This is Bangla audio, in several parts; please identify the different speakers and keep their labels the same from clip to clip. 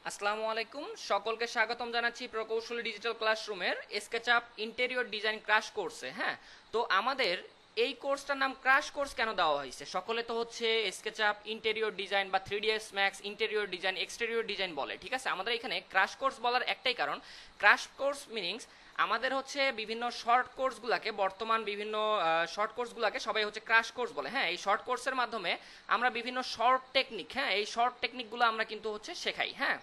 Speaker 1: আসসালামু আলাইকুম, সকলকে স্বাগতম জানাচ্ছি প্রকৌশলী ডিজিটাল ক্লাসরুমের স্কেচআপ ইন্টেরিয়র ডিজাইন ক্র্যাশ কোর্সে। হ্যাঁ, তো আমাদের এই কোর্সটার নাম ক্র্যাশ কোর্স কেন দেওয়া হয়েছে? সকলে তো হচ্ছে স্কেচআপ ইন্টেরিয়র ডিজাইন বা 3ds max interior design exterior design বলে, ঠিক আছে। আমাদের এখানে ক্র্যাশ কোর্স বলার একটাই কারণ, ক্র্যাশ কোর্স মিনিংস আমাদের হচ্ছে বিভিন্ন শর্ট কোর্সগুলোকে, বর্তমান বিভিন্ন শর্ট কোর্সগুলোকে সবাই হচ্ছে ক্র্যাশ কোর্স বলে। হ্যাঁ, এই শর্ট কোর্সের মাধ্যমে আমরা বিভিন্ন শর্ট টেকনিক, হ্যাঁ এই শর্ট টেকনিকগুলো আমরা কিন্তু হচ্ছে শেখাই। হ্যাঁ,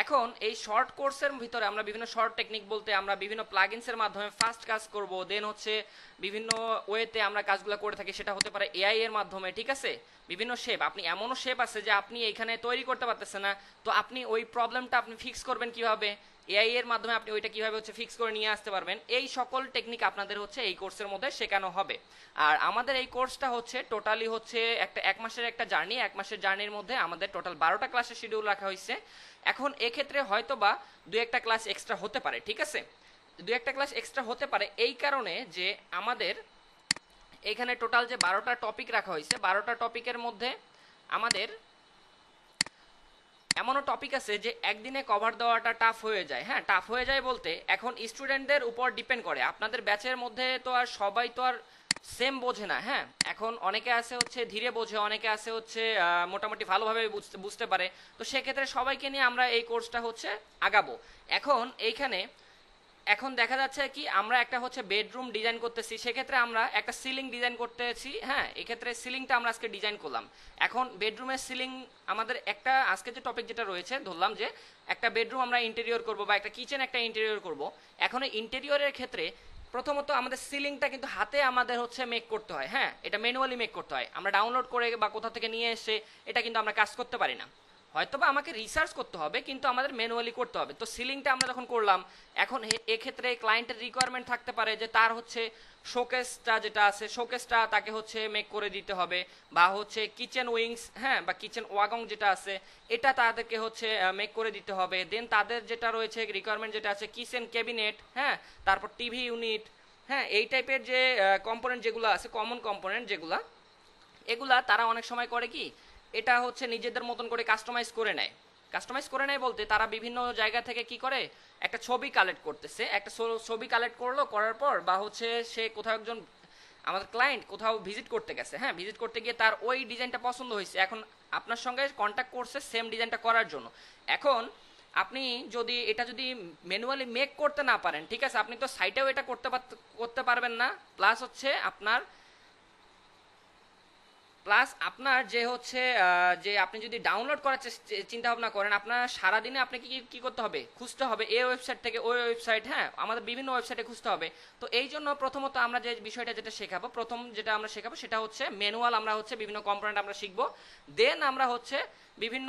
Speaker 1: এখন এই শর্ট কোর্সের ভিতরে আমরা বিভিন্ন শর্ট টেকনিক বলতে আমরা বিভিন্ন প্লাগইনসের মাধ্যমে ফাস্ট কাজ করব, দেন হচ্ছে বিভিন্ন ওয়েতে আমরা কাজগুলো করে থাকি, সেটা হতে পারে এআই এর মাধ্যমে, ঠিক আছে। বিভিন্ন শেপ, আপনি এমনও শেপ আছে যে আপনি এখানে তৈরি করতে পারতেছেন না, তো আপনি ওই প্রবলেমটা আপনি ফিক্স করবেন কিভাবে, এআই এর মাধ্যমে আপনি ওইটা কিভাবে হচ্ছে ফিক্স করে নিয়ে আসতে পারবেন। এই সকল টেকনিক আপনাদের হচ্ছে এই কোর্সের মধ্যে শেখানো হবে। আর আমাদের এই কোর্সটা হচ্ছে টোটালি হচ্ছে এক মাসের একটা জার্নি। এক মাসের জার্নির মধ্যে আমাদের টোটাল 12টা ক্লাসের শিডিউল রাখা হয়েছে। এখন এক্ষেত্রে হয়তো বা দু একটা ক্লাস এক্সট্রা হতে পারে, ঠিক আছে। দু একটা ক্লাস এক্সট্রা হতে পারে এই কারণে যে আমাদের এখানে টোটাল যে 12টা টপিক রাখা হয়েছে, 12টা টপিকের মধ্যে আমাদের এমনও টপিক আছে যে একদিনে কভার দেওয়াটা টাফ হয়ে যায়। হ্যাঁ, টাফ হয়ে যায় বলতে এখন স্টুডেন্টদের উপর ডিপেন্ড করে। আপনাদের ব্যাচের মধ্যে তো আর সবাই তো আর সেম বোঝে না। হ্যাঁ, এখন অনেকে আছে হচ্ছে ধীরে বোঝে, অনেকে আছে হচ্ছে মোটামুটি ভালোভাবে বুঝতে বুঝতে পারে। তো সেক্ষেত্রে সবাইকে নিয়ে আমরা এই কোর্সটা হচ্ছে আগাবো। এখন এইখানে এখন দেখা যাচ্ছে কি আমরা একটা হচ্ছে বেডরুম ডিজাইন করতেছি, সেক্ষেত্রে আমরা একটা সিলিং ডিজাইন করতেছি। হ্যাঁ, এক্ষেত্রে সিলিংটা আমরা আজকে ডিজাইন করলাম। এখন বেডরুমের সিলিং আমাদের একটা আজকে যে টপিক যেটা রয়েছে, ধরলাম যে একটা বেডরুম আমরা ইন্টেরিয়র করব বা একটা কিচেন একটা ইন্টেরিয়র করব। এখন এই ইন্টেরিয়রের ক্ষেত্রে প্রথমত আমাদের সিলিংটা কিন্তু হাতে আমাদের হচ্ছে মেক করতে হয়। হ্যাঁ, এটা ম্যানুয়ালি মেক করতে হয়, আমরা ডাউনলোড করে বা কোথা থেকে নিয়ে এসে এটা কিন্তু আমরা কাজ করতে পারি না। হয়তোবা আমাকে রিসার্চ করতে হবে, কিন্তু আমাদের ম্যানুয়ালি করতে হবে। তো সিলিংটা আমরা যখন করলাম, এখন এক্ষেত্রে ক্লায়েন্টের রিকোয়ারমেন্ট থাকতে পারে যে তার হচ্ছে শোকেসটা যেটা আছে, শোকেসটা তাকে হচ্ছে মেক করে দিতে হবে, বা হচ্ছে কিচেন উইংস, হ্যাঁ বা কিচেন ওয়াগং যেটা আছে এটা তাদেরকে হচ্ছে মেক করে দিতে হবে। দেন তাদের যেটা রয়েছে রিকোয়ারমেন্ট যেটা আছে কিচেন ক্যাবিনেট, হ্যাঁ তারপর টিভি ইউনিট, হ্যাঁ এই টাইপের যে কম্পোনেন্ট যেগুলো আছে, কমন কম্পোনেন্ট যেগুলা, এগুলা তারা অনেক সময় করে কি এটা হচ্ছে নিজেদের মতন করে কাস্টমাইজ করে নেয়। কাস্টমাইজ করে নেয় বলতে তারা বিভিন্ন জায়গা থেকে কি করে একটা ছবি কালেক্ট করতেছে, একটা ছবি কালেক্ট করলো, করার পর বা হচ্ছে সে কোথাও একজন আমাদের ক্লায়েন্ট কোথাও ভিজিট করতে গেছে, হ্যাঁ ভিজিট করতে গিয়ে তার ওই ডিজাইনটা পছন্দ হয়েছে, এখন আপনার সঙ্গে কন্ট্যাক্ট করছে সেম ডিজাইনটা করার জন্য। এখন আপনি যদি এটা যদি ম্যানুয়ালি মেক করতে না পারেন, ঠিক আছে, আপনি তো সাইটেও এটা করতে পারবেন না। প্লাস হচ্ছে আপনার যে হচ্ছে যে আপনি যদি ডাউনলোড করার চিন্তা ভাবনা করেন, আপনার সারাদিনে আপনাকে কি কি করতে হবে, খুঁজতে হবে এই ওয়েবসাইট থেকে ওই ওয়েবসাইট, হ্যাঁ আমাদের বিভিন্ন ওয়েবসাইটে খুঁজতে হবে। তো এই জন্য প্রথমত আমরা যে বিষয়টা যেটা শেখাবো, প্রথম যেটা আমরা শেখাবো সেটা হচ্ছে ম্যানুয়াল, আমরা হচ্ছে বিভিন্ন কম্পোনেন্ট আমরা শিখবো। দেন আমরা হচ্ছে বিভিন্ন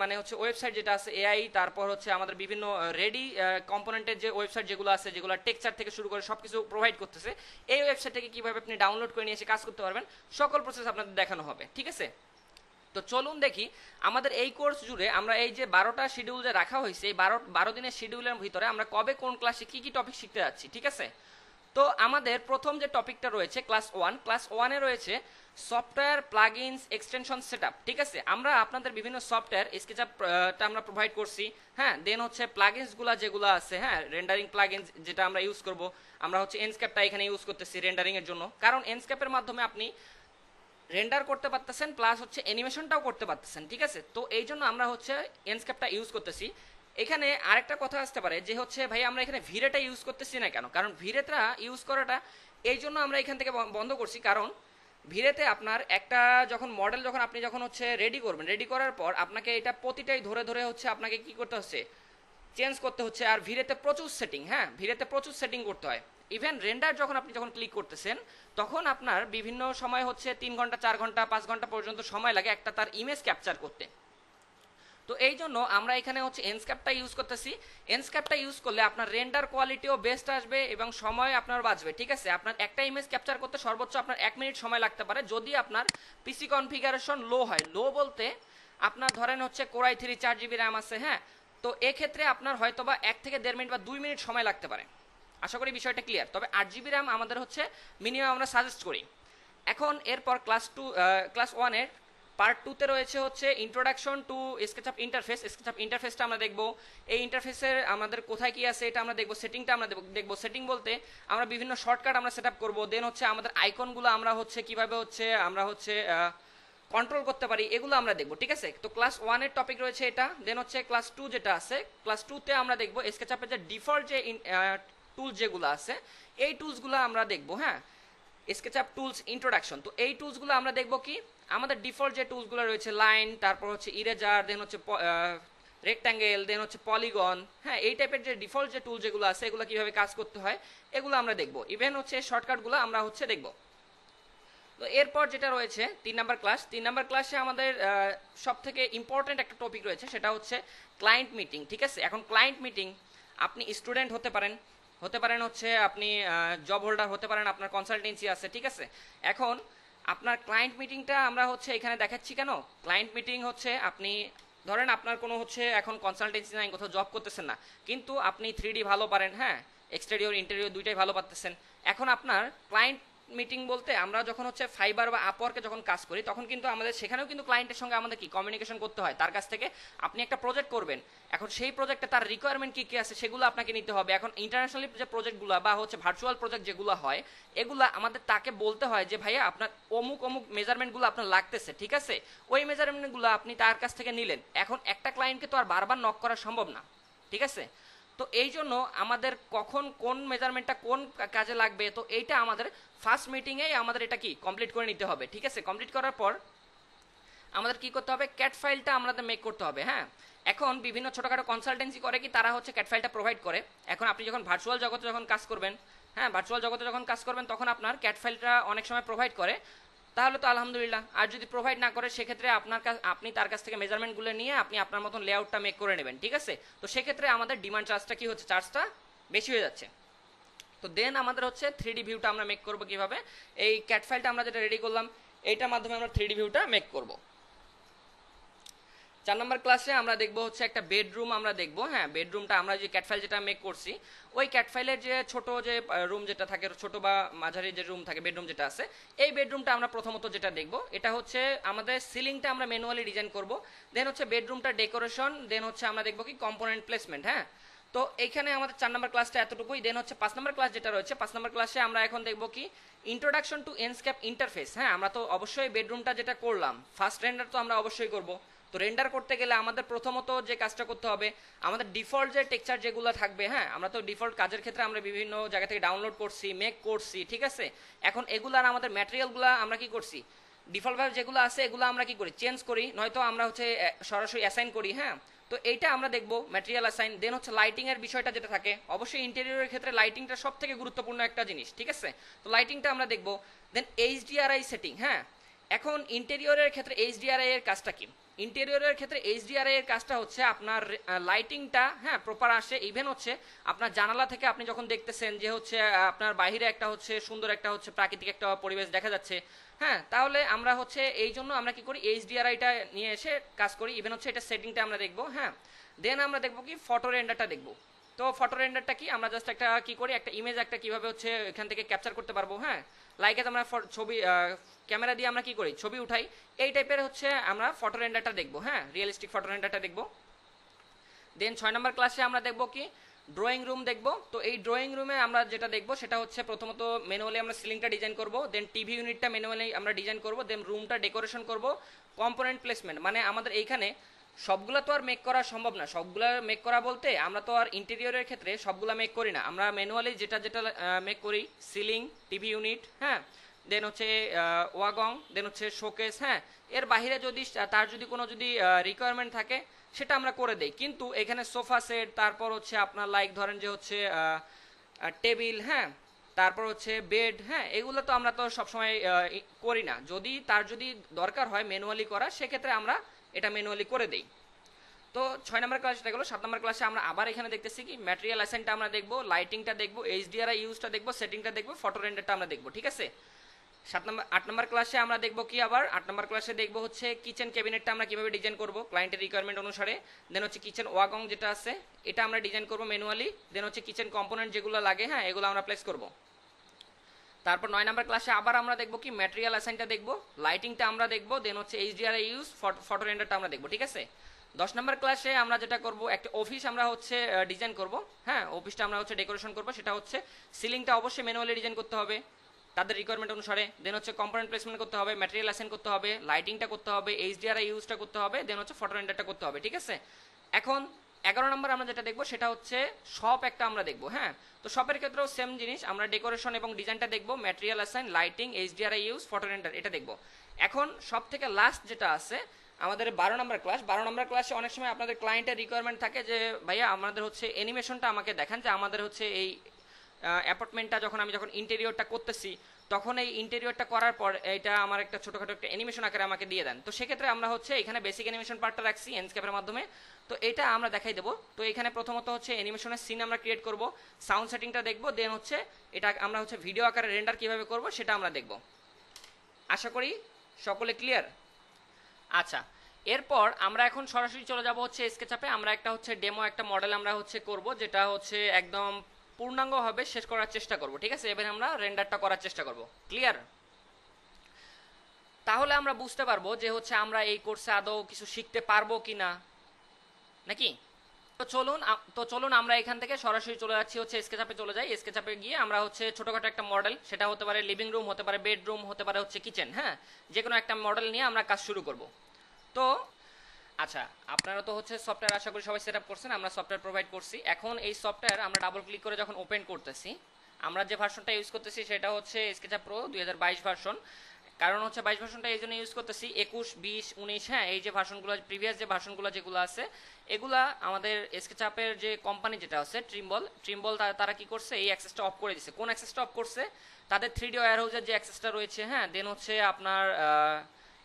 Speaker 1: মানে হচ্ছে ওয়েবসাইট যেটা আছে এআই, তারপর হচ্ছে আমাদের বিভিন্ন রেডি কম্পোনেন্টের যে ওয়েবসাইট যেগুলো আছে, যেগুলো টেক্সচার থেকে শুরু করে সব কিছু প্রোভাইড করতেছে, এই ওয়েবসাইট থেকে কীভাবে আপনি ডাউনলোড করে নিয়ে এসে কাজ করতে পারবেন, সকল প্রসেস আপনাদের দেখানো হবে, ঠিক আছে। তো চলুন দেখি আমাদের এই কোর্স জুড়ে আমরা এই যে 12টা শিডিউল যে রাখা হয়েছে, এই 12 দিনের শিডিউলের ভিতরে আমরা কবে কোন ক্লাসে কি কি টপিক শিখতে যাচ্ছি, ঠিক আছে। তো আমাদের প্রথম যে টপিকটা রয়েছে ক্লাস ওয়ানে রয়েছে সফটওয়্যার প্লাগইনস এক্সটেনশন সেটআপ, ঠিক আছে। আমরা আপনাদের বিভিন্ন সফটওয়্যার স্কেচআপটা আমরা প্রোভাইড করছি। হ্যাঁ, দেন হচ্ছে প্লাগইনসগুলো যেগুলো আছে, হ্যাঁ রেন্ডারিং প্লাগইনস যেটা আমরা ইউজ করব, আমরা হচ্ছে এনস্কেপটা এখানে ইউজ করতেছি রেন্ডারিং এর জন্য, কারণ এনস্কেপের মাধ্যমে আপনি রেন্ডার করতে পারতেছেন প্লাস হচ্ছে অ্যানিমেশনটাও করতে পারতেছেন, ঠিক আছে। তো এই জন্য আমরা হচ্ছে এনস্কেপটা ইউজ করতেছি। এখানে আরেকটা কথা আসতে পারে যে হচ্ছে ভাই আমরা এখানে ভিরেটা ইউজ করতেছি না কেন, কারণ ভিরেটা ইউজ করাটা এই জন্য আমরা এখান থেকে বন্ধ করছি, কারণ ভিরেতে আপনার একটা যখন মডেল যখন আপনি যখন হচ্ছে রেডি করবেন, রেডি করার পর আপনাকে এটা প্রতিটাই ধরে ধরে হচ্ছে আপনাকে কি করতে হচ্ছে, চেঞ্জ করতে হচ্ছে। আর ভিরেতে প্রচুর সেটিং, হ্যাঁ ভিরেতে প্রচুর সেটিং করতে হয়। ইভেন রেন্ডার যখন আপনি যখন ক্লিক করতেছেন তখন আপনার বিভিন্ন সময় হচ্ছে 3 ঘন্টা 4 ঘন্টা 5 ঘন্টা পর্যন্ত সময় লাগে একটা তার ইমেজ ক্যাপচার করতে। তো এই জন্য আমরা এখানে হচ্ছে এনস্ক্যাপটা ইউজ করতেছি। এনস্ক্যাপটা ইউজ করলে আপনার রেন্ডার কোয়ালিটিও বেস্ট আসবে এবং সময় আপনার বাঁচবে, ঠিক আছে। আপনার একটা ইমেজ ক্যাপচার করতে সর্বোচ্চ আপনার 1 মিনিট সময় লাগতে পারে যদি আপনার পিসি কনফিগারেশন লো হয়। লো বলতে আপনার ধরেন হচ্ছে কোরাই 3 4 GB র্যাম আছে, হ্যাঁ তো এক্ষেত্রে আপনার হয়তোবা 1 থেকে 1.5 মিনিট বা 2 মিনিট সময় লাগতে পারে। আশা করি বিষয়টা ক্লিয়ার। তবে 8 GB র্যাম আমাদের হচ্ছে মিনিমাম আমরা সাজেস্ট করি। এখন এরপর ক্লাস ওয়ানের পার্ট 2 তে রয়েছে হচ্ছে introduction to SketchUp interface. SketchUp ইন্টারফেসটা আমরা দেখব, এই ইন্টারফেসের আমাদের কোথায় কি আছে এটা আমরা দেখব, সেটিংটা আমরা দেখব। সেটিং বলতে আমরা বিভিন্ন শর্টকাট আমরা সেটআপ করব, দেন হচ্ছে আমাদের আইকনগুলো আমরা হচ্ছে কিভাবে হচ্ছে আমরা হচ্ছে কন্ট্রোল করতে পারি, এগুলো আমরা দেখব, ঠিক আছে। তো ক্লাস 1 এর টপিক রয়েছে এটা। দেন হচ্ছে ক্লাস 2 যেটা আছে, ক্লাস 2 তে আমরা দেখব স্কেচআপের যে ডিফল্ট যে টুলস যেগুলো আছে এই টুলসগুলো আমরা দেখব, হ্যাঁ। স্কেচআপ টুলস ইন্ট্রোডাকশন, তো এই টুলসগুলো আমরা দেখব কি আমাদের ডিফল্ট যে টুলসগুলো রয়েছে, লাইন, তারপর হচ্ছে ইরেজার, দেন হচ্ছে রেক্ট্যাঙ্গেল, দেন হচ্ছে পলিগন, হ্যাঁ, এই টাইপের যে ডিফল্ট যে টুল যেগুলো আছে এগুলো কিভাবে কাজ করতে হয় এগুলো আমরা দেখব। ইভেন হচ্ছে শর্টকাটগুলো আমরা হচ্ছে দেখব। তো এরপর যেটা রয়েছে 3 নাম্বার ক্লাস, 3 নাম্বার ক্লাসে আমাদের সব থেকে ইম্পর্টেন্ট একটা টপিক রয়েছে, সেটা হচ্ছে ক্লায়েন্ট মিটিং, ঠিক আছে। এখন ক্লায়েন্ট মিটিং, আপনি স্টুডেন্ট হতে পারেন, হচ্ছে আপনি জব হোল্ডার হতে পারেন, আপনার কনসালটেন্সি আছে, ঠিক আছে। এখন আপনার ক্লায়েন্ট মিটিংটা আমরা হচ্ছে এখানে দেখাচ্ছি কেন, ক্লায়েন্ট মিটিং হচ্ছে আপনি ধরেন আপনার কোনো হচ্ছে এখন কনসালটেন্সি নাই, কোথাও জব করতেছেন না, কিন্তু আপনি 3D ভালো পারেন, হ্যাঁ, এক্সটেরিয়র ইন্টেরিয়র দুইটাই ভালো পারতেছেন। এখন আপনার ক্লায়েন্ট মিটিং বলতে আমরা যখন হচ্ছে ফাইবার বা আপওয়ার্কে যখন কাজ করি তখন কিন্তু আমাদের সেখানেও কিন্তু ক্লায়েন্টের সঙ্গে আমাদের কি কমিউনিকেশন করতে হয়, তার কাছ থেকে আপনি একটা প্রজেক্ট করবেন, এখন সেই প্রজেক্টে তার রিকোয়ারমেন্ট কি কি আছে সেগুলো আপনাকে নিতে হবে। এখন ইন্টারন্যাশনালি যে প্রজেক্টগুলো বা হচ্ছে ভার্চুয়াল প্রজেক্ট যেগুলো হয় এগুলো আমাদের তাকে বলতে হয় যে ভাইয়া আপনার অমুক অমুক মেজারমেন্টগুলো আপনার লাগতেছে, ঠিক আছে, ওই মেজারমেন্টগুলো আপনি তার কাছ থেকে নিলেন। এখন একটা ক্লায়েন্টকে তো আর বারবার নক করা সম্ভব না, ঠিক আছে। তো এই জন্য আমাদের কখন কোন মেজারমেন্টটা কোন কাজে লাগবে, তো এইটা আমাদের ফার্স্ট মিটিংয়েই আমাদের এটা কি কমপ্লিট করে নিতে হবে, ঠিক আছে। কমপ্লিট করার পর আমাদের কি করতে হবে, ক্যাট ফাইলটা আমাদের মেক করতে হবে, হ্যাঁ। এখন বিভিন্ন ছোটোখাটো কনসালটেন্সি করে কি তারা হচ্ছে ক্যাট ফাইলটা প্রোভাইড করে। এখন আপনি যখন ভার্চুয়াল জগতে যখন কাজ করবেন, হ্যাঁ, ভার্চুয়াল জগতে যখন কাজ করবেন তখন আপনার ক্যাট ফাইলটা অনেক সময় প্রোভাইড করে, তাহলে তো আলহামদুলিল্লাহ। আর যদি প্রোভাইড না করে সেক্ষেত্রে আপনি তার কাছ থেকে মেজারমেন্টগুলো নিয়ে আপনি আপনার মতন লেআউটটা মেক করে নেবেন, ঠিক আছে। তো সেক্ষেত্রে আমাদের ডিমান্ড চার্জটা কি হচ্ছে, চার্জটা বেশি হয়ে যাচ্ছে। তো দেন আমাদের হচ্ছে 3D ভিউটা আমরা মেক করবো কিভাবে, এই ক্যাট ফাইলটা আমরা যেটা রেডি করলাম এইটার মাধ্যমে আমরা 3D ভিউটা মেক করব। 4 নম্বর ক্লাসে আমরা দেখবো হচ্ছে একটা বেডরুম আমরা দেখবো, হ্যাঁ, বেডরুমটা আমরা যে ক্যাট ফাইল যেটা মেক করছি ওই ক্যাট ফাইলের যে ছোট যে রুম যেটা থাকে, ছোট বা মাঝারি যে রুম থাকে, বেডরুম যেটা আছে এই বেডরুমটা আমরা প্রথমত যেটা দেখবো এটা হচ্ছে আমাদের সিলিংটা আমরা ম্যানুয়ালি ডিজাইন করব, দেন হচ্ছে বেডরুমটা ডেকোরেশন, দেন হচ্ছে আমরা দেখবো কি কম্পোনেন্ট প্লেসমেন্ট, হ্যাঁ। তো এইখানে আমাদের 4 নম্বর ক্লাসটা এতটুকুই। দেন হচ্ছে 5 নম্বর ক্লাস যেটা রয়েছে, 5 নম্বর ক্লাসে আমরা এখন দেখবো কি ইন্ট্রোডাকশন টু এন্ডস্কেপ ইন্টারফেস, হ্যাঁ। আমরা তো অবশ্যই বেডরুমটা যেটা করলাম ফার্স্ট রেন্ডার তো আমরা অবশ্যই করব। তো রেন্ডার করতে গেলে আমাদের প্রথমত যে কাজটা করতে হবে, আমাদের ডিফল্ট যে টেক্সচার যেগুলো থাকবে, হ্যাঁ, আমরা তো ডিফল্ট কাজের ক্ষেত্রে আমরা বিভিন্ন জায়গা থেকে ডাউনলোড করছি, মেক করছি, ঠিক আছে। এখন এগুলার আমাদের ম্যাটেরিয়ালগুলো আমরা কি করছি, ডিফল্টভাবে যেগুলো আছে এগুলো আমরা কি করি, চেঞ্জ করি, নয়তো আমরা হচ্ছে সরাসরি অ্যাসাইন করি, হ্যাঁ। তো এইটা আমরা দেখবো ম্যাটেরিয়াল অ্যাসাইন। দেন হচ্ছে লাইটিং এর বিষয়টা যেটা থাকে, অবশ্যই ইন্টেরিয়রের ক্ষেত্রে লাইটিংটা সব থেকে গুরুত্বপূর্ণ একটা জিনিস, ঠিক আছে। তো লাইটিংটা আমরা দেখবো। দেন এইচডিআরআই সেটিং, হ্যাঁ। এখন ইন্টেরিয়রের ক্ষেত্রে এইচডিআরআই এর কাজটা কি, ইন্টেরিয়রের ক্ষেত্রে এইচডিআরআই এর কাজটা হচ্ছে আপনার লাইটিংটা, হ্যাঁ, প্রপার আসে। ইভেন হচ্ছে আপনার জানালা থেকে আপনি যখন দেখতেছেন যে হচ্ছে আপনার বাইরে একটা হচ্ছে সুন্দর একটা হচ্ছে প্রাকৃতিক একটা পরিবেশ দেখা যাচ্ছে, হ্যাঁ, তাহলে আমরা হচ্ছে এই জন্য আমরা কি করি এইচডিআরআইটা নিয়ে এসে কাজ করি। ইভেন হচ্ছে এটা সেটিংটা আমরা দেখবো, হ্যাঁ। দেন আমরা দেখবো কি ফটো রেন্ডারটা দেখবো। তো ফটো রেন্ডারটা কি, আমরা জাস্ট একটা কি করি, একটা ইমেজ একটা কিভাবে হচ্ছে এখান থেকে ক্যাপচার করতে পারবো, হ্যাঁ, লাইক আমরা ছবি ক্যামেরা দিয়ে আমরা কি করি ছবি উঠাই, এই টাইপের হচ্ছে আমরা ফটো রেন্ডারটা দেখবো, হ্যাঁ, রিয়েলিস্টিক ফটো রেন্ডারটা দেখবো। দেন 6 নম্বর ক্লাসে আমরা দেখবো কি ড্রয়িং রুম দেখবো। তো এই ড্রয়িং রুমে আমরা যেটা দেখবো সেটা হচ্ছে প্রথমত ম্যানুয়ালি আমরা সিলিংটা ডিজাইন করবো, দেন টিভি ইউনিটটা ম্যানুয়ালি আমরা ডিজাইন করবো, দেন রুমটা ডেকোরেশন করবো, কম্পোনেন্ট প্লেসমেন্ট, মানে আমাদের এইখানে সবগুলা তো আর মেক করা সম্ভব না, সবগুলা মেক করা বলতে আমরা তো আর ইন্টেরিয়রের ক্ষেত্রে সবগুলা মেক করি না, আমরা ম্যানুয়ালি যেটা যেটা মেক করি, সিলিং, টিভি ইউনিট, হ্যাঁ, দেন হচ্ছে ওয়াগং, দেন হচ্ছে শোকেস, হ্যাঁ, এর বাইরে যদি তার যদি কোনো যদি রিকোয়ারমেন্ট থাকে সেটা আমরা করে দেই। কিন্তু এখানে সোফা সেট, তারপর হচ্ছে আপনার লাইক ধরেন যে হচ্ছে টেবিল, হ্যাঁ, তারপর হচ্ছে বেড, হ্যাঁ, এগুলো তো আমরা তো সবসময় করি না, যদি তার যদি দরকার হয় ম্যানুয়ালি করা সেক্ষেত্রে আমরা এটা ম্যানুয়ালি করে দেই। তো 6 নম্বর ক্লাস এটা গেলো। 7 নম্বর ক্লাসে আমরা আবার এখানে দেখতেছি কি ম্যাটেরিয়াল অ্যাসাইনটা আমরা দেখবো, লাইটিংটা দেখবো, এইচডিআরআই ইউজটা দেখবো, সেটিংটা দেখবো, ফটো রেন্ডারটা আমরা দেখবো, ঠিক আছে। 8 নম্বর ক্লাসে আমরা দেখবো কি, আবার 8 নম্বর ক্লাসে দেখবো হচ্ছে কিচেন ক্যাবিনেটটা আমরা কিভাবে ডিজাইন করবো ক্লায়েন্টের রিকোয়ারমেন্ট অনুসারে। দেন হচ্ছে কিচেন ওয়াগং যেটা আছে এটা আমরা ডিজাইন করবো ম্যানুয়ালি। দেন হচ্ছে কিচেন কম্পোনেন্ট যেগুলো লাগে, হ্যাঁ, এগুলো আমরা প্লেস করবো। তারপর 9 নাম্বার ক্লাসে আবার আমরা দেখব কি ম্যাটেরিয়াল অ্যাসাইনটা দেখব, লাইটিংটা আমরা দেখব, দেন হচ্ছে এইচডিআরআই ইউজ, ফটো রেন্ডারটা আমরা দেখব, ঠিক আছে। 10 নাম্বার ক্লাসে আমরা যেটা করব, একটা অফিস আমরা হচ্ছে ডিজাইন করব, হ্যাঁ অফিসটা আমরা হচ্ছে ডেকোরেশন করব, সেটা হচ্ছে সিলিংটা অবশ্যই ম্যানুয়ালি ডিজাইন করতে হবে তাদের রিকোয়ারমেন্ট অনুসারে, দেন হচ্ছে কম্পোনেন্ট প্লেসমেন্ট করতে হবে, ম্যাটেরিয়াল অ্যাসাইন করতে হবে, লাইটিংটা করতে হবে, এইচডিআরআই ইউজটা করতে হবে, দেন হচ্ছে ফটো রেন্ডারটা করতে হবে, ঠিক আছে। এখন 11 নম্বর আমরা যেটা দেখব সেটা হচ্ছে শপ একটা আমরা দেখব, হ্যাঁ। তো শপের ক্ষেত্রেও সেম জিনিস, আমরা ডেকোরেশন এবং ডিজাইনটা দেখব, material assign, lighting, HDRI use, photo render এটা দেখব। এখন সব থেকে লাস্ট যেটা আছে আমাদের 12 নম্বর ক্লাস। 12 নম্বর ক্লাসে অনেক সময় আপনাদের ক্লায়েন্টের রিকোয়ারমেন্ট থাকে যে ভাইয়া আমাদের হচ্ছে অ্যানিমেশনটা আমাকে দেখান, যে আমাদের হচ্ছে এই অ্যাপার্টমেন্টটা আমি যখন ইন্টেরিয়রটা করতেছি তখন এই ইন্টেরিয়রটা করার পর এটা আমার একটা ছোটখাটো একটা অ্যানিমেশন আকারে আমাকে দিয়ে দেন। তো সেক্ষেত্রে আমরা হচ্ছে এখানে বেসিক অ্যানিমেশন পার্টটা রাখছি এন্ডস্কেপের মাধ্যমে, তো এটা আমরা দেখাই দেবো। তো এখানে প্রথমত হচ্ছে অ্যানিমেশনের সিন আমরা ক্রিয়েট করব, সাউন্ড সেটিংটা দেখব, দেন হচ্ছে এটা আমরা হচ্ছে ভিডিও আকারে রেন্ডার কিভাবে করব সেটা আমরা দেখব। আশা করি সকলে ক্লিয়ার। আচ্ছা, এরপর আমরা এখন সরাসরি চলে যাব হচ্ছে স্কেচআপে। আমরা একটা হচ্ছে ডেমো একটা মডেল আমরা হচ্ছে করব, যেটা হচ্ছে একদম পূর্ণাঙ্গভাবে শেষ করার চেষ্টা করব, ঠিক আছে। এবার আমরা রেন্ডারটা করার চেষ্টা করব, ক্লিয়ার। তাহলে আমরা বুঝতে পারবো যে হচ্ছে আমরা এই কোর্সে আদৌ কিছু শিখতে পারবো কিনা, নাকি। তো চলুন আমরা এখান থেকে সরাসরি চলে যাচ্ছি হচ্ছে স্কেচআপে চলে যাই। স্কেচআপে গিয়ে আমরা হচ্ছে ছোটখাটো একটা মডেল, সেটা হতে পারে লিভিং রুম, হতে পারে বেডরুম, হতে পারে হচ্ছে কিচেন, হ্যাঁ যে কোনো একটা মডেল নিয়ে আমরা কাজ শুরু করব। তো আচ্ছা, আপনারা তো হচ্ছে সফটওয়্যার আশা করি সবাই সেট আপ করছেন, আমরা সফটওয়্যার প্রোভাইড করছি। এখন এই সফটওয়্যার আমরা ডাবল ক্লিক করে যখন ওপেন করতেছি, আমরা যে ভার্সনটা ইউজ করতেছি সেটা হচ্ছে স্কেচআপ প্রো 2022 ভার্সন। কারণ হচ্ছে 22 ভার্সনটা এই জন্য ইউজ করতেছি, 21, 20, 19, হ্যাঁ এই যে ভার্সনগুলো প্রিভিয়াস যে ভার্সনগুলো যেগুলো আছে এগুলা আমাদের স্কেচআপের যে কোম্পানি যেটা আছে ট্রিম্বল তারা কি করছে, এই অ্যাক্সেসটা অফ করে দিছে। কোন অ্যাক্সেসটা অফ করছে? তাদের 3D ওয়্যারহাউসের যে অ্যাক্সেসটা রয়েছে, হ্যাঁ দেন হচ্ছে আপনার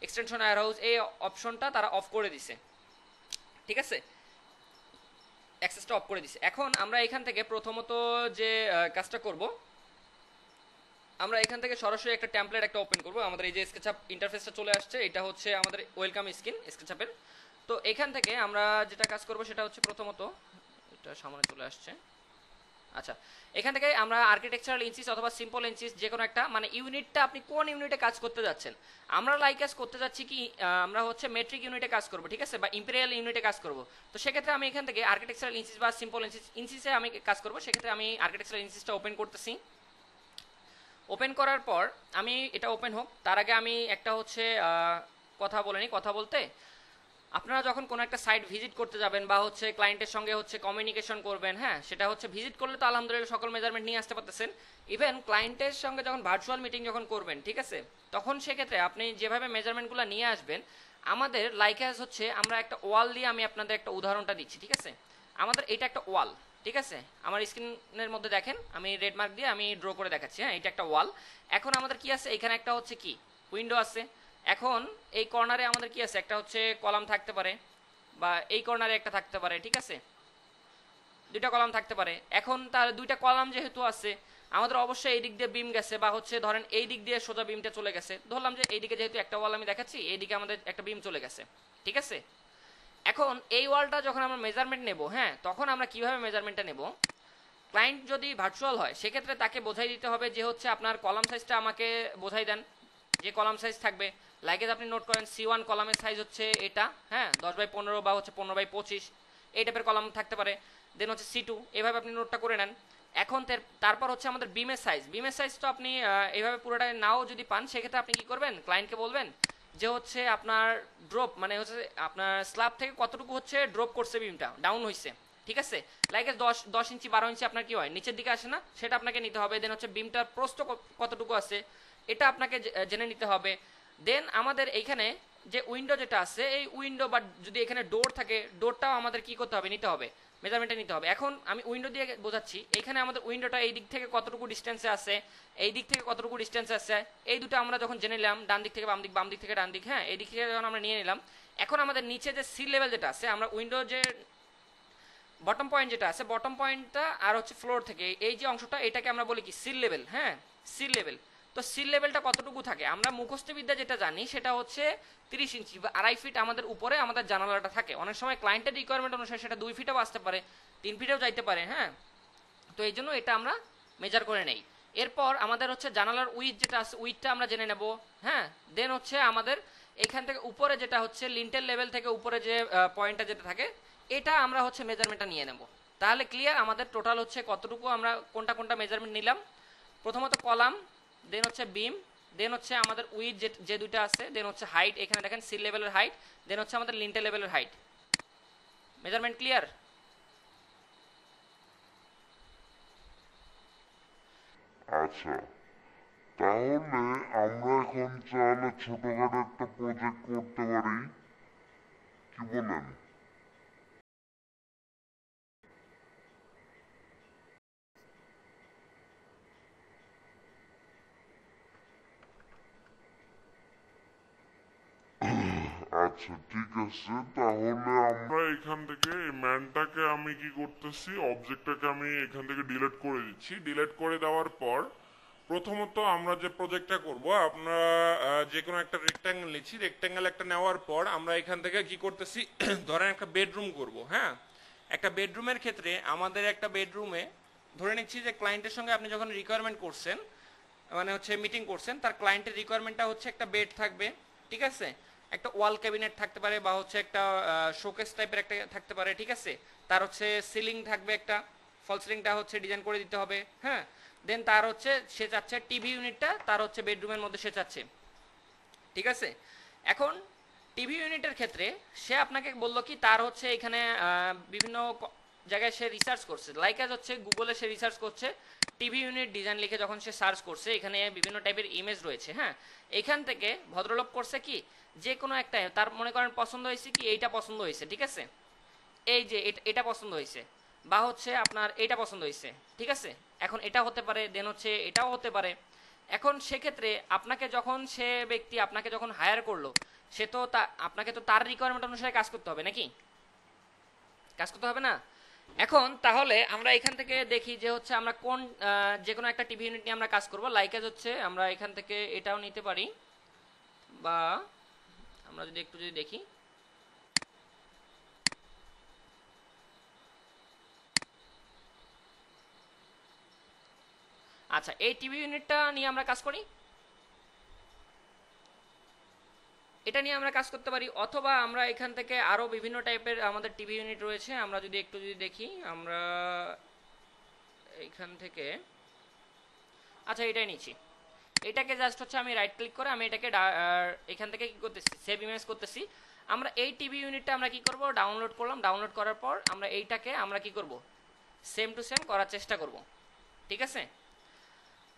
Speaker 1: এক্সটেনশন ওয়্যারহাউস, এই অপশনটা তারা অফ করে দিছে, ঠিক আছে, অ্যাক্সেসটা অফ করে দিছে। এখন আমরা এখান থেকে প্রথমত যে কাজটা করব, আমরা এখান থেকে সরাসরি একটা টেমপ্লেট একটা ওপেন করব। আমাদের এই যে স্কেচআপ ইন্টারফেসটা চলে আসছে, এটা হচ্ছে আমাদের ওয়েলকাম স্ক্রিন স্কেচআপের। তো এখান থেকে আমরা যেটা কাজ করব সেটা হচ্ছে প্রথমত এটা সামনে চলে আসছে। আচ্ছা, এখান থেকে আমরা আর্কিটেকচারাল ইঞ্চিস অথবা সিম্পল ইঞ্চিস যে কোনো একটা, মানে ইউনিটটা আপনি কোন ইউনিটে কাজ করতে যাচ্ছেন। আমরা কাজ করতে যাচ্ছি কি, আমরা হচ্ছে মেট্রিক ইউনিটে কাজ করব, ঠিক আছে, বা ইম্পেরিয়াল ইউনিটে কাজ করব। তো সেক্ষেত্রে আমি এখান থেকে আর্কিটেকচারাল ইঞ্চিস বা সিম্পল ইঞ্চিসে আমি কাজ করব। সেক্ষেত্রে আমি আর্কিটেকচারাল ইঞ্চিসটা ওপেন করতেছি। ওপেন করার পর আমি এটা ওপেন হোক তার আগে আমি একটা হচ্ছে কথা বলে নিই। কথা বলতে, আপনারা যখন কোনো একটা সাইট ভিজিট করতে যাবেন বা হচ্ছে ক্লায়েন্টের সঙ্গে হচ্ছে কমিউনিকেশন করবেন, হ্যাঁ সেটা হচ্ছে ভিজিট করলে তো আলহামদুলিল্লাহ সকল মেজারমেন্ট নিয়ে আসতে পারতেছেন। ইভেন ক্লায়েন্টের সঙ্গে যখন ভার্চুয়াল মিটিং যখন করবেন, ঠিক আছে, তখন সেক্ষেত্রে আপনি যেভাবে মেজারমেন্টগুলো নিয়ে আসবেন, আমাদের লাইকাস হচ্ছে আমরা একটা ওয়াল দিয়ে, আমি আপনাদের একটা উদাহরণটা দিচ্ছি, ঠিক আছে। আমাদের এটা একটা ওয়াল, ঠিক আছে, আমার স্ক্রিনের মধ্যে দেখেন আমি রেড মার্ক দিয়ে আমি ড্র করে দেখাচ্ছি, হ্যাঁ এটা একটা ওয়াল। এখন আমাদের কি আছে, এখানে একটা হচ্ছে কি উইন্ডো আছে। এখন এই কর্নারে আমাদের কি আছে, একটা হচ্ছে কলাম থাকতে পারে, বা এই কর্নারে একটা থাকতে পারে, ঠিক আছে, দুইটা কলাম থাকতে পারে। এখন তার দুইটা কলাম যেহেতু আছে, আমাদের অবশ্যই এই দিক দিয়ে বিম গেছে, বা হচ্ছে ধরেন এই দিক দিয়ে সোজা বিমটা চলে গেছে। ধরলাম যে এইদিকে যেহেতু একটা ওয়াল আমি দেখাচ্ছি, এইদিকে আমাদের একটা বিম চলে গেছে, ঠিক আছে। এখন এই ওয়ালটা যখন আমরা মেজারমেন্ট নেব, হ্যাঁ তখন আমরা কিভাবে মেজারমেন্টটা নেব, ক্লায়েন্ট যদি ভার্চুয়াল হয় সেক্ষেত্রে তাকে বোঝাই দিতে হবে যে হচ্ছে আপনার কলাম সাইজটা আমাকে বোঝাই দেন, যে কলাম সাইজ থাকবে। লাইকে আপনি নোট করেন C1 কলামের সাইজ হচ্ছে এটা, হ্যাঁ 10/15 বা হচ্ছে 15/25 এই টাইপের কলাম থাকতে পারে। দেন হচ্ছে C2, এভাবে আপনি নোটটা করে নেন। এখন তারপর হচ্ছে আমাদের বিমের সাইজ তো আপনি এইভাবে পুরোটা নাও যদি পান, সেক্ষেত্রে আপনি কি করবেন, ক্লায়েন্টকে বলবেন যে হচ্ছে আপনার ড্রপ, মানে হচ্ছে আপনার স্ল্যাব থেকে কতটুকু হচ্ছে ড্রপ করছে, বিমটা ডাউন হয়েছে, ঠিক আছে। লাইক 10 ইঞ্চি 12 ইঞ্চি আপনার কি হয় নিচের দিকে আসে না, সেটা আপনাকে নিতে হবে। দেন হচ্ছে বিমটার প্রস্থ কতটুকু আছে এটা আপনাকে জেনে নিতে হবে। দেন আমাদের এইখানে যে উইন্ডো যেটা আছে, এই উইন্ডো বা যদি এখানে ডোর থাকে, ডোরটাও আমাদের কি করতে হবে, নিতে হবে, মেজারমেন্টে নিতে হবে। এখন আমি উইন্ডো দিয়ে বোঝাচ্ছি, এখানে আমাদের উইন্ডোটা এই দিক থেকে কতটুকু ডিস্টেন্সে আছে, এই দিক থেকে কতটুকু ডিস্টেন্সে আছে, এই দুটো আমরা যখন জেনে নিলাম, ডান দিক থেকে বাম দিক, বাম দিক থেকে ডান দিক, হ্যাঁ এই দিক থেকে যখন আমরা নিয়ে নিলাম, এখন আমাদের নিচে যে সি লেভেল যেটা আছে, আমরা উইন্ডো যে বটম পয়েন্ট যেটা আছে, বটম পয়েন্টটা আর হচ্ছে ফ্লোর থেকে এই যে অংশটা, এটাকে আমরা বলি কি সিল লেভেল, হ্যাঁ সিল লেভেল। তো সিল লেভেলটা কতটুকু থাকে, আমরা মুখস্থবিদ্যা যেটা জানি সেটা হচ্ছে 30 ইঞ্চি বা 2.5 ফিট আমাদের উপরে আমাদের জানালাটা থাকে। অনেক সময় ক্লায়েন্টের রিকোয়ারমেন্ট অনুসারে সেটা 2 ফিটও আসতে পারে, 3 ফিটেও যাইতে পারে, হ্যাঁ। তো এই জন্য এটা আমরা মেজার করে নেই। এরপর আমাদের হচ্ছে জানালার উইথ যেটা আছে উইথটা আমরা জেনে নেব। হ্যাঁ, দেন হচ্ছে আমাদের এখান থেকে উপরে যেটা হচ্ছে লিন্টেল লেভেল থেকে উপরে যে পয়েন্টটা যেটা থাকে এটা আমরা হচ্ছে মেজারমেন্টটা নিয়ে নেব। তাহলে ক্লিয়ার আমাদের টোটাল হচ্ছে কতটুকু আমরা কোনটা কোনটা মেজারমেন্ট নিলাম। প্রথমত কলাম, দেন হচ্ছে বিম, দেন হচ্ছে আমাদের উইথ যে দুইটা আছে, দেন হচ্ছে হাইট, এখানে দেখেন সিল লেভেলের হাইট, দেন হচ্ছে আমাদের লিন্টেল লেভেলের হাইট। Measurement clear?
Speaker 2: আচ্ছা, তাহলে আমরা এখন চাইলে ছোটখাটো একটা প্রজেক্ট করতে পারি, কি বলেন? আচ্ছা ঠিক আছে, তাহলে আমরা এখান থেকে ম্যানটাকে আমি কি করতেছি, অবজেক্টটাকে আমি এখান থেকে ডিলিট করে দিচ্ছি। ডিলিট করে দেওয়ার পর প্রথমত আমরা যে প্রজেক্টটা করব, আমরা যে কোনো একটা রেক্ট্যাঙ্গেল নিচ্ছি। রেক্ট্যাঙ্গেল একটা নেওয়ার পর আমরা এখান থেকে কি করতেছি, ধরেন একটা বেডরুম করব। হ্যাঁ, একটা বেডরুমের ক্ষেত্রে আমাদের একটা বেডরুমে ধরে নিচ্ছি যে ক্লায়েন্টের সঙ্গে আপনি যখন রিকোয়ারমেন্ট করছেন, মানে হচ্ছে মিটিং করছেন, তার ক্লায়েন্টের রিকোয়ারমেন্টটা হচ্ছে একটা বেড থাকবে, ঠিক আছে, একটা ওয়াল ক্যাবিনেট থাকতে পারে, বা হচ্ছে একটা শোকেস টাইপের একটা থাকতে পারে, ঠিক আছে, তার হচ্ছে সিলিং থাকবে একটা, ফল সিলিংটা হচ্ছে ডিজাইন করে দিতে হবে। হ্যাঁ, দেন তার হচ্ছে সে চাচ্ছে টিভি ইউনিটটা তার হচ্ছে বেডরুমের মধ্যে সে চাচ্ছে, ঠিক আছে। এখন টিভি ইউনিটের ক্ষেত্রে সে আপনাকে বললো কি তার হচ্ছে এখানে বিভিন্ন জায়গায় সে রিসার্চ করছে, লাইক আজ হচ্ছে গুগলে সে রিসার্চ করছে টিভি ইউনিট ডিজাইন লিখে যখন সে সার্চ করছে এখানে বিভিন্ন টাইপের ইমেজ রয়েছে। হ্যাঁ, এখান থেকে ভদ্রলোক করছে কি যে কোনো একটা তার মনে করেন পছন্দ হয়েছে কি এইটা পছন্দ হয়েছে, ঠিক আছে, এই যে এটা পছন্দ হয়েছে, বা হচ্ছে আপনার এইটা পছন্দ হয়েছে, ঠিক আছে। এখন এটা হতে পারে, দেন হচ্ছে এটাও হতে পারে। এখন সেক্ষেত্রে আপনাকে যখন সে ব্যক্তি আপনাকে যখন হায়ার করলো, সে তো আপনাকে তো তার রিকোয়ারমেন্ট অনুসারে কাজ করতে হবে নাকি, কাজ করতে হবে না? এখন তাহলে আমরা এখান থেকে দেখি যে হচ্ছে আমরা কোন যে কোনো একটা টিভি ইউনিট নিয়ে আমরা কাজ করব। লাইক হচ্ছে আমরা এখান থেকে এটাও নিতে পারি, বা আমরা যদি একটু যদি দেখি, আচ্ছা এই টিভি ইউনিটটা নিয়ে আমরা কাজ করি, এটা নিয়ে আমরা কাজ করতে পারি। অথবা আমরা এখান থেকে আরো বিভিন্ন টাইপের আমাদের টিভি ইউনিট রয়েছে, আমরা যদি একটু যদি দেখি আমরা এখান থেকে, আচ্ছা এটাই নিচ্ছি। এটাকে জাস্ট হচ্ছে আমি রাইট ক্লিক করে আমি এটাকে এখান থেকে কি করতেছি, সেভ ইমেজ করতেছি। আমরা এই টিভি ইউনিটটা আমরা কি করব, ডাউনলোড করলাম। ডাউনলোড করার পর আমরা এইটাকে আমরা কি করব, সেম টু সেম করার চেষ্টা করব, ঠিক আছে।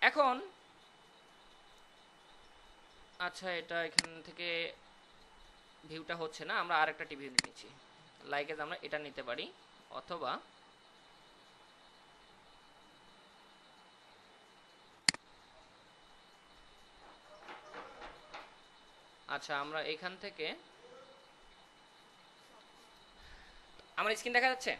Speaker 2: এখন আচ্ছা এটা এখান থেকে ভিউটা হচ্ছে না, আমরা আরেকটা টিভি ইউনিট নিচ্ছি, লাইক এজ আমরা এটা নিতে পারি। অথবা আচ্ছা আমরা এখান থেকে, আমার স্ক্রিন দেখা যাচ্ছে?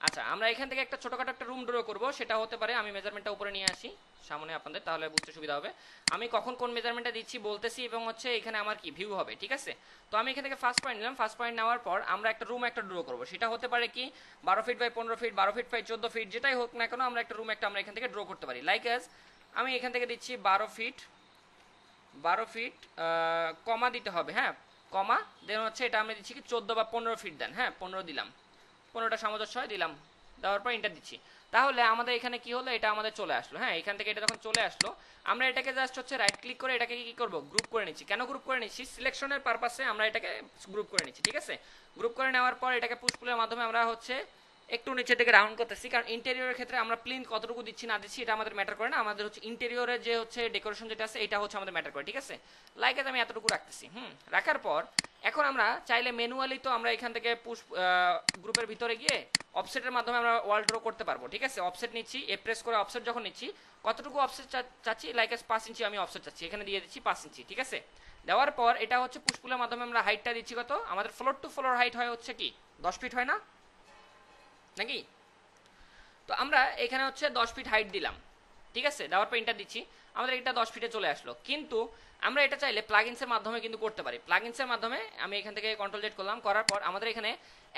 Speaker 2: আচ্ছা আমরা এখান থেকে একটা ছোটখাটো একটা রুম ড্র করব, সেটা হতে পারে, আমি মেজারমেন্টটা উপরে নিয়ে আসি সামনে আপনাদের, তাহলে বুঝতে সুবিধা হবে। আমি কখন কোন মেজারমেন্টটা দিচ্ছি বলতেছি, এবং হচ্ছে এখানে আমার কি ভিউ হবে, ঠিক আছে। তো আমি এখান থেকে ফার্স্ট পয়েন্ট নিলাম। ফার্স্ট পয়েন্ট নেওয়ার পর আমরা একটা রুম একটা ড্র করব, সেটা হতে পারে কি 12 feet by 15 feet, 12 feet by 14 feet, যেটাই হোক না কেন আমরা একটা রুম একটা আমরা এখান থেকে ড্র করতে পারি। লাইক অ্যাজ আমি এখান থেকে দিচ্ছি 12 ফিট, 12 ফিট কমা দিতে হবে, হ্যাঁ কমা, দেন হচ্ছে এটা আমরা দিচ্ছি কি 14 বা 15 ফিট দেন, হ্যাঁ 15 দিলাম, 15টা সামঞ্জস্য হয় দিলাম, দেওয়ার পর ইন্টার দিচ্ছি। তাহলে আমাদের এখানে কি হলো, এটা আমাদের চলে আসলো। হ্যাঁ, এখান থেকে এটা যখন চলে আসলো আমরা এটাকে জাস্ট হচ্ছে রাইট ক্লিক করে এটাকে কি করব, গ্রুপ করে নিচ্ছি। কেন গ্রুপ করে নিচ্ছি, সিলেকশনের পারপাসে আমরা এটাকে গ্রুপ করে নিচ্ছি, ঠিক আছে। গ্রুপ করে নেওয়ার পর এটাকে পুশ পুলের মাধ্যমে আমরা হচ্ছে একটু নিচের দিকে রাউন্ড করতেছি, কারণ ইন্টেরিয়রের ক্ষেত্রে আমরা প্লিন্থ কতটুকু দিচ্ছি না দিচ্ছি এটা আমাদের ম্যাটার করে না, আমাদের হচ্ছে ইন্টেরিয়রের যে হচ্ছে ডেকোরেশন যেটা আছে এটা হচ্ছে আমাদের ম্যাটার করে, ঠিক আছে। লাইক আমি এতটুকু রাখতেছি। রাখার পর এখন আমরা চাইলে ম্যানুয়ালি তো আমরা এখান থেকে পুশ গ্রুপের ভিতরে গিয়ে অফসেটের মাধ্যমে আমরা ওয়াল ড্র করতে পারবো, ঠিক আছে। অফসেট নিচ্ছি, এ প্রেস করে অফসেট যখন নিচ্ছি, কতটুকু অফসেট চাচ্ছি, লাইক 5 ইঞ্চি আমি অফসেট চাচ্ছি, এখানে দিয়ে দিচ্ছি 5 ইঞ্চি, ঠিক আছে। দেওয়ার পর এটা হচ্ছে পুশপুলের মাধ্যমে আমরা হাইটটা দিচ্ছি কত, আমাদের ফ্লোর টু ফ্লোর হাইট হয় হচ্ছে কি 10 ফিট হয় না নাকি। তো আমরা এখানে হচ্ছে 10 ফিট হাইট দিলাম,
Speaker 1: ঠিক আছে, দেওয়ার পর ইন্টার দিচ্ছি, আমাদের এটা 10 ফিটে চলে আসলো। কিন্তু আমরা এটা চাইলে প্লাগইনসের মাধ্যমে কিন্তু করতে পারি। প্লাগইনসের মাধ্যমে আমি এখান থেকে কন্ট্রোল জেড করলাম, করার পর আমাদের এখানে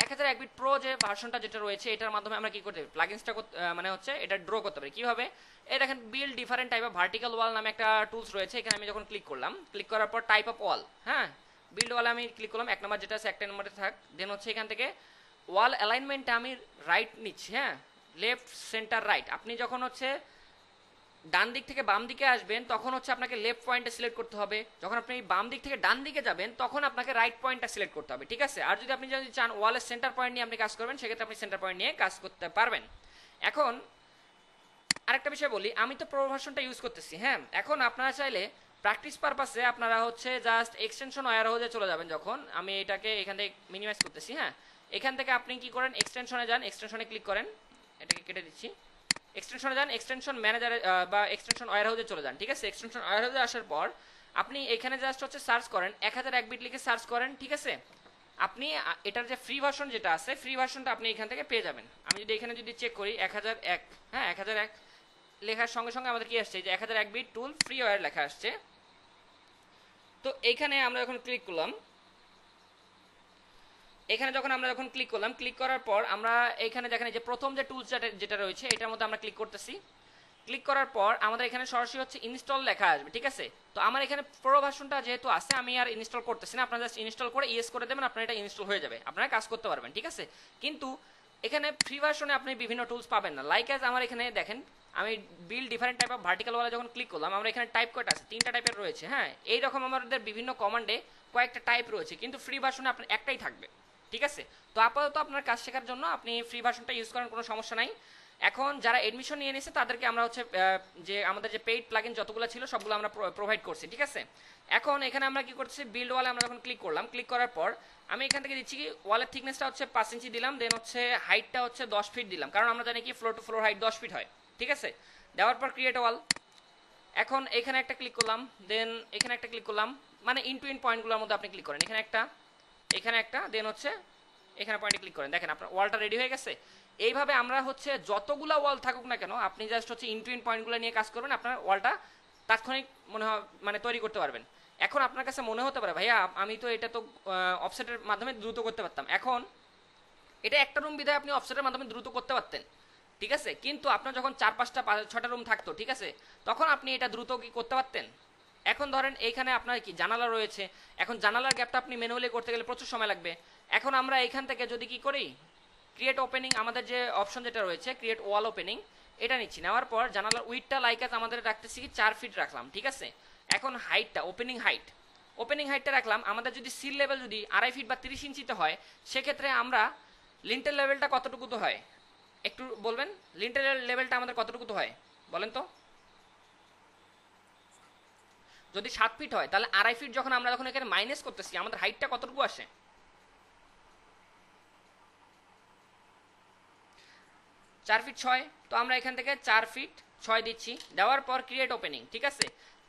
Speaker 1: 1001 বিট প্রো যে ভার্সনটা যেটা রয়েছে এটার মাধ্যমে আমরা কি করতে পারি, প্লাগইনসটা মানে হচ্ছে এটা ড্র করতে পারি। কিভাবে, এই দেখেন build different type of vertical ওয়াল নামে একটা টুলস রয়েছে। এখানে আমি যখন ক্লিক করলাম, ক্লিক করার পর টাইপ অফ ওয়াল, হ্যাঁ বিল্ড ওয়ালে আমি ক্লিক করলাম, 1 নম্বর যেটা আছে 1 নম্বরে থাক। দেন হচ্ছে এখান থেকে ওয়াল অ্যালাইনমেন্টটা আমি রাইট নিচ্ছি, হ্যাঁ লেফট সেন্টার রাইট। আপনি যখন হচ্ছে ডান দিক থেকে বাম দিকে আসবেন তখন হচ্ছে আপনাকে লেফট পয়েন্টটা সিলেক্ট করতে হবে, যখন আপনি বাম দিক থেকে ডান দিকে যাবেন তখন আপনাকে রাইট পয়েন্টটা সিলেক্ট করতে হবে, ঠিক আছে। আর যদি আপনি চান ওয়ালের সেন্টার পয়েন্ট নিয়ে আপনি কাজ করবেন, সেক্ষেত্রে আপনি সেন্টার পয়েন্ট নিয়ে কাজ করতে পারবেন। এখন আরেকটা বিষয় বলি, আমি তো প্রো ভার্সনটা ইউজ করতেছি, হ্যাঁ এখন আপনারা চাইলে প্র্যাকটিস পারপাসে আপনারা হচ্ছে জাস্ট এক্সটেনশন ওয়্যার হাউসে চলে যাবেন। যখন আমি এটাকে এখান থেকে মিনিমাইজ করতেছি, হ্যাঁ এখান থেকে আপনি কি করেন, এক্সটেনশনে যান, এক্সটেনশনে ক্লিক করেন, এটাকে কেটে দিচ্ছি, এক্সটেনশনে যান, এক্সটেনশন ম্যানেজারে বা এক্সটেনশন ওয়্যার হাউসে চলে যান, ঠিক আছে। এক্সটেনশন ওয়্যার হাউসে আসার পর আপনি এখানে জাস্ট হচ্ছে সার্চ করেন 1001 বিট লিখে সার্চ করেন, ঠিক আছে। আপনি এটার যে ফ্রি ভার্সন যেটা আছে, ফ্রি ভার্সনটা আপনি এখান থেকে পেয়ে যাবেন। আমি যদি এখানে যদি চেক করি 1001, হ্যাঁ 1001 লেখার সঙ্গে সঙ্গে আমাদের কি আসছে, যে 1001 বিট টুল ফ্রি ওয়্যার লেখা আসছে। তো এইখানে আমরা যখন ক্লিক করলাম, এখানে যখন আমরা ক্লিক করলাম, ক্লিক করার পর আমরা এখানে দেখেন যে প্রথম যে টুলস যেটা রয়েছে এটার মধ্যে আমরা ক্লিক করতেছি। ক্লিক করার পর আমাদের এখানে সরাসরি হচ্ছে ইনস্টল লেখা আসবে, ঠিক আছে। তো আমার এখানে প্রো ভার্সনটা যেহেতু আছে আমি আর ইনস্টল করতেছি না, আপনারা জাস্ট ইনস্টল করে ইয়েস করে দেবেন, আপনার এটা ইনস্টল হয়ে যাবে, আপনারা কাজ করতে পারবেন, ঠিক আছে। কিন্তু এখানে ফ্রি ভার্সনে আপনি বিভিন্ন টুলস পাবেন না, লাইক অ্যাজ আমার এখানে দেখেন আমি build different type of vertical ওয়ালে যখন ক্লিক করলাম, আমরা এখানে টাইপ কয়টা আছে, 3টা টাইপের রয়েছে, হ্যাঁ এইরকম আমাদের বিভিন্ন কমান্ডে কয়েকটা টাইপ রয়েছে, কিন্তু ফ্রি ভার্সনে আপনার একটাই থাকবে, ঠিক আছে। তো আপাতত আপনার কাজ শেখার জন্য আপনি ফ্রি ভার্সনটা ইউজ করেন, কোনো সমস্যা নাই। এখন যারা এডমিশন নিয়ে নিয়েছে তাদেরকে আমরা হচ্ছে যে আমাদের যে পেইড প্লাগইন যতগুলো ছিল সবগুলো আমরা প্রোভাইড করছি, ঠিক আছে। এখন এখানে আমরা কি করছি, বিল্ড ওয়ালে আমরা যখন ক্লিক করলাম, ক্লিক করার পর আমি এখান থেকে দিচ্ছি কি ওয়ালের থিকনেসটা হচ্ছে 5 ইঞ্চি দিলাম, দেন হচ্ছে হাইটটা হচ্ছে 10 ফিট দিলাম, কারণ আমরা জানি কি floor to floor height 10 feet হয়, ঠিক আছে। দেওয়ার পর ক্রিয়েট ওয়াল, এখন এখানে একটা ক্লিক করলাম, দেন এখানে একটা ক্লিক করলাম, মানে ইন টু ইন পয়েন্টগুলোর মধ্যে আপনি ক্লিক করেন, এখানে একটা দেন হচ্ছে এখানে পয়েন্টে ক্লিক করেন, দেখেন আপনার ওয়ালটা রেডি হয়ে গেছে। এইভাবে আমরা হচ্ছে যতগুলা ওয়াল থাকুক না কেন আপনি জাস্ট হচ্ছে ইন টু ইন পয়েন্টগুলো নিয়ে কাজ করবেন, আপনার ওয়ালটা তাৎক্ষণিক মানে তৈরি করতে পারবেন। এখন আপনার কাছে মনে হতে পারে ভাইয়া আমি তো এটা তো অফসেটের মাধ্যমে দ্রুত করতে পারতাম, এখন এটা একটা রুম বিধায় আপনি অফসেটের মাধ্যমে দ্রুত করতে পারতেন, ঠিক আছে। কিন্তু আপনার যখন 4-5টা 6টা রুম থাকতো, ঠিক আছে, তখন আপনি এটা দ্রুত কি করতে পারতেন। এখন ধরেন এইখানে আপনার কি জানালা রয়েছে, এখন জানালার গ্যাপটা আপনি ম্যানুয়ালি করতে গেলে প্রচুর সময় লাগবে। এখন আমরা এখান থেকে যদি কি করি, ক্রিয়েট ওপেনিং আমাদের যে অপশন যেটা রয়েছে ক্রিয়েট ওয়াল ওপেনিং, এটা নিচ্ছি, নেওয়ার পর জানালার উইডটা লাইক আজ আমাদের রাখতেছি কি 4 ফিট রাখলাম, ঠিক আছে। এখন হাইটটা ওপেনিং হাইটটা রাখলাম, আমাদের যদি সিল লেভেল যদি 2.5 ফিট বা 30 ইঞ্চিতে হয়, সেক্ষেত্রে আমরা লিন্টেল লেভেলটা কতটুকু তো হয় একটু বলবেন, লিন্টেল লেভেলটা আমাদের কতটুকু তো হয় বলেন তো। যদি 7 ফিট হয় তাহলে 2.5 ফিট যখন আমরা এখানে মাইনাস করতেছি আমাদের হাইটটা কতটুকু আসে, 4 ফিট 6। তো আমরা এখান থেকে 4 ফিট 6 দিচ্ছি, দেওয়ার পর ক্রিয়েট ওপেনিং, ঠিক আছে।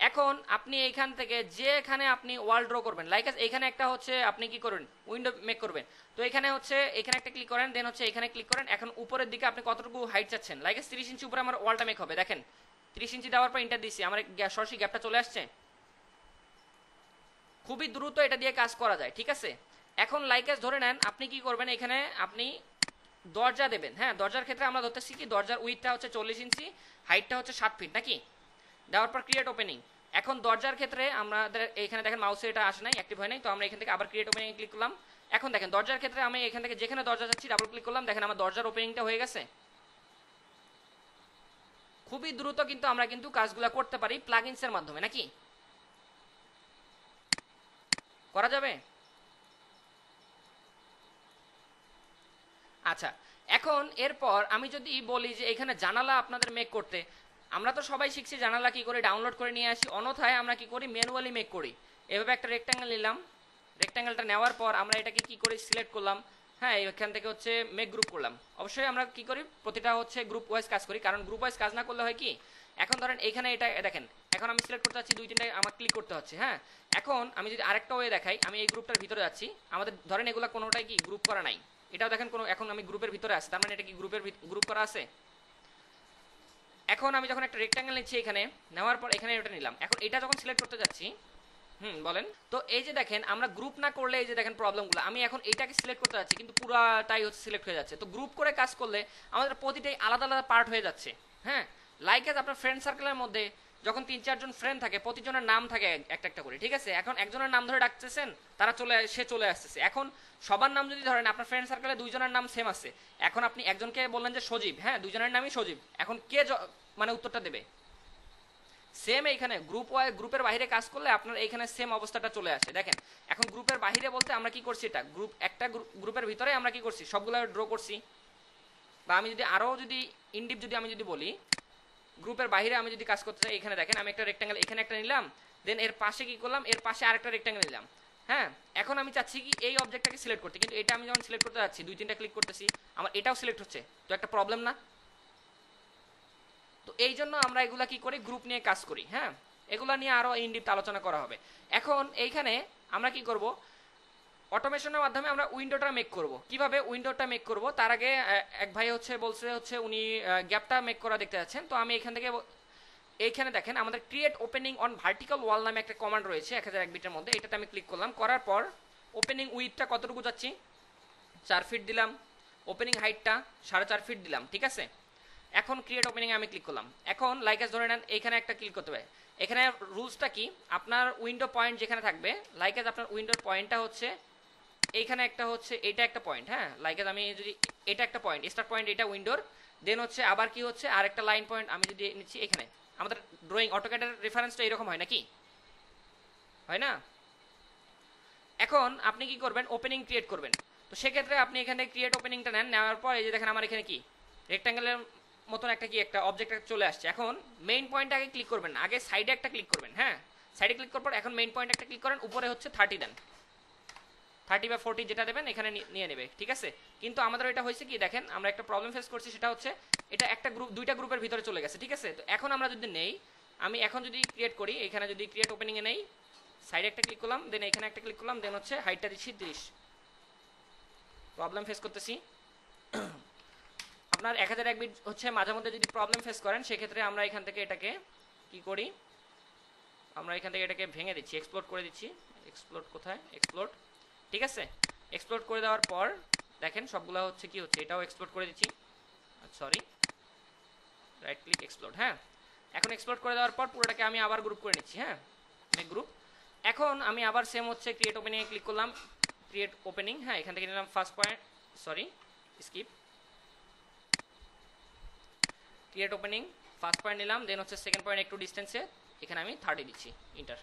Speaker 1: এখন আপনি এইখান থেকে যেখানে আপনি ওয়াল ড্র করবেন, লাইক এখানে একটা হচ্ছে আপনি কি করবেন উইন্ডো মেক করবেন, তো এখানে হচ্ছে এখানে একটা ক্লিক করেন, দেন হচ্ছে এখানে ক্লিক করেন। এখন উপরের দিকে আপনি কতটুকু হাইট চাচ্ছেন, লাইক 30 ইঞ্চি উপরে আমার ওয়ালটা মেক হবে, দেখেন 30 ইঞ্চি দেওয়ার পর ইন্টার দিচ্ছি, আমার সরাসরি গ্যাপটা চলে আসছে। খুবই দ্রুত এটা দিয়ে কাজ করা যায়, ঠিক আছে। এখন লাইকেস ধরে নেন আপনি কি করবেন, এখানে আপনি দরজা দেবেন, হ্যাঁ দরজার ক্ষেত্রে আমরা ধরতেছি কি দরজার উইথটা হচ্ছে 40 ইঞ্চি, হাইটটা হচ্ছে 7 ফিট নাকি। দেওয়ার পর ক্রিয়েট ওপেনিং, এখন দরজার ক্ষেত্রে আমাদের এখানে দেখেন মাউসে এটা আসে নাই, অ্যাক্টিভ হয় নাই, তো আমরা এখান থেকে আবার ক্রিয়েট ওপেনিং ক্লিক করলাম। এখন দেখেন দরজার ক্ষেত্রে আমি এখান থেকে যেখানে দরজা যাচ্ছি ডাবল ক্লিক করলাম, দেখেন আমার দরজার ওপেনিংটা হয়ে গেছে। খুবই দ্রুত কিন্তু আমরা কিন্তু কাজগুলো করতে পারি প্লাগইনসের মাধ্যমে, নাকি করা যাবে। আচ্ছা, এখন এরপর আমি যদি বলি যে এখানে জানালা আপনাদের মেক করতে, আমরা তো সবাই শিখছি জানালা কি করে ডাউনলোড করে নিয়ে আসি, অন্যথায় আমরা কি করি ম্যানুয়ালি মেক করি। এভাবে একটা রেক্ট্যাঙ্গেল নিলাম, রেক্ট্যাঙ্গেলটা নেওয়ার পর আমরা এটাকে কি করি সিলেক্ট করলাম, হ্যাঁ এখান থেকে হচ্ছে মেক গ্রুপ করলাম। অবশ্যই আমরা কি করি প্রতিটা হচ্ছে গ্রুপ ওয়াইজ কাজ করি, কারণ গ্রুপ ওয়াইজ কাজ না করলে হয় কি, এখন ধরেন এখানে এটা দেখেন এখন আমি সিলেক্ট করতে যাচ্ছি 2-3টা আমার ক্লিক করতে হচ্ছে, হ্যাঁ। এখন আমি যদি আরেকটা ওয়ে দেখাই, আমি এই গ্রুপটার ভিতরে যাচ্ছি, আমাদের ধরেন এগুলো কোনোটাই কি গ্রুপ করা নাই, এটাও দেখেন কোনো, এখন আমি গ্রুপের ভিতরে আছি, তার মানে এটা কি গ্রুপ করা আছে। এখন আমি যখন একটা রেক্ট্যাঙ্গেল নিচ্ছি এখানে, নেওয়ার পর এখানে এটা নিলাম, এখন এটা যখন সিলেক্ট করতে যাচ্ছি, বলেন তো এই যে দেখেন আমরা গ্রুপ না করলে এই যে দেখেন প্রবলেমগুলো, আমি এখন এইটাকে সিলেক্ট করতে যাচ্ছি কিন্তু পুরাটাই হচ্ছে সিলেক্ট হয়ে যাচ্ছে। তো গ্রুপ করে কাজ করলে আমাদের প্রতিটাই আলাদা আলাদা পার্ট হয়ে যাচ্ছে। হ্যাঁ, লাইক এজ আপনার ফ্রেন্ড সার্কেলের মধ্যে যখন 3-4 জন ফ্রেন্ড থাকে, প্রতিজনের নাম থাকে একটা একটা করে, ঠিক আছে? এখন একজনের নাম ধরে ডাকতেছেন, তারা সে চলে আসতেছে। এখন সবার নাম যদি ধরেন, আপনার ফ্রেন্ড সার্কেলে 2 জনের নাম সেম আছে, এখন আপনি একজনকে বললেন যে সজীব, হ্যাঁ 2 জনের নামই সজীব, এখন কে মানে উত্তরটা দেবে? সেম এইখানে গ্রুপের বাইরে কাজ করলে আপনার এইখানে সেম অবস্থাটা চলে আসে। দেখেন এখন গ্রুপের বাইরে বলতে আমরা কি করছি, এটা একটা গ্রুপের ভিতরে আমরা কি করছি, সবগুলো ড্র করছি। বা আমি যদি আরো যদি ইনডিপ যদি আমি যদি বলি, গ্রুপের বাইরে আমি যদি কাজ করতে চাই, এখানে দেখেন আমি একটা রেক্ট্যাঙ্গেল এখানে একটা নিলাম, দেন এর পাশে কি করলাম, এর পাশে আরেকটা রেক্ট্যাঙ্গেল নিলাম। হ্যাঁ, এখন আমি চাচ্ছি কি এই অবজেক্টটাকে সিলেক্ট করতে, কিন্তু এটা আমি যখন সিলেক্ট করতে যাচ্ছি 2-3টা ক্লিক করতেছি, আমার এটাও সিলেক্ট হচ্ছে, তো একটা প্রবলেম না? তো এই জন্য আমরা এগুলা কি করি, গ্রুপ নিয়ে কাজ করি। হ্যাঁ, এগুলা নিয়ে আরো ইনডিপথ আলোচনা করা হবে। এখন এইখানে আমরা কি করব, অটোমেশনের মাধ্যমে আমরা উইন্ডোটা মেক করব। কিভাবে উইন্ডোটা মেক করব, তার আগে এক ভাই বলছে উনি গ্যাপটা মেক করা দেখতে যাচ্ছেন। তো আমি এখান থেকে এইখানে দেখেন আমাদের ক্রিয়েট ওপেনিং অন ভার্টিক্যাল ওয়াল নামে একটা কমান্ড রয়েছে 1001 বিটের মধ্যে, এটাতে আমি ক্লিক করলাম। করার পর ওপেনিং উইথটা কতটুকু যাচ্ছি, 4 ফিট দিলাম, ওপেনিং হাইটটা 4.5 ফিট দিলাম, ঠিক আছে? এখন ক্রিয়েট ওপেনিং আমি ক্লিক করলাম। এখন লাইকাস ধরে নেন এইখানে একটা ক্লিক করতে হবে। এখানে রুলসটা কি, আপনার উইন্ডো পয়েন্ট যেখানে থাকবে, লাইকাস আপনার উইন্ডোর পয়েন্টটা হচ্ছে এইখানে একটা হচ্ছে এটা একটা পয়েন্ট। হ্যাঁ, লাইকাস আমি যদি এটা একটা পয়েন্ট, স্টার্ট পয়েন্ট এটা উইন্ডোর, দেন হচ্ছে আবার কি হচ্ছে আরেকটা লাইন পয়েন্ট আমি যদি নিচ্ছি এখানে। আমাদের ড্রয়িং অটোক্যাডের রেফারেন্সটা এরকম হয় নাকি, হয় না? এখন আপনি কি করবেন, ওপেনিং ক্রিয়েট করবেন। তো সেক্ষেত্রে আপনি এখানে ক্রিয়েট ওপেনিংটা নেন, নেওয়ার পর এই যে দেখেন আমার এখানে কি রেক্ট্যাঙ্গেলের মতন একটা কি একটা অবজেক্ট চলে আসছে। এখন মেইন পয়েন্ট আগে ক্লিক করবেন না, আগে সাইডে একটা ক্লিক করবেন। হ্যাঁ, সাইডে ক্লিক করার পর এখন মেইন পয়েন্ট একটা ক্লিক করেন, উপরে হচ্ছে 30 দেন, 30 বা 40 যেটা দেবেন এখানে নিয়ে নেবে, ঠিক আছে? কিন্তু আমাদের এটা হয়েছে কি, দেখেন আমরা একটা প্রবলেম ফেস করছি, সেটা হচ্ছে এটা একটা গ্রুপ 2টা গ্রুপের ভিতরে চলে গেছে, ঠিক আছে? তো এখন আমরা যদি নেই, আমি এখন যদি ক্রিয়েট করি, এখানে যদি ক্রিয়েট ওপেনিং এ নেই, সাইডে একটা ক্লিক করলাম, দেন এখানে একটা ক্লিক করলাম, দেন হচ্ছে হাইটটা দিচ্ছি 30, প্রবলেম ফেস করতেছি। আপনার 1001 বিট হচ্ছে মাঝে মধ্যে যদি প্রবলেম ফেস করেন, সেক্ষেত্রে আমরা এখান থেকে এটাকে কি করি, আমরা এখান থেকে এটাকে ভেঙে দিচ্ছি, এক্সপ্লোড করে দিচ্ছি। এক্সপ্লোড কোথায়, এক্সপ্লোড, ঠিক আছে? এক্সপ্লোড করে দেওয়ার পর দেখেন সবগুলা হচ্ছে কি হচ্ছে, এটাও এক্সপ্লোড করে দিচ্ছি, সরি রাইট ক্লিক এক্সপ্লোড। হ্যাঁ, এখন এক্সপ্লোড করে দেওয়ার পর পুরোটাকে আমি আবার গ্রুপ করে নিচ্ছি। হ্যাঁ, মেক গ্রুপ। এখন আমি আবার সেম হচ্ছে ক্রিয়েট ওপেনিং এ ক্লিক করলাম, ক্রিয়েট ওপেনিং। হ্যাঁ, এখান থেকে নিলাম first point, sorry skip, create opening first point নিলাম, দেন হচ্ছে সেকেন্ড পয়েন্ট একটু ডিস্টেন্সে, এখানে আমি 30 দিচ্ছি, ইন্টার।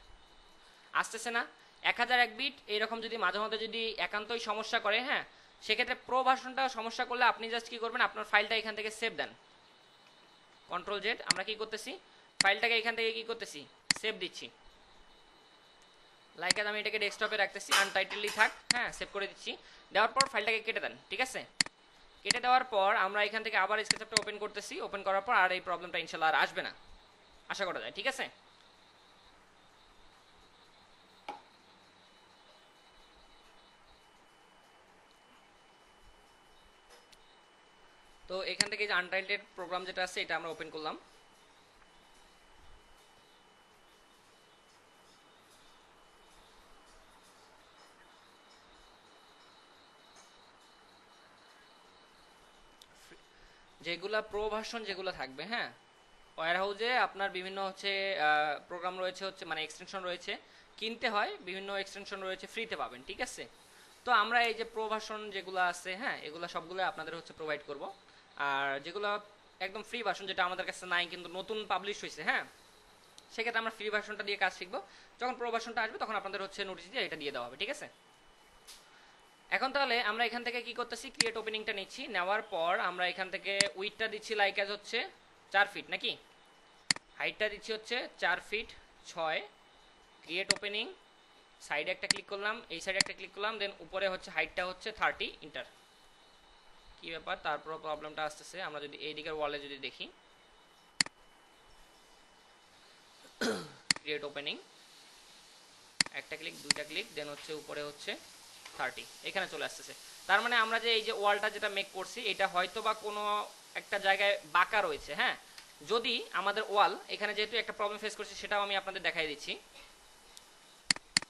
Speaker 1: আসতেছে না? 1001 বিট এইরকম যদি মাঝে মধ্যে যদি একান্তই সমস্যা করে, হ্যাঁ, সেক্ষেত্রে প্রো ভার্সনটা সমস্যা করলে আপনি জাস্ট কি করবেন, আপনার ফাইলটা এখান থেকে সেভ দেন, কন্ট্রোল জেড, আমরা কি করতেছি ফাইলটাকে এখান থেকে কি করতেছি, সেভ দিচ্ছি। লাইক আমি এটাকে ডেস্কটপে রাখতেছি, আনটাইটেললি থাক। হ্যাঁ, সেভ করে দিচ্ছি। দেওয়ার পর ফাইলটাকে কেটে দেন, ঠিক আছে? কেটে দেওয়ার পর আমরা এখান থেকে আবার স্কেচআপটা ওপেন করতেছি, ওপেন করার পর আর এই প্রবলেমটা ইনশাআল্লাহ আর আসবে না, আশা করা যায়, ঠিক আছে? তো এখান থেকে যে আনটাইটেড প্রোগ্রাম যেটা আছে এটা আমরা ওপেন করলাম। যেগুলা প্রো ভার্সন যেগুলো থাকবে, হ্যাঁ, ওয়্যার হাউসে আপনার বিভিন্ন হচ্ছে প্রোগ্রাম রয়েছে, হচ্ছে মানে এক্সটেনশন রয়েছে, কিনতে হয়, বিভিন্ন এক্সটেনশন রয়েছে, ফ্রিতে পাবেন, ঠিক আছে? তো আমরা এই যে প্রো ভার্সন যেগুলো আছে, হ্যাঁ, এগুলো সবগুলো আপনাদের হচ্ছে প্রোভাইড করব। আর যেগুলো একদম ফ্রি ভার্সন, যেটা আমাদের কাছে নাই কিন্তু নতুন পাবলিশ হয়েছে, হ্যাঁ, সেক্ষেত্রে আমরা ফ্রি ভার্সনটা দিয়ে কাজ শিখবো। যখন প্রো ভার্সনটা আসবে তখন আপনাদের হচ্ছে নোটিশ দিয়ে এটা দিয়ে দেওয়া হবে, ঠিক আছে? এখন তাহলে আমরা এখান থেকে কি করতেছি, ক্রিয়েট ওপেনিংটা নিচ্ছি, নেওয়ার পর আমরা এখান থেকে উইথটা দিচ্ছি লাইক অ্যাজ হচ্ছে 4 ফিট নাকি, হাইটটা দিচ্ছি হচ্ছে 4 ফিট 6, ক্রিয়েট ওপেনিং, সাইডে একটা ক্লিক করলাম, এই সাইডে একটা ক্লিক করলাম, দেন উপরে হচ্ছে হাইটটা হচ্ছে 30, ইন্টার। কি ব্যাপার, তারপর প্রবলেমটা আসতেছে, আমরা যদি এই দিকের ওয়ালে যদি দেখি, ক্রিয়েট ওপেনিং, একটা ক্লিক, দুইটা ক্লিক, দেন হচ্ছে উপরে হচ্ছে 30, এখানে চলে আসতেছে। তার মানে আমরা যে এই যে ওয়ালটা যেটা মেক করছি, এটা হয়তো বা কোনো একটা জায়গায় বাঁকা রয়েছে, হ্যাঁ, যদি আমাদের ওয়াল এখানে যেহেতু একটা প্রবলেম ফেস করছি সেটাও আমি আপনাদের দেখাই দিচ্ছি।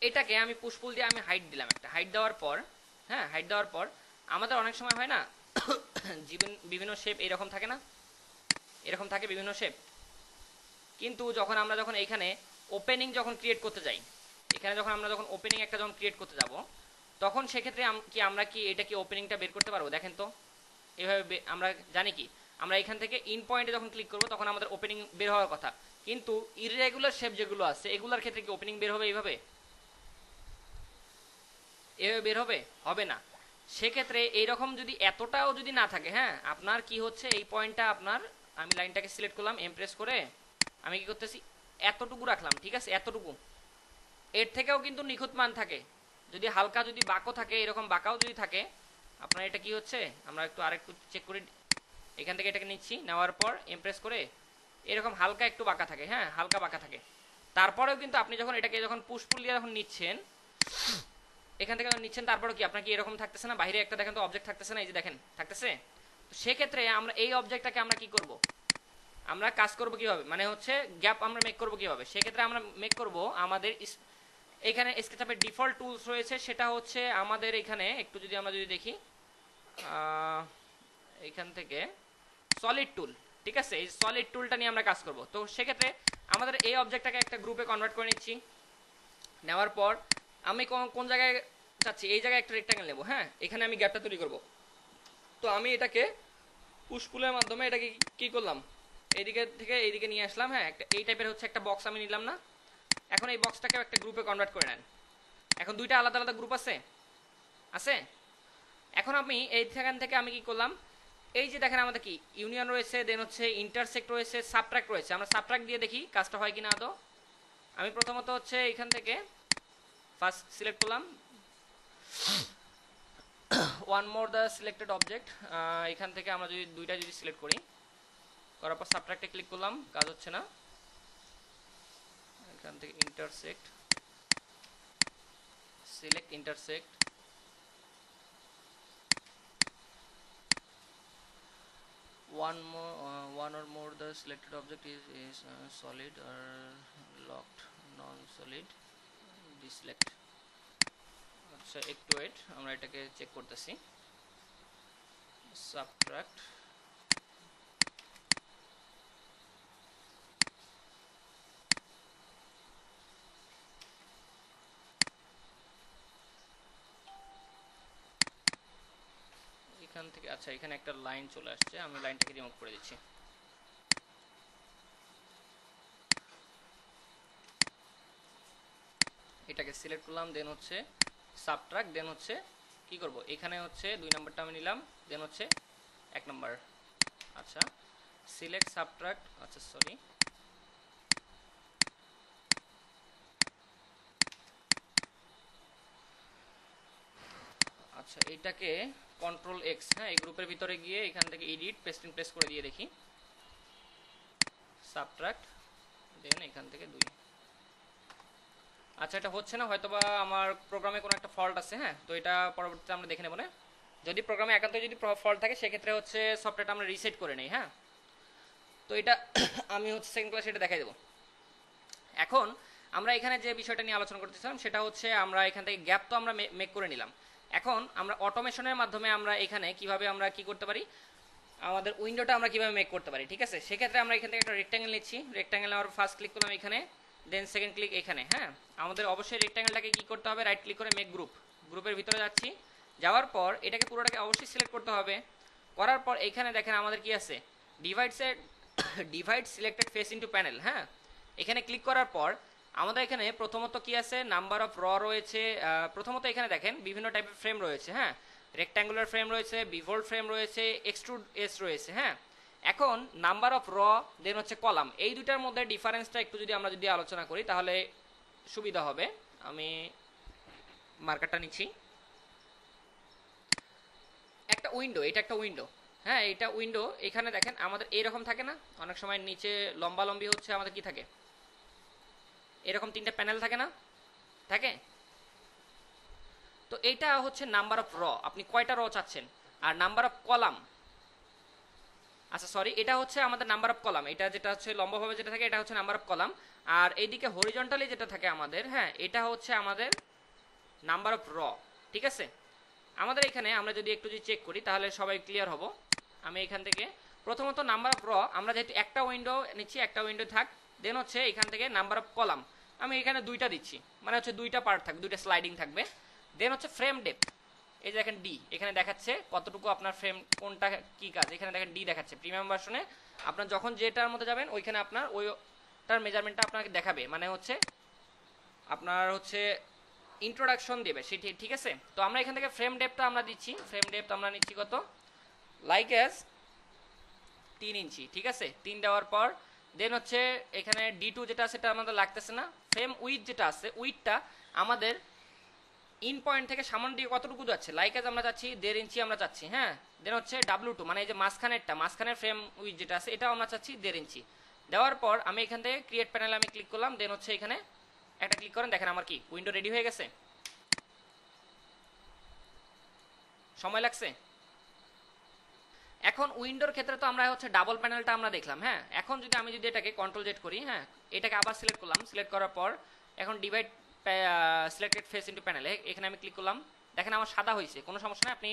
Speaker 1: এটাকে আমি পুশপুল দিয়ে আমি হাইট দিলাম, একটা হাইট দেওয়ার পর, হ্যাঁ হাইট দেওয়ার পর আমাদের অনেক সময় হয় না বিভিন্ন শেপ এরকম থাকে না, এরকম থাকে বিভিন্ন শেপ, কিন্তু যখন এখানে ওপেনিং যখন ক্রিয়েট করতে যাই, এখানে আমরা যখন ওপেনিং একটা যখন ক্রিয়েট করতে যাব, তখন সেক্ষেত্রে আমরা কি এটা কি ওপেনিংটা বের করতে পারবো? দেখেন তো এভাবে আমরা জানি কি আমরা এখান থেকে ইন পয়েন্টে যখন ক্লিক করব তখন আমাদের ওপেনিং বের হওয়ার কথা, কিন্তু ইররেগুলার শেপ যেগুলো আছে এগুলোর ক্ষেত্রে কি ওপেনিং বের হবে এইভাবে? এভাবে বের হবে? হবে না। সেক্ষেত্রে এইরকম যদি এতটাও যদি না থাকে, হ্যাঁ আপনার কি হচ্ছে এই পয়েন্টটা আপনার, আমি লাইনটাকে সিলেক্ট করলাম, এমপ্রেস করে আমি কি করতেছি এতটুকু রাখলাম, ঠিক আছে এতটুকু। এর থেকেও কিন্তু নিখুঁত মান থাকে, যদি হালকা যদি বাঁকও থাকে, এরকম বাঁকাও যদি থাকে আপনার এটা কি হচ্ছে, আমরা একটু আরেকটু চেক করি, এখান থেকে এটাকে নিচ্ছি, নেওয়ার পর এমপ্রেস করে এরকম হালকা একটু বাঁকা থাকে, হ্যাঁ হালকা বাঁকা থাকে। তারপরেও কিন্তু আপনি যখন এটাকে যখন পুশপুল দিয়ে যখন নিচ্ছেন, এখান থেকে নিচ্ছেন, তারপরে কি আপনার কি এরকম থাকতেছে না? বাইরে একটা দেখেন তো অবজেক্ট থাকতেছে না, এই যে দেখেন থাকতেছে। তো সেক্ষেত্রে আমরা এই অবজেক্টটাকে আমরা কি করব, আমরা কাজ করব কিভাবে, মানে হচ্ছে গ্যাপ আমরা মেক করব কিভাবে? সেক্ষেত্রে আমরা মেক করব আমাদের এখানে স্কেচআপের ডিফল্ট টুলস রয়েছে, সেটা হচ্ছে আমাদের এখানে একটু যদি আমরা যদি দেখি এখান থেকে সলিড টুল, ঠিক আছে এই সলিড টুলটা নিয়ে আমরা কাজ করব। তো সেক্ষেত্রে আমাদের এই অবজেক্টটাকে একটা গ্রুপে কনভার্ট করে নিচ্ছি, নেওয়ার পর আমি কোন জায়গায় চাচ্ছি, এই জায়গায় একটা রেক্ট্যাঙ্গেল নেব, হ্যাঁ এখানে আমি গ্যাপটা তৈরি করব। তো আমি এটাকে পুশপুলের মাধ্যমে এটাকে কি করলাম, এইদিকে থেকে এইদিকে নিয়ে আসলাম, হ্যাঁ একটা এই টাইপের হচ্ছে একটা বক্স আমি নিলাম না। এখন এই বক্সটাকে একটা গ্রুপে কনভার্ট করে নেন। এখন দুইটা আলাদা আলাদা গ্রুপ আছে আছে এখন আমি এইখান থেকে আমি কি করলাম, এই যে দেখেন আমাদের কি ইউনিয়ন রয়েছে, দেন হচ্ছে ইন্টারসেক্ট রয়েছে, সাবট্রাক্ট রয়েছে, আমরা সাবট্রাক্ট দিয়ে দেখি কাজটা হয় কিনা। তো আমি প্রথমত হচ্ছে এখান থেকে ফার্স্ট সিলেক্ট করলাম one more the selected object, এখান থেকে আমরা যদি দুইটা যদি সিলেক্ট করি, করার পর সাবট্রাক্টে ক্লিক করলাম, কাজ হচ্ছে না, এখান থেকে intersect, select intersect, one or more the selected object is solid or locked, non solid, deselect। আচ্ছা একটু ওয়েট, আমরা এটাকে চেক করতেছি, সাবট্রাক্ট, এখান থেকে আচ্ছা এখানে একটা লাইন চলে আসছে, আমি লাইনটাকে রিমুভ করে দিচ্ছি। এটাকে সিলেক্ট করলাম, দেন হচ্ছে সাবট্রাক্ট, দেন হচ্ছে কি করব, এখানে হচ্ছে 2 নাম্বারটা আমি নিলাম, দেন হচ্ছে 1 নাম্বার, আচ্ছা সিলেক্ট সাবট্রাক্ট, আচ্ছা সরি আচ্ছা এইটাকে কন্ট্রোল এক্স, হ্যাঁ এই গ্রুপের ভিতরে গিয়ে এখান থেকে এডিট পেস্টিং প্রেস করে দিয়ে দেখি, সাবট্রাক্ট, দেন এখান থেকে 2। আচ্ছা এটা হচ্ছে না, হয়তোবা আমার প্রোগ্রামে কোনো একটা ফল্ট আছে, হ্যাঁ তো এটা পরবর্তীতে আমরা দেখে নেব না, যদি প্রোগ্রামে একান্তই যদি ফল্ট থাকে সেক্ষেত্রে হচ্ছে সফটওয়্যারটা আমরা রিসেট করে নেই, হ্যাঁ তো এটা আমি হচ্ছে সেকেন্ড ক্লাসে এটা দেখাই দেবো। এখন আমরা এখানে যে বিষয়টা নিয়ে আলোচনা করতেছিলাম সেটা হচ্ছে আমরা এখান থেকে গ্যাপ তো আমরা মেক করে নিলাম, এখন আমরা অটোমেশনের মাধ্যমে আমরা এখানে কিভাবে আমরা কি করতে পারি, আমাদের উইন্ডোটা আমরা কিভাবে মেক করতে পারি, ঠিক আছে সেক্ষেত্রে আমরা এখান থেকে একটা রেক্ট্যাঙ্গেল নিচ্ছি, রেক্ট্যাঙ্গেল নেওয়ার ফার্স্ট ক্লিক করলাম এখানে, দেন সেকেন্ড ক্লিক এখানে, হ্যাঁ আমাদের অবশ্যই রেক্ট্যাঙ্গেলটাকে কি করতে হবে, রাইট ক্লিক করে মেক গ্রুপ, গ্রুপের ভিতরে যাচ্ছি, যাওয়ার পর এটাকে পুরোটাকে অবশ্যই সিলেক্ট করতে হবে, করার পর এখানে দেখেন আমাদের কি আছে, divide selected face into panel, হ্যাঁ এখানে ক্লিক করার পর আমাদের এখানে প্রথমত কি আছে, নাম্বার অফ র রয়েছে, প্রথমত এখানে দেখেন বিভিন্ন টাইপের ফ্রেম রয়েছে, হ্যাঁ রেক্ট্যাঙ্গুলার ফ্রেম রয়েছে, বিভোল্ড ফ্রেম রয়েছে, এক্সট্রুড এস রয়েছে, হ্যাঁ এখন নাম্বার অফ র দেন হচ্ছে কলাম, এই দুইটার মধ্যে ডিফারেন্সটা একটু যদি আমরা যদি আলোচনা করি তাহলে সুবিধা হবে। আমি মার্কারটা নিচ্ছি, একটা উইন্ডো, এটা একটা উইন্ডো, হ্যাঁ এটা উইন্ডো, এখানে দেখেন আমাদের এইরকম থাকে না, অনেক সময় নিচে লম্বা লম্বি হচ্ছে আমাদের কি থাকে, এরকম 3টা প্যানেল থাকে না, থাকে, তো এইটা হচ্ছে নাম্বার অফ র, আপনি কয়টা র চাচ্ছেন, আর নাম্বার অফ কলাম, আচ্ছা সরি, এটা হচ্ছে আমাদের নাম্বার অফ কলাম, এটা যেটা হচ্ছে লম্বভাবে যেটা থাকে এটা হচ্ছে নাম্বার অফ কলাম, আর এইদিকে হরিজন্টালি যেটা থাকে আমাদের, হ্যাঁ এটা হচ্ছে আমাদের নাম্বার অফ র। ঠিক আছে, আমাদের এখানে আমরা যদি একটু যদি চেক করি তাহলে সবাই ক্লিয়ার হব। আমি এখান থেকে প্রথমত নাম্বার অফ র, আমরা যেহেতু একটা উইন্ডো নিচ্ছি, একটা উইন্ডো থাক, দেন হচ্ছে এখান থেকে নাম্বার অফ কলাম আমি এখানে দুইটা দিচ্ছি, মানে হচ্ছে দুইটা পার্ট থাকবে, দুইটা স্লাইডিং থাকবে। দেন হচ্ছে ফ্রেম ডেপথ, এই যে দেখেন ডি, এখানে দেখাচ্ছে কতটুকু আপনার ফ্রেম কোনটা কি কাজ, এখানে দেখেন ডি দেখাচ্ছে। প্রিমিয়াম ভার্সনে আপনার যখন যেটার মধ্যে যাবেন ওইখানে আপনার ওইটার মেজারমেন্টটা আপনাকে দেখাবে, মানে হচ্ছে আপনার হচ্ছে ইন্ট্রোডাকশন দেবে সেটি। ঠিক আছে, তো আমরা এখান থেকে ফ্রেম ডেপথটা আমরা দিচ্ছি, ফ্রেম ডেপথ আমরা নিচ্ছি কত, লাইক অ্যাজ 3 ইঞ্চি। ঠিক আছে, 3 দেওয়ার পর দেন হচ্ছে এখানে D2 যেটা আছে সেটা আমাদের লাগতেছে না। ফ্রেম উইথ যেটা আছে, উইথটা আমাদের ইন পয়েন্ট থেকে সামনের দিকে কতটুকু যাচ্ছে, লাইক অ্যাজ আমরা চাচ্ছি 1.5 ইঞ্চি আমরা চাচ্ছি, হ্যাঁ। দেন হচ্ছে W2 মানে এই যে মাঝখানের ফ্রেম উইথ যেটা আছে এটাও আমরা চাচ্ছি 1.5 ইঞ্চি। দেওয়ার পর আমি এখান থেকে ক্রিয়েট প্যানেলে আমি ক্লিক করলাম, দেন হচ্ছে এখানে একটা ক্লিক করেন, দেখেন আমার কি উইন্ডো রেডি হয়ে গেছে। সময় লাগছে। এখন উইন্ডোর ক্ষেত্রে তো আমরা হচ্ছে ডাবল প্যানেলটা আমরা দেখলাম, হ্যাঁ। এখন যদি আমি যদি এটাকে কন্ট্রোল জেড করি, হ্যাঁ, এটাকে আবার সিলেক্ট করলাম, সিলেক্ট করার পর এখন divide selected face into panel, এখানে আমি ক্লিক করলাম, দেখেন আমার সাদা হয়েছে, কোনো সমস্যা নেই, আপনি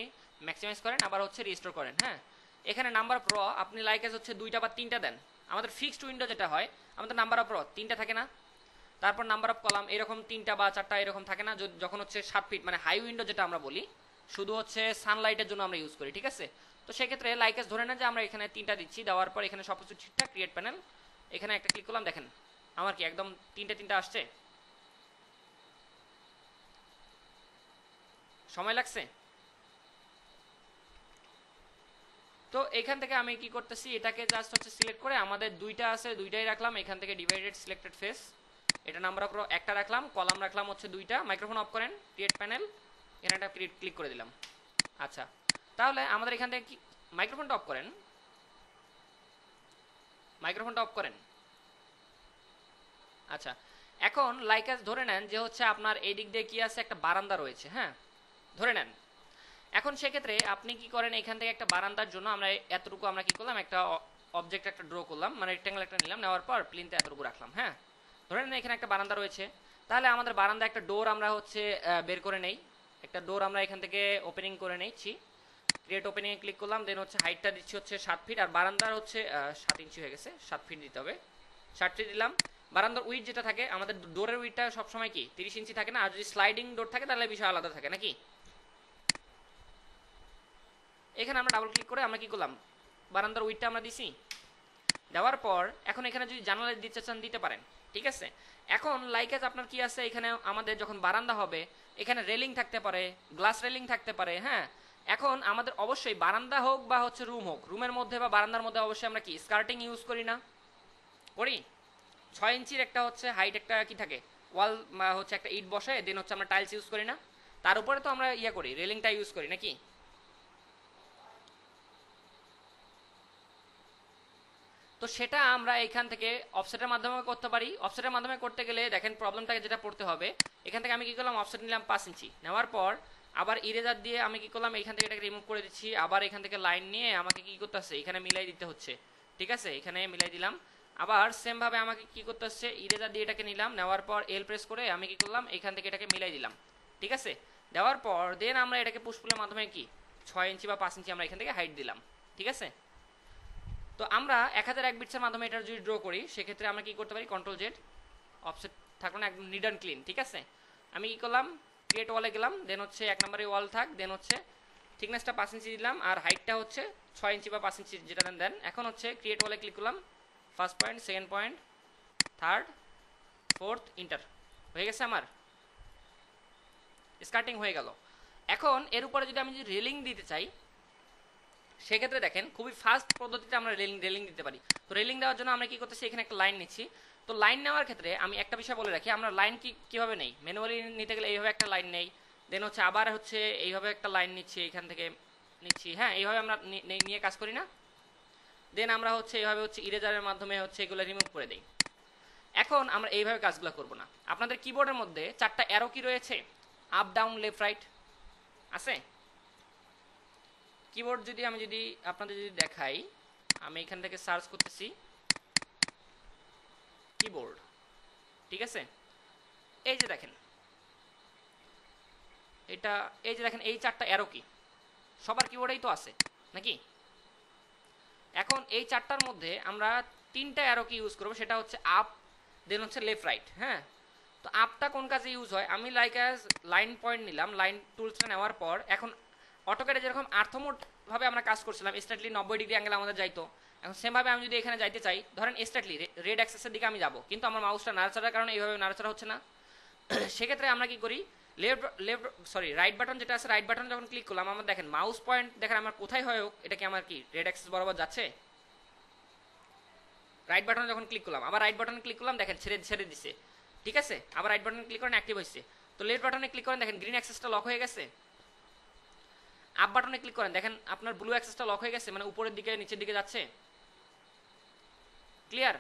Speaker 1: ম্যাক্সিমাইজ করেন আবার হচ্ছে রিস্টোর করেন, হ্যাঁ। এখানে নাম্বার অফ র আপনি লাইক এস হচ্ছে 2টা বা 3টা দেন। আমাদের ফিক্সড উইন্ডো যেটা হয় আমাদের নাম্বার অফ র 3টা থাকে না, তারপর নাম্বার অফ কলাম এরকম 3টা বা 4টা এরকম থাকে না, যখন হচ্ছে 7 ফিট মানে হাই উইন্ডো যেটা আমরা বলি, শুধু হচ্ছে সানলাইটের জন্য আমরা ইউজ করি। ঠিক আছে, তো সেক্ষেত্রে লাইকেস ধরে নেন যে আমরা এখানে 3টা দিচ্ছি, দেওয়ার পর এখানে সব কিছু ঠিকঠাক, ক্রিয়েট প্যানেল এখানে একটা ক্লিক করলাম, দেখেন আমার কি একদম 3টা আসছে। সময় লাগছে। তো এখান থেকে আমি কি করতেছি, এটাকে জাস্ট হচ্ছে সিলেক্ট করে আমাদের 2টা আছে 2টাই রাখলাম, এখান থেকে ডিভাইডেড সিলেক্টেড ফেস এটা নাম্বার অফ একটা রাখলাম, কলাম রাখলাম হচ্ছে 2টা। মাইক্রোফোন অফ করেন, ক্রিয়েট প্যানেল এখানে একটা ক্লিক করে দিলাম। আচ্ছা, তাহলে আমাদের এখান থেকে মাইক্রোফোনটা অফ করেন, মাইক্রোফোনটা অফ করেন। আচ্ছা, এখন লাইকাস ধরে নেন যে হচ্ছে আপনার এই দিক দিয়ে কি আছে, একটা বারান্দা রয়েছে, হ্যাঁ ধরে নেন। এখন সেক্ষেত্রে আপনি কি করেন, এখান থেকে একটা বারান্দার জন্য আমরা এতটুকু আমরা কি করলাম, একটা অবজেক্ট একটা ড্র করলাম, মানে রেক্ট্যাঙ্গেল একটা নিলাম, নেওয়ার পর প্লিনতে এতটুকু রাখলাম, হ্যাঁ। ধরে নেন এখানে একটা বারান্দা রয়েছে, তাহলে আমাদের বারান্দা একটা ডোর আমরা হচ্ছে বের করে নেই, একটা ডোর আমরা এখান থেকে ওপেনিং করে নিচ্ছি। ক্রিয়েট ওপেনিং এ ক্লিক করলাম, দেন হচ্ছে হাইটটা দিচ্ছি হচ্ছে 7 ফিট, আর বারান্দার হচ্ছে 7 ইঞ্চি হয়ে গেছে, 7 ফিট দিতে হবে, 7 ফিট দিলাম। বারান্দার উইথ যেটা থাকে আমাদের ডোরের উইথটা সবসময় কি 30 ইঞ্চি থাকে না, আর যদি স্লাইডিং ডোর থাকে তাহলে বিষয় আলাদা থাকে নাকি। এখানে আমরা ডাবল ক্লিক করে আমরা কি করলাম, বারান্দার উইথটা আমরা দিছি, দেওয়ার পর এখন এখানে যদি জানালা দিতে চান দিতে পারেন। ঠিক আছে, এখন লাইক এজ আপনার কি আছে, এখানে আমাদের যখন বারান্দা হবে এখানে রেলিং থাকতে পারে, গ্লাস রেলিং থাকতে পারে, হ্যাঁ। এখন আমাদের অবশ্যই বারান্দা হোক বা হচ্ছে রুম হোক, রুমের মধ্যে বা বারান্দার মধ্যে অবশ্যই আমরা কি স্কার্টিং ইউজ করি না, করি। 6 ইঞ্চির একটা হচ্ছে হাইট একটা কি থাকে ওয়াল, হচ্ছে একটা ইট বসে, দেন হচ্ছে আমরা টাইলস ইউজ করি না, তার উপরে তো আমরা ইয়া করি রেলিংটা ইউজ করি নাকি। তো সেটা আমরা এখান থেকে অফসেটের মাধ্যমে করতে পারি। অফসেটের মাধ্যমে করতে গেলে দেখেন প্রবলেমটাকে যেটা পড়তে হবে, এখান থেকে আমি কি করলাম, অফসেট নিলাম 5 ইঞ্চি, নেওয়ার পর আবার ইরেজার দিয়ে আমি কি করলাম, এখান থেকে এটাকে রিমুভ করে দিচ্ছি, আবার এখান থেকে লাইন নিয়ে আমাকে কি করতে হচ্ছে, এখানে মিলাই দিতে হচ্ছে। ঠিক আছে, এখানে মিলাই দিলাম, আবার সেম ভাবে আমাকে কি করতে হচ্ছে, ইরেজার দিয়ে এটাকে নিলাম, নেওয়ার পর এল প্রেস করে আমি কি করলাম, এখান থেকে এটাকে মিলাই দিলাম। ঠিক আছে, দেওয়ার পর দেন আমরা এটাকে পুশপুলের মাধ্যমে কি 6 ইঞ্চি বা 5 ইঞ্চি আমরা এখান থেকে হাইট দিলাম। ঠিক আছে, তো আমরা 1001 বিটসের মাধ্যমে এটা যদি ড্র করি সেক্ষেত্রে আমরা কি করতে পারি, কন্ট্রোল জেড, অফসেট থাকলো না, একদম নিড অ্যান্ড ক্লিন। ঠিক আছে, আমি কি করলাম, ক্রিয়েট ওয়ালে গেলাম, দেন হচ্ছে 1 নম্বরে ওয়াল থাক, দেন হচ্ছে থিকনেসটা 5 ইঞ্চি দিলাম, আর হাইটটা হচ্ছে 6 ইঞ্চি বা 5 ইঞ্চি যেটা দেন দেন। এখন হচ্ছে ক্রিয়েট ওয়ালে ক্লিক করলাম, first point, second point, third, fourth, inter, হয়ে গেছে আমার স্কার্টিং হয়ে গেল। এখন এর উপরে যদি আমি যদি রেলিং দিতে চাই সেক্ষেত্রে দেখেন খুবই ফাস্ট পদ্ধতিতে আমরা রেলিং দিতে পারি। তো রেলিং দেওয়ার জন্য আমরা কি করতেছি, এখানে একটা লাইন নিচ্ছি। তো লাইন নেওয়ার ক্ষেত্রে আমি একটা বিষয় বলে রাখি, আমরা লাইন কিভাবে নেই, ম্যানুয়ালি নিতে গেলে এইভাবে একটা লাইন নেই, দেন হচ্ছে আবার হচ্ছে এইভাবে একটা লাইন নিচ্ছি, এখান থেকে নিচ্ছি, হ্যাঁ এইভাবে আমরা নিয়ে কাজ করি না। দেন আমরা হচ্ছে এইভাবে হচ্ছে ইরেজারের মাধ্যমে হচ্ছে এগুলো রিমুভ করে দিই। এখন আমরা এইভাবে কাজগুলো করব না। আপনাদের কিবোর্ডের মধ্যে 4টা অ্যারো কি রয়েছে, আপ ডাউন লেফট রাইট আছে। কিবোর্ড যদি আমি যদি আপনাদের যদি দেখাই, আমি এখান থেকে সার্চ করতেছি কিবোর্ড, ঠিক আছে। এই যে দেখেন এটা, এই যে দেখেন এই 4টা অ্যারো কি সবার কিবোর্ডেই তো আছে নাকি? এখন এই 4টার মধ্যে আমরা 3টা অ্যারো কি ইউজ করবো, সেটা হচ্ছে আপ, দেন হচ্ছে লেফট রাইট। হ্যাঁ, তো আপটা কোন কাজে ইউজ হয়, আমি লাইক অ্যাজ লাইন পয়েন্ট নিলাম, লাইন টুলসটা নেওয়ার পর এখন অটোক্যাডে যেরকম আর্থমোড ভাবে আমরা কাজ করছিলাম, স্ট্রেটলি 90 ডিগ্রি অ্যাঙ্গেল আমাদের যাইতো, এখন সেমভাবে আমি যদি এখানে যাইতে চাই, ধরেন স্ট্রেটলি রেড অ্যাক্সেসের দিকে আমি যাব, কিন্তু আমার মাউসটা নাড়াচাড়ার কারণে এইভাবে নাড়াচাড়া হচ্ছে না। সেক্ষেত্রে আমরা কি করি, রাইট বাটন যেটা আছে, রাইট বাটন যখন ক্লিক করলাম, আমার দেখেন মাউস পয়েন্ট দেখেন আমার কোথায় হয় হোক, এটা কি আমার কি রেড অ্যাক্সেস বরাবর যাচ্ছে। রাইট বাটন যখন ক্লিক করলাম, আবার রাইট বাটনে ক্লিক করলাম, দেখেন ছেড়ে ছেড়ে দিছে, ঠিক আছে। আবার রাইট বাটনে ক্লিক করেন, অ্যাক্টিভ হয়েছে। তো লেফট বাটনে ক্লিক করেন, দেখেন গ্রিন অ্যাক্সেসটা লক হয়ে গেছে। আপ বাটনে ক্লিক করেন, দেখেন আপনার ব্লু অ্যাক্সেসটা লক হয়ে গেছে, মানে উপরের দিকে নিচের দিকে যাচ্ছে। ক্লিয়ার?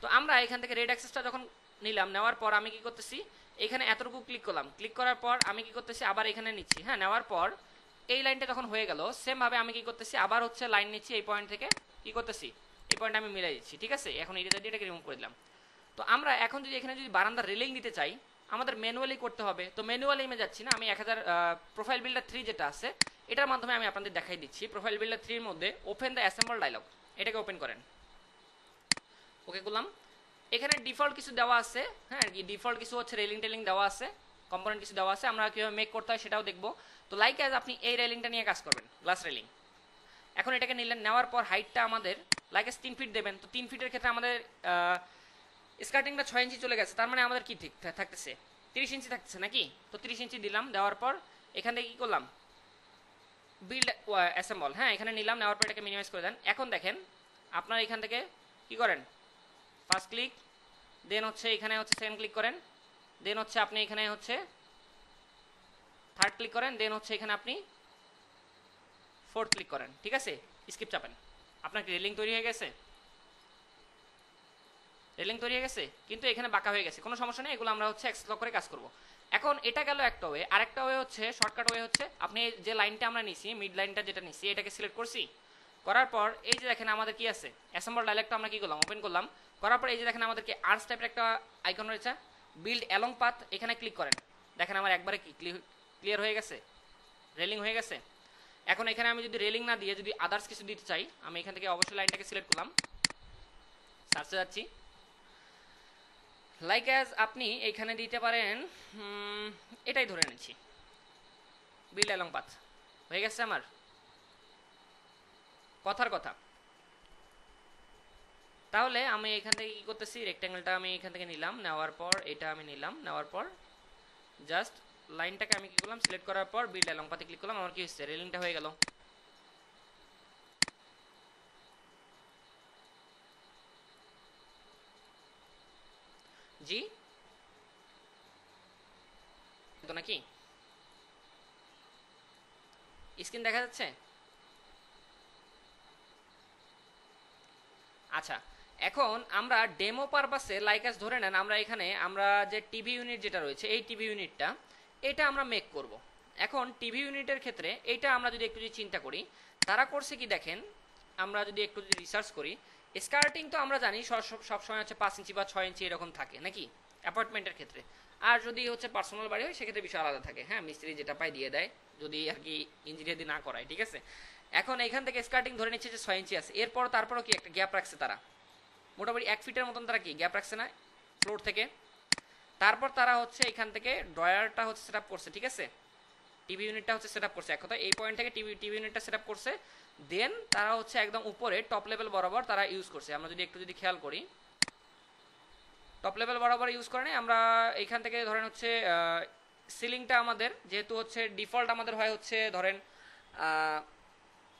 Speaker 1: তো আমরা এখান থেকে রেড অ্যাক্সেসটা যখন নিলাম, নেওয়ার পর আমি কি করতেছি, এখানে এতটুকু ক্লিক করলাম, ক্লিক করার পর আমি কি করতেছি, আবার এখানে নিচ্ছি। হ্যাঁ, নেওয়ার পর এই লাইনটা যখন হয়ে গেল, সেম ভাবে আমি কি করতেছি, আবার হচ্ছে লাইন নিচ্ছি, এই পয়েন্ট থেকে কি করতেছি, এই পয়েন্ট আমি মিলাই দিচ্ছি, ঠিক আছে। এখন এটাকে রিমুভ করে দিলাম। তো আমরা এখন যদি এখানে যদি বারান্দার রেলিং দিতে চাই, আমাদের ম্যানুয়ালি করতে হবে। তো ম্যানুয়ালি আমি যাচ্ছি না, আমি 1000 প্রোফাইল বিল্ডার 3 যেটা আছে, এটার মাধ্যমে আমি আপনাদের দেখাই দিচ্ছি। প্রোফাইল বিল্ডার 3 এর মধ্যে ওপেন দ্য অ্যাসেম্বল ডায়লগ, এটাকে ওপেন করেন। ওকে করলাম। এখানে ডিফল্ট কিছু দেওয়া আছে, হ্যাঁ, ডিফল্ট কিছু হচ্ছে রেলিং টেলিং দেওয়া আছে, কম্পোনেন্ট কিছু দেওয়া আছে, আমরা কীভাবে মেক করতে হয় সেটাও দেখবো। তো লাইক অ্যাজ আপনি এই রেলিংটা নিয়ে কাজ করবেন, গ্লাস রেলিং। এখন এটাকে নিলেন, নেওয়ার পর হাইটটা আমাদের লাইক অ্যাজ 3 ফিট দেবেন। তো 3 ফিটের ক্ষেত্রে আমাদের স্কার্টিংটা 6 ইঞ্চি চলে গেছে, তার মানে আমাদের কি ঠিক থাকতেছে, 30 ইঞ্চি থাকতেছে নাকি। তো 30 ইঞ্চি দিলাম, দেওয়ার পর এখান থেকে কি করলাম, বিল্ড অ্যাসেম্বল। হ্যাঁ, এখানে নিলাম, নেওয়ার পর এটাকে মিনিমাইজ করে দেন। এখন দেখেন আপনার এখান থেকে কি করেন, ফার্স্ট ক্লিক, দেন হচ্ছে এখানে হচ্ছে সেকেন্ড ক্লিক করেন, দেন হচ্ছে আপনি এখানে হচ্ছে থার্ড ক্লিক করেন, দেন হচ্ছে এখানে আপনি ফোর্থ ক্লিক করেন, ঠিক আছে। স্কিপ চাপেন, আপনার কি রেলিং তৈরি হয়ে গেছে, রেলিং তৈরি হয়ে গেছে, কিন্তু এখানে বাঁকা হয়ে গেছে, কোনো সমস্যা নেই, এগুলো আমরা হচ্ছে এক্সপ্লোর করে কাজ করব। এখন এটা গেল একটা ওয়ে। আরেকটা ওয়ে হচ্ছে, শর্টকাট ওয়ে হচ্ছে, আপনি যে লাইনটা আমরা নিছি, মিড লাইনটা যেটা নিছি, এটাকে সিলেক্ট করছি, করার পর এই যে দেখেন আমাদের কি আছে, অ্যাসেম্বল ডায়লগটা আমরা কি করলাম, ওপেন করলাম, করার পর এই যে দেখেন আমাদেরকে আর্টস টাইপের একটা আইকন রয়েছে, বিল্ড অ্যালং পাথ, এখানে ক্লিক করেন। দেখেন আমার একবারে কি ক্লিয়ার হয়ে গেছে, রেলিং হয়ে গেছে। এখন এখানে আমি যদি রেলিং না দিয়ে যদি আদার্স কিছু দিতে চাই, আমি এখান থেকে অবশ্যই লাইনটাকে সিলেক্ট করলাম, সার্চে যাচ্ছি, লাইক অ্যাজ আপনি এইখানে দিতে পারেন, এটাই ধরে নিচ্ছি, বিল্ড অ্যালং পাথ হয়ে গেছে আমার কথার কথা। তাহলে আমি এখান থেকে কি করতেছি, রেক্ট্যাঙ্গেলটা আমি এখান থেকে নিলাম, নেওয়ার পর এটা আমি নিলাম, নেওয়ার পর জাস্ট লাইনটাকে আমি কি করলাম, সিলেক্ট করার পর বিল্ড অ্যালং পাথে ক্লিক করলাম, আমার কি হচ্ছে, রেলিংটা হয়ে গেল। জি তো নাকি স্ক্রিন দেখা যাচ্ছে? আচ্ছা, এখন আমরা ডেমো পারপাসে লাইক অ্যাজ ধরে নেন, আমরা এখানে আমরা যে টিভি ইউনিট যেটা রয়েছে, এই টিভি ইউনিটটা এটা আমরা মেক করব। এখন টিভি ইউনিটের ক্ষেত্রে এইটা আমরা যদি একটু যদি চিন্তা করি, তারা করছে কি দেখেন, আমরা যদি একটু যদি রিসার্চ করি, স্কার্টিং তো আমরা জানি সবসময় হচ্ছে 5 ইঞ্চি বা 6 ইঞ্চি এরকম থাকে নাকি অ্যাপার্টমেন্টের ক্ষেত্রে। আর যদি হচ্ছে পার্সোনাল বাড়ি হয় সেক্ষেত্রে বিষয় আলাদা থাকে, হ্যাঁ, মিস্ত্রি যেটা পায় দিয়ে দেয়, যদি আর কি ইঞ্জিনিয়ার দিয়ে না করায়, ঠিক আছে। এখন এখান থেকে স্কার্টিং ধরে নিচ্ছে যে 6 ইঞ্চি আছে, এরপর তারপরও কি একটা গ্যাপ রাখছে তারা, মোটামুটি 1 ফিটের মতন তারা কি গ্যাপ রাখছে না ফ্লোর থেকে। তারপর তারা হচ্ছে এখান থেকে ড্রয়ারটা হচ্ছে সেট আপ করছে, ঠিক আছে, টিভি ইউনিটটা হচ্ছে সেট আপ করছে, এক কথা এই পয়েন্ট থেকে টিভি ইউনিটটা সেট আপ করছে, দেন তারা হচ্ছে একদম উপরে টপ লেভেল বরাবর তারা ইউজ করছে। আমরা যদি একটু যদি খেয়াল করি, টপ লেভেল বরাবর ইউজ করে নেই আমরা। এখান থেকে ধরেন হচ্ছে সিলিংটা আমাদের যেহেতু হচ্ছে ডিফল্ট আমাদের হয় হচ্ছে ধরেন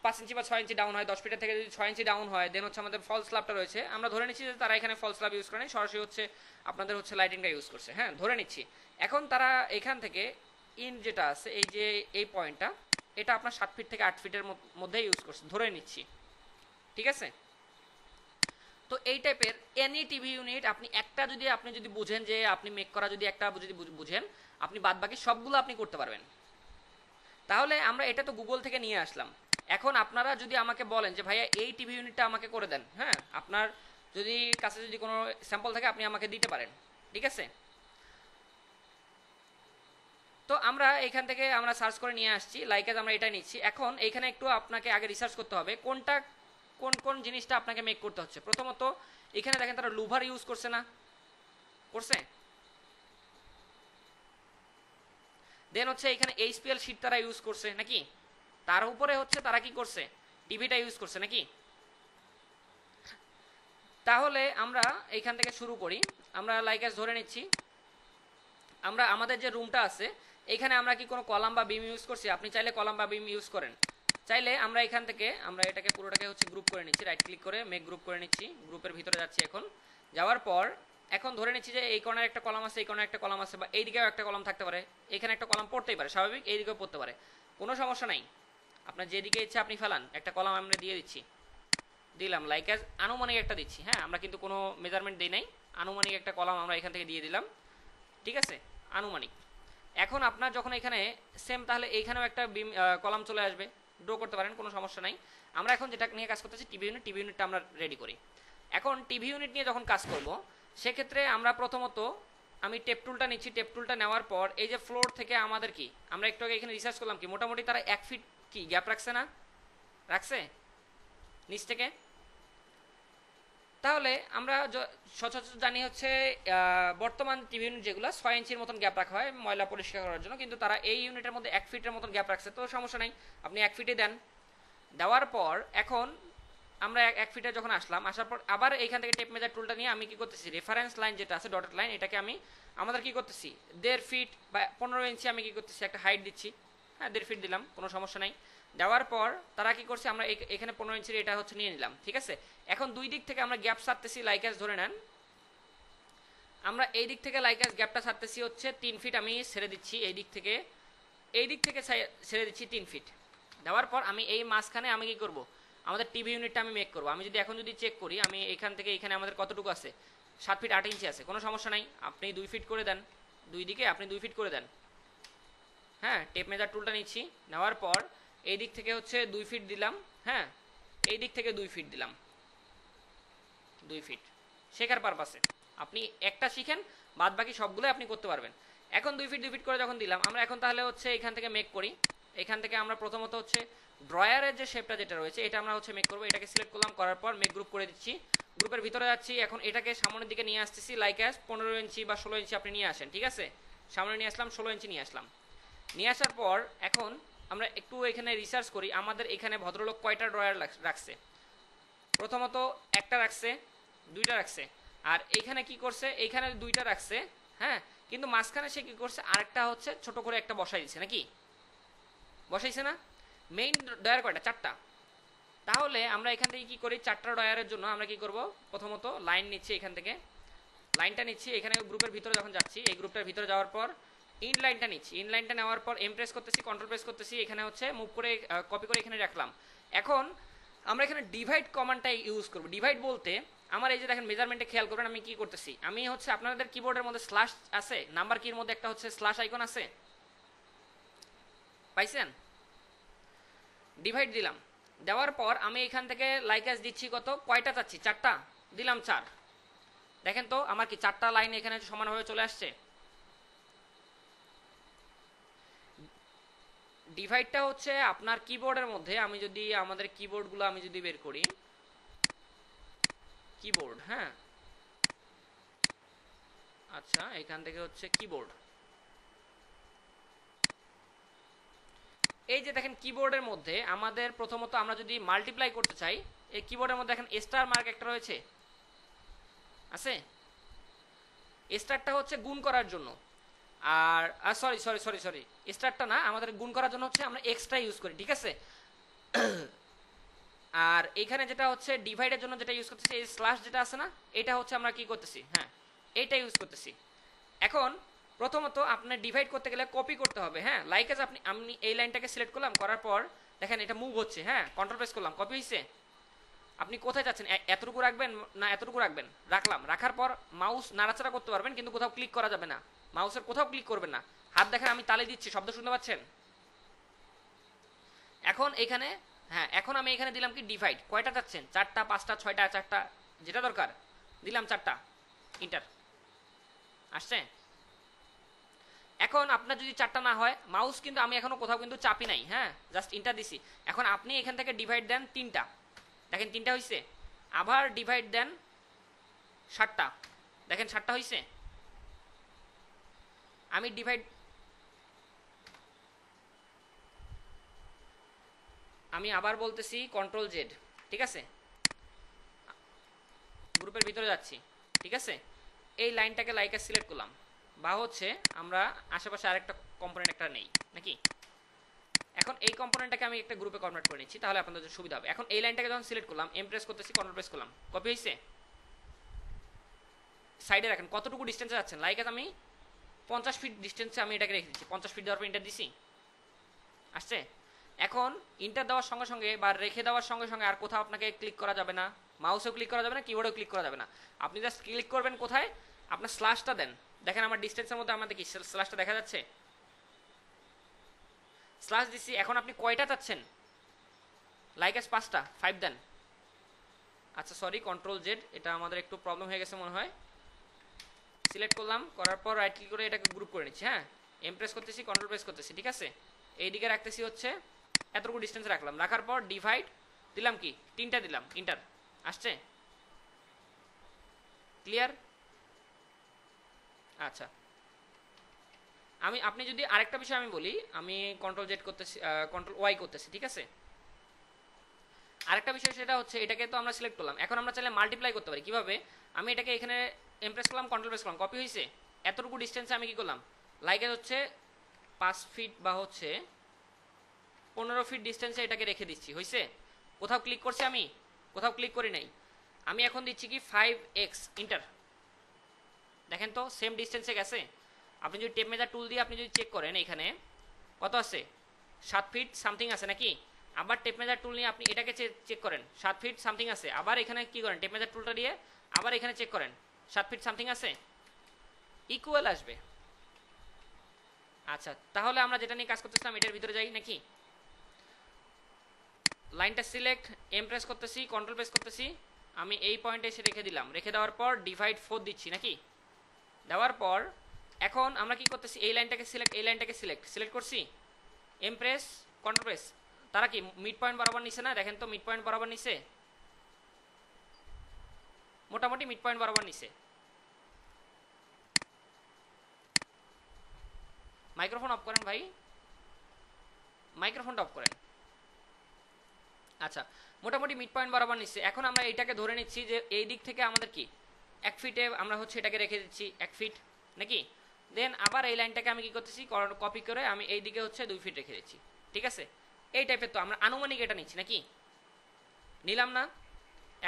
Speaker 1: 5 ইঞ্চি বা 6 ইঞ্চি ডাউন হয়, 10 ফিটের থেকে যদি 6 ইঞ্চি ডাউন হয়, দেন হচ্ছে আমাদের ফল স্ল্যাবটা রয়েছে, আমরা ধরে নিচ্ছি যে তারা এখানে ফল স্ল্যাব ইউজ করে, সরাসরি হচ্ছে আপনাদের হচ্ছে লাইটিংটা ইউজ করছে, হ্যাঁ, ধরে নিচ্ছি। এখন তারা এখান থেকে ইন যেটা আছে, এই যে এই পয়েন্টটা, এটা আপনার 7 ফিট থেকে 8 ফিটের মধ্যে ইউজ করছে, ধরে নিচ্ছি, ঠিক আছে। তো এই টাইপের এনি টিভি ইউনিট আপনি একটা যদি আপনি যদি বুঝেন যে আপনি মেক করা যদি একটা যদি বুঝেন, আপনি বাদ বাকি সবগুলো আপনি করতে পারবেন। তাহলে আমরা এটা তো গুগল থেকে নিয়ে আসলাম। এখন আপনারা যদি আমাকে বলেন যে ভাইয়া এই টিভি ইউনিটটা আমাকে করে দেন, হ্যাঁ, আপনার যদি কাছে যদি কোনো স্যাম্পল থাকে আপনি আমাকে দিতে পারেন, ঠিক আছে। তো আমরা এখান থেকে আমরা সার্চ করে নিয়ে আসছি, লাইক এজ আমরা এটা নিচ্ছি। এখন এইখানে একটু আপনাকে আগে রিসার্চ করতে হবে কোনটা কোন কোন জিনিসটা আপনাকে মেক করতে হচ্ছে। প্রথমত এখানে দেখেন তারা লুভার ইউজ করছে না, করছে। দেন হচ্ছে এখানে এইচপিএল শিট তারা ইউজ করছে নাকি, তার উপরে হচ্ছে তারা কি করছে, টিভিটা ইউজ করছে নাকি। তাহলে আমরা এইখান থেকে শুরু করি। আমরা লাইক এজ ধরে নিচ্ছি, আমরা আমাদের যে রুমটা আছে এখানে আমরা কি কোনো কলাম বা বিম ইউজ করছি, আপনি চাইলে কলাম বা বিম ইউজ করেন। চাইলে আমরা এখান থেকে আমরা এটাকে পুরোটাকে হচ্ছে গ্রুপ করে নিচ্ছি, রাইট ক্লিক করে মেক গ্রুপ করে নিচ্ছি, গ্রুপের ভিতরে যাচ্ছি। এখন যাওয়ার পর এখন ধরে নিচ্ছি যে এই কর্নারে একটা কলাম আছে, এই কর্নারে একটা কলাম আছে, বা এই দিকেও একটা কলাম থাকতে পারে, এখানে একটা কলাম পড়তেই পারে স্বাভাবিক, এই দিকেও পড়তে পারে, কোনো সমস্যা নাই। আপনার যেদিকে ইচ্ছে আপনি ফেলান, একটা কলাম আমরা দিয়ে দিচ্ছি, দিলাম লাইক অ্যাজ আনুমানিক একটা দিচ্ছি, হ্যাঁ, আমরা কিন্তু কোনো মেজারমেন্ট দিই নাই, আনুমানিক একটা কলাম আমরা এখান থেকে দিয়ে দিলাম, ঠিক আছে, আনুমানিক। এখন আপনার যখন এখানে সেম, তাহলে এইখানেও একটা বিম কলাম চলে আসবে, ড্র করতে পারেন, কোনো সমস্যা নাই। আমরা এখন যেটা নিয়ে কাজ করতেছি টিভি ইউনিট, টিভি ইউনিটটা আমরা রেডি করি। এখন টিভি ইউনিট নিয়ে যখন কাজ করব সেক্ষেত্রে আমরা প্রথমত আমি টেপ টুলটা নিচ্ছি, টেপ টুলটা নেওয়ার পর এই যে ফ্লোর থেকে আমাদের কি আমরা একটু আগে এখানে রিসার্চ করলাম কি মোটামুটি তারা 1 ফিট কি গ্যাপ রাখছে না, রাখছে নিচ থেকে। তাহলে আমরা সচরাচর জানি হচ্ছে বর্তমান টিভি ইউনিট যেগুলো 6 ইঞ্চির মতন গ্যাপ রাখা হয় ময়লা পরিষ্কার করার জন্য, কিন্তু তারা এই ইউনিটের মধ্যে 1 ফিটের মতন গ্যাপ রাখছে, তো সমস্যা নাই, আপনি 1 ফিটে দেন। দেওয়ার পর এখন আমরা 1 ফিটে যখন আসলাম, আসার পর আবার এইখান থেকে টেপ মেজার টুলটা নিয়ে আমি কি করতেছি, রেফারেন্স লাইন যেটা আছে ডটেড লাইন, এটাকে আমি আমাদের কি করতেছি 1.5 ফিট বা 15 ইঞ্চি আমি কি করতেছি একটা হাইট দিচ্ছি, হ্যাঁ 1.5 ফিট দিলাম, কোনো সমস্যা নাই। দেওয়ার পর তারা কি করছে, আমরা এখানে 15 ইঞ্চির এটা হচ্ছে নিয়ে নিলাম, ঠিক আছে। এখন দুই দিক থেকে আমরা গ্যাপ ছাড়তেছি, লাইক অ্যাজ ধরে নেন, আমরা এই দিক থেকে লাইক অ্যাজ গ্যাপটা ছাড়তেছি হচ্ছে 3 ফিট, আমি ছেড়ে দিচ্ছি এই দিক থেকে ছেড়ে দিচ্ছি 3 ফিট। দেওয়ার পর আমি এই মাঝখানে আমি কি করব, আমাদের টিভি ইউনিটটা আমি মেক করব। আমি যদি এখন যদি চেক করি, আমি এখান থেকে এখানে আমাদের কতটুকু আছে, 7 ফিট 8 ইঞ্চি আছে, কোনো সমস্যা নাই, আপনি 2 ফিট করে দেন, দুই দিকে আপনি 2 ফিট করে দেন, হ্যাঁ। টেপ মেজার টুলটা নিচ্ছি, নেওয়ার পর এই দিক থেকে হচ্ছে 2 ফিট দিলাম, হ্যাঁ, এই দিক থেকে 2 ফিট দিলাম, 2 ফিট শেখার পারপাসে, আপনি একটা শিখেন, বাদ বাকি সবগুলো আপনি করতে পারবেন। এখন 2 ফিট 2 ফিট করে যখন দিলাম, আমরা এখন তাহলে হচ্ছে এখান থেকে মেক করি। এখান থেকে আমরা প্রথমত হচ্ছে ড্রয়ারের যে শেপটা যেটা রয়েছে এটা আমরা হচ্ছে মেক করবো, এটাকে সিলেক্ট করলাম, করার পর মেক গ্রুপ করে দিচ্ছি, গ্রুপের ভিতরে যাচ্ছি। এখন এটাকে সামনের দিকে নিয়ে আসতেছি, লাইক অ্যাজ 15 ইঞ্চি বা 16 ইঞ্চি আপনি নিয়ে আসেন, ঠিক আছে, সামনে নিয়ে আসলাম, 16 ইঞ্চি নিয়ে আসলাম। নিয়ে আসার পর এখন আমরা একটু এখানে রিসার্চ করি, আমাদের এখানে ভদ্রলোক কয়টা ড্রয়ার রাখছে। প্রথমত একটা রাখছে, দুইটা রাখছে, আর এইখানে কি করছে, এইখানে দুইটা রাখছে, হ্যাঁ, কিন্তু মাঝখানে সে কি করছে, আরেকটা হচ্ছে ছোট করে একটা বসাই দিছে নাকি, বসাইছে না। মেইন ডয়ার কয়টা, 4টা। তাহলে আমরা এখান থেকে কি করি, 4টা ডয়ারের জন্য আমরা কি করব, প্রথমত লাইন নিচ্ছি, এখান থেকে লাইনটা নিচ্ছি, এখানে গ্রুপের ভিতরে যখন যাচ্ছি, এই গ্রুপটার ভিতরে যাওয়ার পর ইন লাইনটা নিচ্ছি, ইন লাইনটা নেওয়ার পর এম প্রেস করতেছি, কন্ট্রোল প্রেস করতেছি, এখানে হচ্ছে মুভ করে কপি করে এখানে রাখলাম। এখন আমরা এখানে ডিভাইড কমান্ডটা ইউজ করব। ডিভাইড বলতে আমার এই যে দেখেন মেজারমেন্টে খেয়াল করবেন আমি কি করতেছি, আমি হচ্ছে আপনাদের কিবোর্ডের মধ্যে স্ল্যাশ আছে, নাম্বার কির মধ্যে একটা হচ্ছে স্ল্যাশ আইকন আছে, পাইছেন, ডিভাইড দিলাম। দেওয়ার পর আমি এখান থেকে লাইক অ্যাজ দিচ্ছি কত, কয়টা চাচ্ছি, 4টা দিলাম, 4। দেখেন তো আমার কি 4টা লাইন এখানে সমানভাবে চলে আসছে। ডিভাইডটা হচ্ছে আপনার কিবোর্ডের মধ্যে, আমি যদি আমাদের কিবোর্ডগুলো আমি যদি বের করি, কিবোর্ড, হ্যাঁ, আচ্ছা এখান থেকে হচ্ছে কিবোর্ড, এই যে দেখেন কিবোর্ডের মধ্যে আমাদের প্রথমত আমরা যদি মাল্টিপ্লাই করতে চাই, এই কিবোর্ডের মধ্যে দেখেন স্টার মার্ক একটা রয়েছে, আছে, স্টারটা হচ্ছে গুণ করার জন্য, আর সরি সরি সরি সরি স্টারটা না, আমাদের গুণ করার জন্য হচ্ছে আমরা এক্সট্রা ইউজ করি, ঠিক আছে। আর এখানে যেটা হচ্ছে ডিভাইডের জন্য যেটা ইউজ করতেছি, এই স্ল্যাশ যেটা আছে না, এটা হচ্ছে আমরা কি করতেছি, হ্যাঁ এইটা ইউজ করতেছি। এখন প্রথমত আপনার ডিভাইড করতে গেলে কপি করতে হবে, হ্যাঁ, লাইক এজ আমি এই লাইনটাকে সিলেক্ট করলাম, করার পর দেখেন এটা মুভ হচ্ছে, হ্যাঁ, কন্ট্রোল প্রেস করলাম, কপি হয়েছে। আপনি কোথায় যাচ্ছেন, এতটুকু রাখবেন না এতটুকু রাখবেন, রাখলাম, রাখার পর মাউস নাড়াচাড়া করতে পারবেন, কিন্তু কোথাও ক্লিক করা যাবে না, মাউসের কোথাও ক্লিক করবেন না, হাত দেখেন আমি তালি দিচ্ছি, শব্দ শুনতে পাচ্ছেন। এখন এখানে হ্যাঁ, এখন আমি এখানে দিলাম কি ডিভাইড, কয়টা চাচ্ছেন, 4টা 5টা 6টা 4টা, যেটা দরকার দিলাম 4টা, ইন্টার আসছে। এখন আপনার যদি 4টা না হয়, মাউস কিন্তু আমি এখনো কোথাও কিন্তু চাপি নাই, হ্যাঁ, জাস্ট ইন্টার দিছি। এখন আপনি এখান থেকে ডিভাইড দেন 3টা, দেখেন 3টা হয়েছে, আবার ডিভাইড দেন 7টা, দেখেন 7টা হয়েছে। আমি ডিভাইড, আমি আবার বলতেছি কন্ট্রোল জেড, ঠিক আছে, গ্রুপের ভিতরে যাচ্ছি, ঠিক আছে, এই লাইনটাকে লাইকে সিলেক্ট করলাম, বা হচ্ছে আমরা আশেপাশে আরেকটা কম্পোনেন্ট একটা নেই নাকি। এখন এই কম্পোনেন্টটাকে আমি একটা গ্রুপে কনভার্ট করে নিচ্ছি, তাহলে আপনাদের জন্য সুবিধা হবে। এখন এই লাইনটাকে যখন সিলেক্ট করলাম, এম প্রেস করতেছি, কন্ট্রোল প্রেস করলাম, কপি হয়েছে। সাইডে রাখেন, কতটুকু ডিস্টেন্সে যাচ্ছেন, লাইক আমি 50 ফিট ডিস্টেন্সে আমি এটাকে রেখে দিচ্ছি, 50 ফিট দেওয়ার পর ইন্টার দিছি, আসছে। এখন ইন্টার দেওয়ার সঙ্গে সঙ্গে বা রেখে দেওয়ার সঙ্গে সঙ্গে আর কোথাও আপনাকে ক্লিক করা যাবে না, মাউসেও ক্লিক করা যাবে না, কিবোর্ডেও ক্লিক করা যাবে না। আপনি জাস্ট ক্লিক করবেন কোথায়, আপনার স্ল্যাশটা দেন, দেখেন আমার ডিস্টেন্সের মধ্যে আমাদের কি স্ল্যাশটা দেখা যাচ্ছে, স্ল্যাশ দিচ্ছি। এখন আপনি কয়টা চাচ্ছেন, লাইক এস 5টা, 5 দেন। আচ্ছা সরি, কন্ট্রোল জেড, এটা আমাদের একটু প্রবলেম হয়ে গেছে মনে হয়। সিলেক্ট করলাম, করার পর রাইট ক্লিক করে এটাকে গ্রুপ করে নিচ্ছি, হ্যাঁ, এম প্রেস করতেছি, কন্ট্রোল প্রেস করতেছি, ঠিক আছে, এইদিকে রাখতেছি হচ্ছে এতটুকু ডিস্টেন্স রাখলাম, রাখার পর ডিভাইড দিলাম কি 3টা দিলাম, ইন্টার আসছে, ক্লিয়ার। আচ্ছা, আপনি যদি আরেকটা বিষয় আমি বলি, আমি কন্ট্রোল জেড করতেছি, কন্ট্রোল ওয়াই করতেছি, ঠিক আছে। আরেকটা বিষয় সেটা হচ্ছে, এটাকে তো আমরা সিলেক্ট করলাম, এখন আমরা চাইলে মাল্টিপ্লাই করতে পারি, কিভাবে, আমি এটাকে এখানে এমপ্রেস করলাম, কন্ট্রোল প্রেস করলাম, কপি হয়েছে, এতটুকু ডিস্টেন্সে আমি কি করলাম, লাইকে হচ্ছে 5 ফিট বা হচ্ছে 15 ফিট ডিস্টেন্সে এটাকে রেখে দিচ্ছি, হয়েছে। কোথাও ক্লিক করছি আমি, কোথাও ক্লিক করি নাই, আমি এখন দিচ্ছি কি 5x, ইন্টার, দেখেন তো সেম ডিস্টেন্সে গেছে। আপনি যদি টেপ মেজার টুল দিয়ে আপনি যদি চেক করেন, এখানে কত আছে, 7 ফিট সামথিং আছে নাকি। আবার টেপ মেজার টুল নিয়ে আপনি এটাকে চেক করেন, 7 ফিট সামথিং আছে, আবার এখানে কি করেন, টেপ মেজার টুলটা দিয়ে আবার এখানে চেক করেন, 7 ফিট সামথিং আছে, ইকুয়াল আসবে। আচ্ছা, তাহলে আমরা যেটা নিয়ে কাজ করতেছিলাম এটার ভিতরে যাই নাকি। লাইনটা সিলেক্ট, এম প্রেস করতেছি, কন্ট্রোল প্রেস করতেছি, আমি এই পয়েন্টে এসে রেখে দিলাম, রেখে দেওয়ার পর ডিভাইড 4 দিচ্ছি নাকি, দেওয়ার পর এখন আমরা কি করতেছি, এই লাইনটাকে সিলেক্ট, এই লাইনটাকে সিলেক্ট করছি, এম প্রেস কন্ট্রোল প্রেস, তারা কি মিড পয়েন্ট বরাবর নিছে না, দেখেন তো মিড পয়েন্ট বরাবর নিছে, মোটামুটি মিড পয়েন্ট বরাবর নিছে। মাইক্রোফোন অফ করেন ভাই, মাইক্রোফোনটা অফ করেন। আচ্ছা, মোটামুটি মিড পয়েন্ট বরাবর নিচ্ছে। এখন আমরা এইটাকে ধরে নিচ্ছি যে এই দিক থেকে আমাদের কি 1 ফিটে আমরা হচ্ছে এটাকে রেখে দিচ্ছি 1 ফিট নাকি। দেন আবার এই লাইনটাকে আমি কি করতেছি, কপি করে আমি এই দিকে হচ্ছে 2 ফিট রেখে দিচ্ছি, ঠিক আছে। এই টাইপের তো আমরা আনুমানিক এটা নিচ্ছি নাকি, নিলাম না।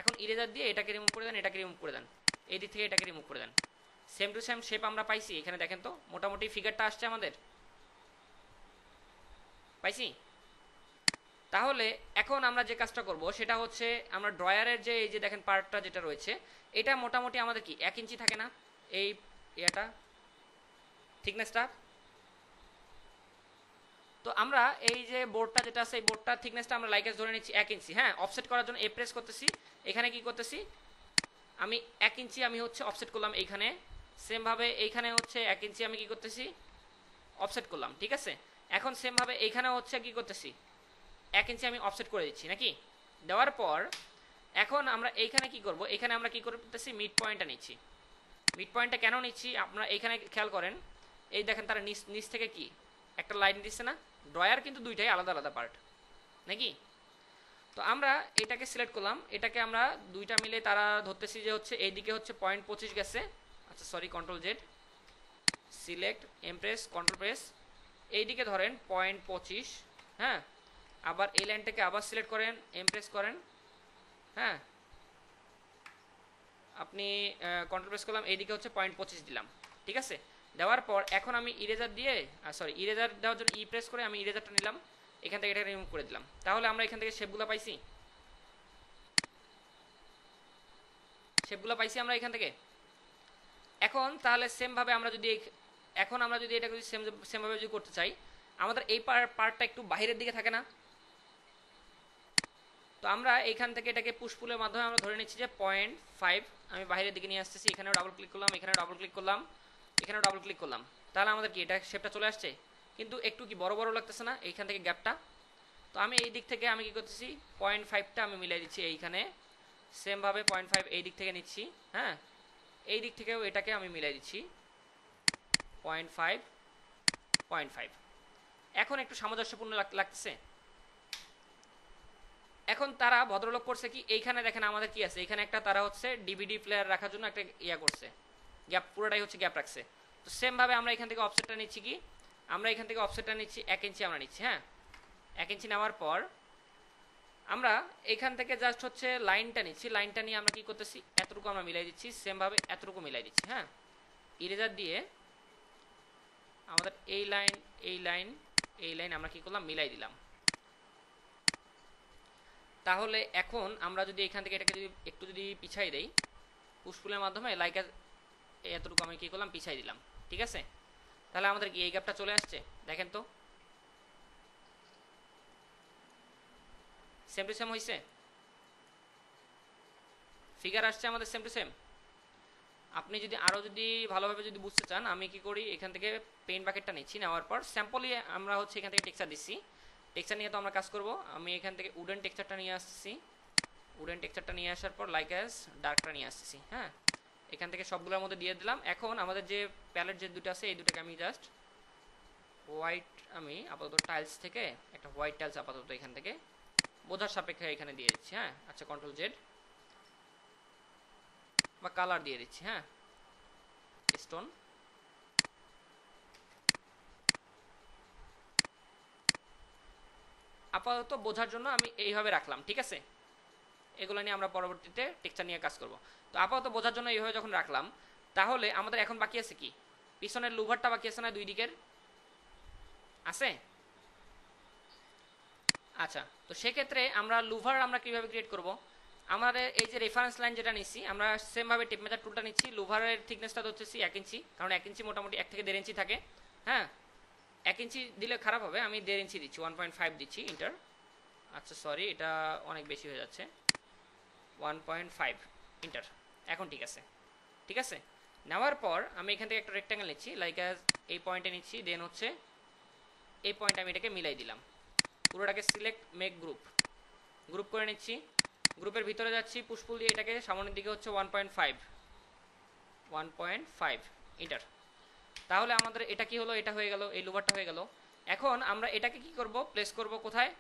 Speaker 1: এখন ইরেজার দিয়ে এটাকে রিমুভ করে দেন, এটাকে রিমুভ করে দেন, এই দিক থেকে এটাকে রিমুভ করে দেন, সেম টু সেম শেপ আমরা পাইছি এখানে, দেখেন তো মোটামুটি ফিগারটা আসছে আমাদের, পাইছি। তাহলে এখন আমরা যে কাজটা করব সেটা হচ্ছে, আমরা ড্রয়ারের যে এই যে দেখেন পার্টটা যেটা রয়েছে, এটা মোটামুটি আমাদের কি 1 ইঞ্চি থাকে না, এই এটা থিকনেসটা। তো আমরা এই যে বোর্ডটা যেটা আছে, এই বোর্ডটার থিকনেসটা আমরা লাইকেস ধরে নিচ্ছি 1 ইঞ্চি, হ্যাঁ। অফসেট করার জন্য এ প্রেস করতেছি, এখানে কি করতেছি, আমি 1 ইঞ্চি আমি হচ্ছে অফসেট করলাম এইখানে, সেমভাবে এইখানে হচ্ছে 1 ইঞ্চি আমি কি করতেছি, অফসেট করলাম, ঠিক আছে। এখন সেমভাবে এইখানে হচ্ছে কি করতেছি, 1 ইঞ্চি আমি অফসেট করে দিচ্ছি নাকি। দেওয়ার পর এখন আমরা এইখানে কি করব, এখানে আমরা কি করতেছি, মিড পয়েন্টটা নিচ্ছি। মিড পয়েন্টটা কেন নিচ্ছি আপনারা এখানে খেয়াল করেন, এই দেখেন তারা নিচ থেকে কি একটা লাইন দিচ্ছে না। ড্রয়ার কিন্তু দুইটাই আলাদা আলাদা পার্ট নাকি। তো আমরা এটাকে সিলেক্ট করলাম, এটাকে আমরা দুইটা মিলে তারা ধরতেছি যে হচ্ছে এইদিকে হচ্ছে 0.25 গেছে। আচ্ছা sorry, control Z, select, empress, control press, এইদিকে ধরেন 0.25, হ্যাঁ। আবার এই লাইনটাকে আবার সিলেক্ট করেন, এমপ্রেস করেন, হ্যাঁ। আপনি কন্ট্রোল প্রেস করলাম, এইদিকে হচ্ছে 0.25 দিলাম, ঠিক আছে। দেওয়ার পর এখন আমি ইরেজার দিয়ে, সরি ইরেজার দেওয়ার জন্য প্রেস করে আমি ইরেজারটা নিলাম, এখান থেকে এটা রিমুভ করে দিলাম। তাহলে আমরা এখান থেকে শেপগুলো পাইছি, আমরা এখান থেকে। এখন তাহলে সেমভাবে আমরা যদি এখন আমরা যদি এটা যদি সেমভাবে যদি করতে চাই, আমাদের এই পার্টটা একটু বাইরের দিকে থাকে না, তো আমরা এইখান থেকে এটাকে পুশ পুলের মাধ্যমে আমরা ধরে নিচ্ছি যে 0.5 আমি বাইরের দিকে নিয়ে আসতেছি, এখানেও ডাবল ক্লিক করলাম, এখানেও ডাবল ক্লিক করলাম, এখানেও ডাবল ক্লিক করলাম, তাহলে আমাদের কি এটা শেপটা চলে আসছে, কিন্তু একটু কি বড় বড় লাগতেছে না এইখান থেকে গ্যাপটা। তো আমি এই দিক থেকে আমি কি করতেছি 0.5টা আমি মিলাই দিচ্ছি এইখানে, সেমভাবে 0.5 এই দিক থেকে নিচ্ছি, হ্যাঁ এই দিক থেকেও এটাকে আমি মিলাই দিচ্ছি 0.5 0.5। এখন একটু সামঞ্জস্যপূর্ণ লাগতেছে। এখন তারা ভদ্রলোক করছে কি, এইখানে দেখেন আমাদের কি আছে, এখানে একটা তারা হচ্ছে ডিভিডি প্লেয়ার রাখার জন্য একটা ইয়া করছে, গ্যাপ পুরোটাই হচ্ছে গ্যাপ রাখছে। তো সেম ভাবে আমরা এখান থেকে অফসেটটা নিচ্ছি কি, আমরা এখান থেকে অফসেটটা নিচ্ছি 1 ইঞ্চি আমরা নিচ্ছি, হ্যাঁ 1 ইঞ্চি নেওয়ার পর আমরা এখান থেকে জাস্ট হচ্ছে লাইনটা নিচ্ছি, লাইনটা নিয়ে আমরা কি করতেছি এতটুকু আমরা মিলাই দিচ্ছি, সেম ভাবে এতটুকু মিলাই দিচ্ছি, হ্যাঁ ইরেজার দিয়ে আমাদের এই লাইন এই লাইন এই লাইন আমরা কি করলাম মিলাই দিলাম। তাহলে এখন আমরা যদি এখান থেকে এটাকে যদি একটু যদি পিছাই দেই পুশপুলের মাধ্যমে লাইক এতটুকু আমি কি করলাম পিছাই দিলাম, ঠিক আছে। তাহলে আমাদের কি এই গ্যাপটা চলে আসছে, দেখেন তো সেম টু সেম হয়েছে, ফিগার আসছে আমাদের সেম টু সেম। আপনি যদি আরও যদি ভালোভাবে যদি বুঝতে চান, আমি কি করি এখান থেকে পেইন্ট বাকেটটা নিচ্ছি, নেওয়ার পর স্যাম্পলি আমরা হচ্ছে এখান থেকে টেক্সচার দিচ্ছি, টেক্সচার নিয়ে তো আমরা কাজ করব। আমি এখান থেকে উডেন টেক্সচারটা নিয়ে আসছি, উডেন টেক্সচারটা নিয়ে আসার পর লাইক অ্যাজ ডার্কটা নিয়ে আসছি, হ্যাঁ এখান থেকে সবগুলোর মধ্যে দিয়ে দিলাম। এখন আমাদের যে প্যালেট যে দুটো আছে এই দুটোকে আমি জাস্ট হোয়াইট, আমি আপাতত টাইলস থেকে একটা হোয়াইট টাইলস আপাতত এখান থেকে বোঝার সাপেক্ষে এখানে দিয়ে দিচ্ছি, হ্যাঁ আচ্ছা কন্ট্রোল জেড বা কালার দিয়ে দিচ্ছি, হ্যাঁ স্টোন। আপাতত বোঝার জন্য আমি এইভাবে রাখলাম, ঠিক আছে, এগুলো নিয়ে আমরা পরবর্তীতে টেক্সচার নিয়ে কাজ করব। তো আপাতত বোঝার জন্য এইভাবে যখন রাখলাম, তাহলে আমাদের এখন বাকি আছে কি, পিছনের লুভারটা বাকি আছে না, দুই দিকের আছে। আচ্ছা তো সেক্ষেত্রে আমরা লুভার আমরা কিভাবে ক্রিয়েট করব, আমাদের এই যে রেফারেন্স লাইন যেটা নিচ্ছি আমরা সেমভাবে টিপ মেজার টুলটা নিচ্ছি, লুভারের থিকনেসটা হচ্ছে 1 ইঞ্চি, কারণ 1 ইঞ্চি মোটামুটি 1 থেকে 1.5 ইঞ্চি থাকে, হ্যাঁ 1 ইঞ্চি দিলে খারাপ হবে, আমি 1.5 ইঞ্চি দিচ্ছি, 1.5 দিচ্ছি ইন্টার। আচ্ছা সরি এটা অনেক বেশি হয়ে যাচ্ছে, 1.5 ইন্টার, এখন ঠিক আছে, ঠিক আছে। নেওয়ার পর আমি এখান থেকে একটা রেক্ট্যাঙ্গেল নিচ্ছি, লাইক এই পয়েন্টে নিচ্ছি, দেন হচ্ছে এই পয়েন্টে আমি এটাকে মিলাই দিলাম, পুরোটাকে সিলেক্ট মেক গ্রুপ, গ্রুপ করে নিচ্ছি, গ্রুপের ভিতরে যাচ্ছি পুশপুল দিয়ে এটাকে সামনের দিকে হচ্ছে 1.5 ইন্টার। তাহলে আমাদের এটা কি হলো, এটা হয়ে গেল, এই লুভারটা হয়ে গেল। এখন আমরা এটাকে কি করব, প্লেস করব কোথায়,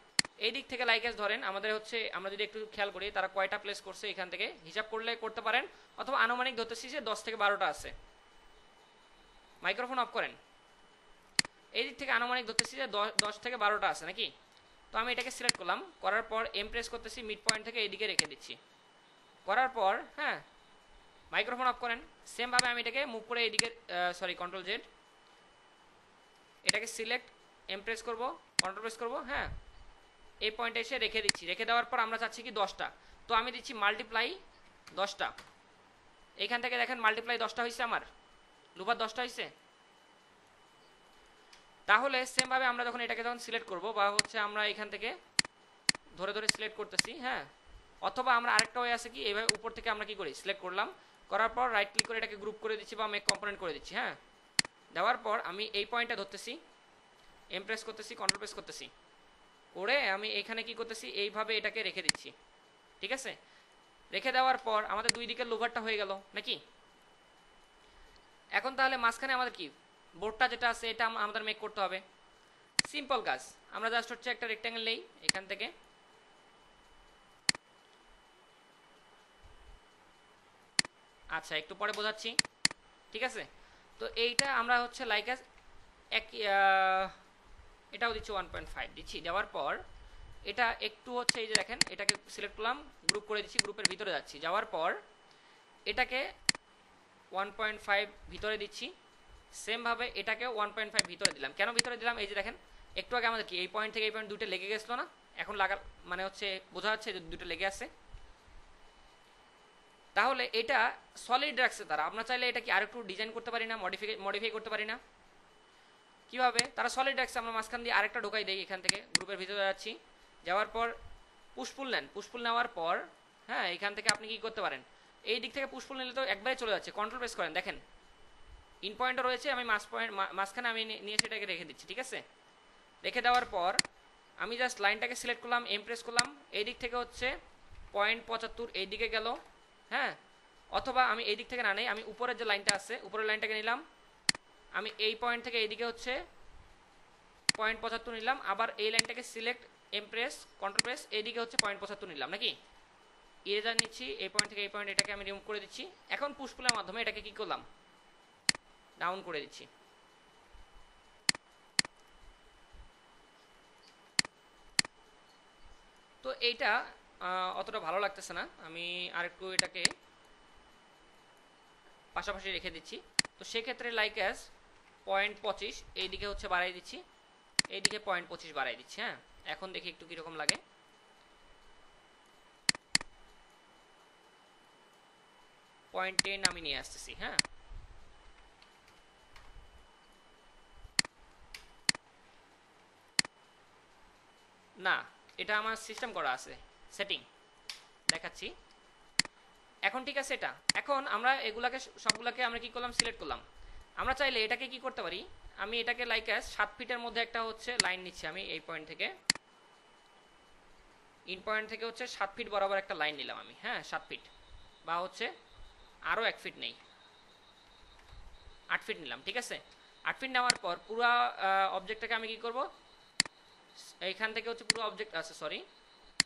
Speaker 1: এই দিক থেকে লাইকেস ধরেন আমাদের হচ্ছে, আমরা যদি একটু খেয়াল করি তারা কয়টা প্লেস করছে এখান থেকে হিসাব করলে করতে পারেন, অথবা আনুমানিক ধরতেছি যে 10 থেকে 12টা আছে। মাইক্রোফোন অফ করেন, এই দিক থেকে আনুমানিক ধরতেছি যে 10 থেকে 12টা আছে নাকি। তো আমি এটাকে সিলেক্ট করলাম, করার পর এম প্রেস করতেছি, মিড পয়েন্ট থেকে এইদিকে রেখে দিচ্ছি, করার পর হ্যাঁ মাইক্রোফোন অফ করেন, সেমভাবে আমি এটাকে মুভ করে এইদিকে সরি কন্ট্রোল জেড, এটাকে সিলেক্ট এম প্রেস করবো, কন্ট্রোল প্রেস করবো, হ্যাঁ এই পয়েন্টে এসে রেখে দিচ্ছি, রেখে দেওয়ার পর আমরা চাচ্ছি কি 10টা, তো আমি দিচ্ছি মাল্টিপ্লাই 10টা, এইখান থেকে দেখেন মাল্টিপ্লাই 10টা হয়েছে, আমার লুভার 10টা হয়েছে। তাহলে সেমভাবে আমরা যখন এটাকে যখন সিলেক্ট করব বা হচ্ছে আমরা এখান থেকে ধরে ধরে সিলেক্ট করতেছি, হ্যাঁ অথবা আমরা আরেকটা ওয়ে আছে কি, এইভাবে উপর থেকে আমরা কি করি সিলেক্ট করলাম, করার পর রাইট ক্লিক করে এটাকে গ্রুপ করে দিচ্ছি বা মেক কম্পোনেন্ট করে দিচ্ছি, হ্যাঁ দেওয়ার পর আমি এই পয়েন্টটা ধরতেছি, এম প্রেস করতেছি, কন্ট্রোল প্রেস করতেছি, করে আমি এখানে কি করতেছি এইভাবে এটাকে রেখে দিচ্ছি, ঠিক আছে। রেখে দেওয়ার পর আমাদের দুই দিকের লুভারটা হয়ে গেল নাকি। এখন তাহলে মাঝখানে আমাদের কি বোর্ডটা যেটা আছে এটা আমাদের মেক করতে হবে, সিম্পল কাজ, আমরা জাস্ট হচ্ছে একটা রেক্ট্যাঙ্গেল নেই এখান থেকে, আচ্ছা একটু পরে বোঝাচ্ছি, ঠিক আছে। তো এইটা আমরা হচ্ছে লাইক এক এটাও দিচ্ছি 1.5 দিচ্ছি, দেওয়ার পর এটা একটু হচ্ছে এই যে দেখেন এটাকে সিলেক্ট করলাম, গ্রুপ করে দিচ্ছি, গ্রুপের ভিতরে যাচ্ছি, যাওয়ার পর এটাকে 1.5 ভিতরে দিচ্ছি, সেমভাবে এটাকে 1.5 ভিতরে দিলাম। কেন ভিতরে দিলাম, এই যে দেখেন একটু আগে আমাদের কি এই পয়েন্ট থেকে এই পয়েন্ট দুটো লেগে গেছিলো না, এখন লাগা মানে হচ্ছে বোঝা যাচ্ছে যে দুটো লেগে আছে। তাহলে এটা সলিড রাখছে তারা, আমরা চাইলে এটা কি আরেকটু ডিজাইন করতে পারি না, মডিফাই করতে পারি না, কিভাবে, তারা সলিড রাখছে, আমরা মাঝখান দিয়ে আরেকটা ঢোকাই দেই, এখান থেকে গ্রুপের ভিতরে যাচ্ছি, যাওয়ার পর পুশপুল নেন, পুশপুল নেওয়ার পর হ্যাঁ এখান থেকে আপনি কি করতে পারেন, এই দিক থেকে পুশপুল নিলে তো একবারে চলে যাচ্ছে, কন্ট্রোল প্রেস করেন, দেখেন ইন পয়েন্টও রয়েছে, আমি মাঝখানে আমি নিয়ে সেটাকে রেখে দিচ্ছি, ঠিক আছে। রেখে দেওয়ার পর আমি জাস্ট লাইনটাকে সিলেক্ট করলাম, এমপ্রেস করলাম, এই দিক থেকে হচ্ছে 0.75 এই দিকে গেল, হ্যাঁ। অথবা আমি এই দিক থেকে না নেই, আমি উপরের যে লাইনটা আছে উপরের লাইনটাকে নিলাম, আমি এই পয়েন্ট থেকে এইদিকে হচ্ছে 0.75 নিলাম, আবার এই লাইনটাকে সিলেক্ট এমপ্রেস কন্ট্রোল প্রেস, এইদিকে হচ্ছে 0.75 নিলাম নাকি, ইরেজার নিচ্ছি, এই পয়েন্ট থেকে এই পয়েন্ট এটাকে আমি রিমুভ করে দিচ্ছি। এখন পুশপুলের মাধ্যমে এটাকে কি করলাম, ডাউন করে দিচ্ছি। তো এইটা অতটা ভালো লাগতেছে না, আমি আরেকটু এটাকে পাশাপাশি রেখে দিচ্ছি। তো সেক্ষেত্রে লাইক অ্যাজ 0.25 এইদিকে হচ্ছে বাড়াই দিচ্ছি, এইদিকে 0.25 বাড়াই দিচ্ছি, হ্যাঁ। এখন দেখি একটু কীরকম লাগে, 0.10 আমি নিয়ে আসতেছি, হ্যাঁ। না, এটা আমার সিস্টেম করা আছে, সেটিং দেখাচ্ছি। এখন ঠিক আছে, এটা এখন আমরা এগুলাকে সবগুলাকে আমরা কি করলাম, সিলেক্ট করলাম। আমরা চাইলে এটাকে কি করতে পারি, আমি এটাকে লাইক অ্যাজ 7 ফিটের মধ্যে একটা হচ্ছে লাইন নিচ্ছি, আমি এই পয়েন্ট থেকে ইন পয়েন্ট থেকে হচ্ছে 7 ফিট বরাবর একটা লাইন নিলাম আমি, হ্যাঁ 7 ফিট, বা হচ্ছে আরও 1 ফিট নেই, 8 ফিট নিলাম, ঠিক আছে। 8 ফিট নেওয়ার পর পুরো অবজেক্টটাকে আমি কি করব, এইখান থেকে হচ্ছে পুরো অবজেক্ট আছে, সরি,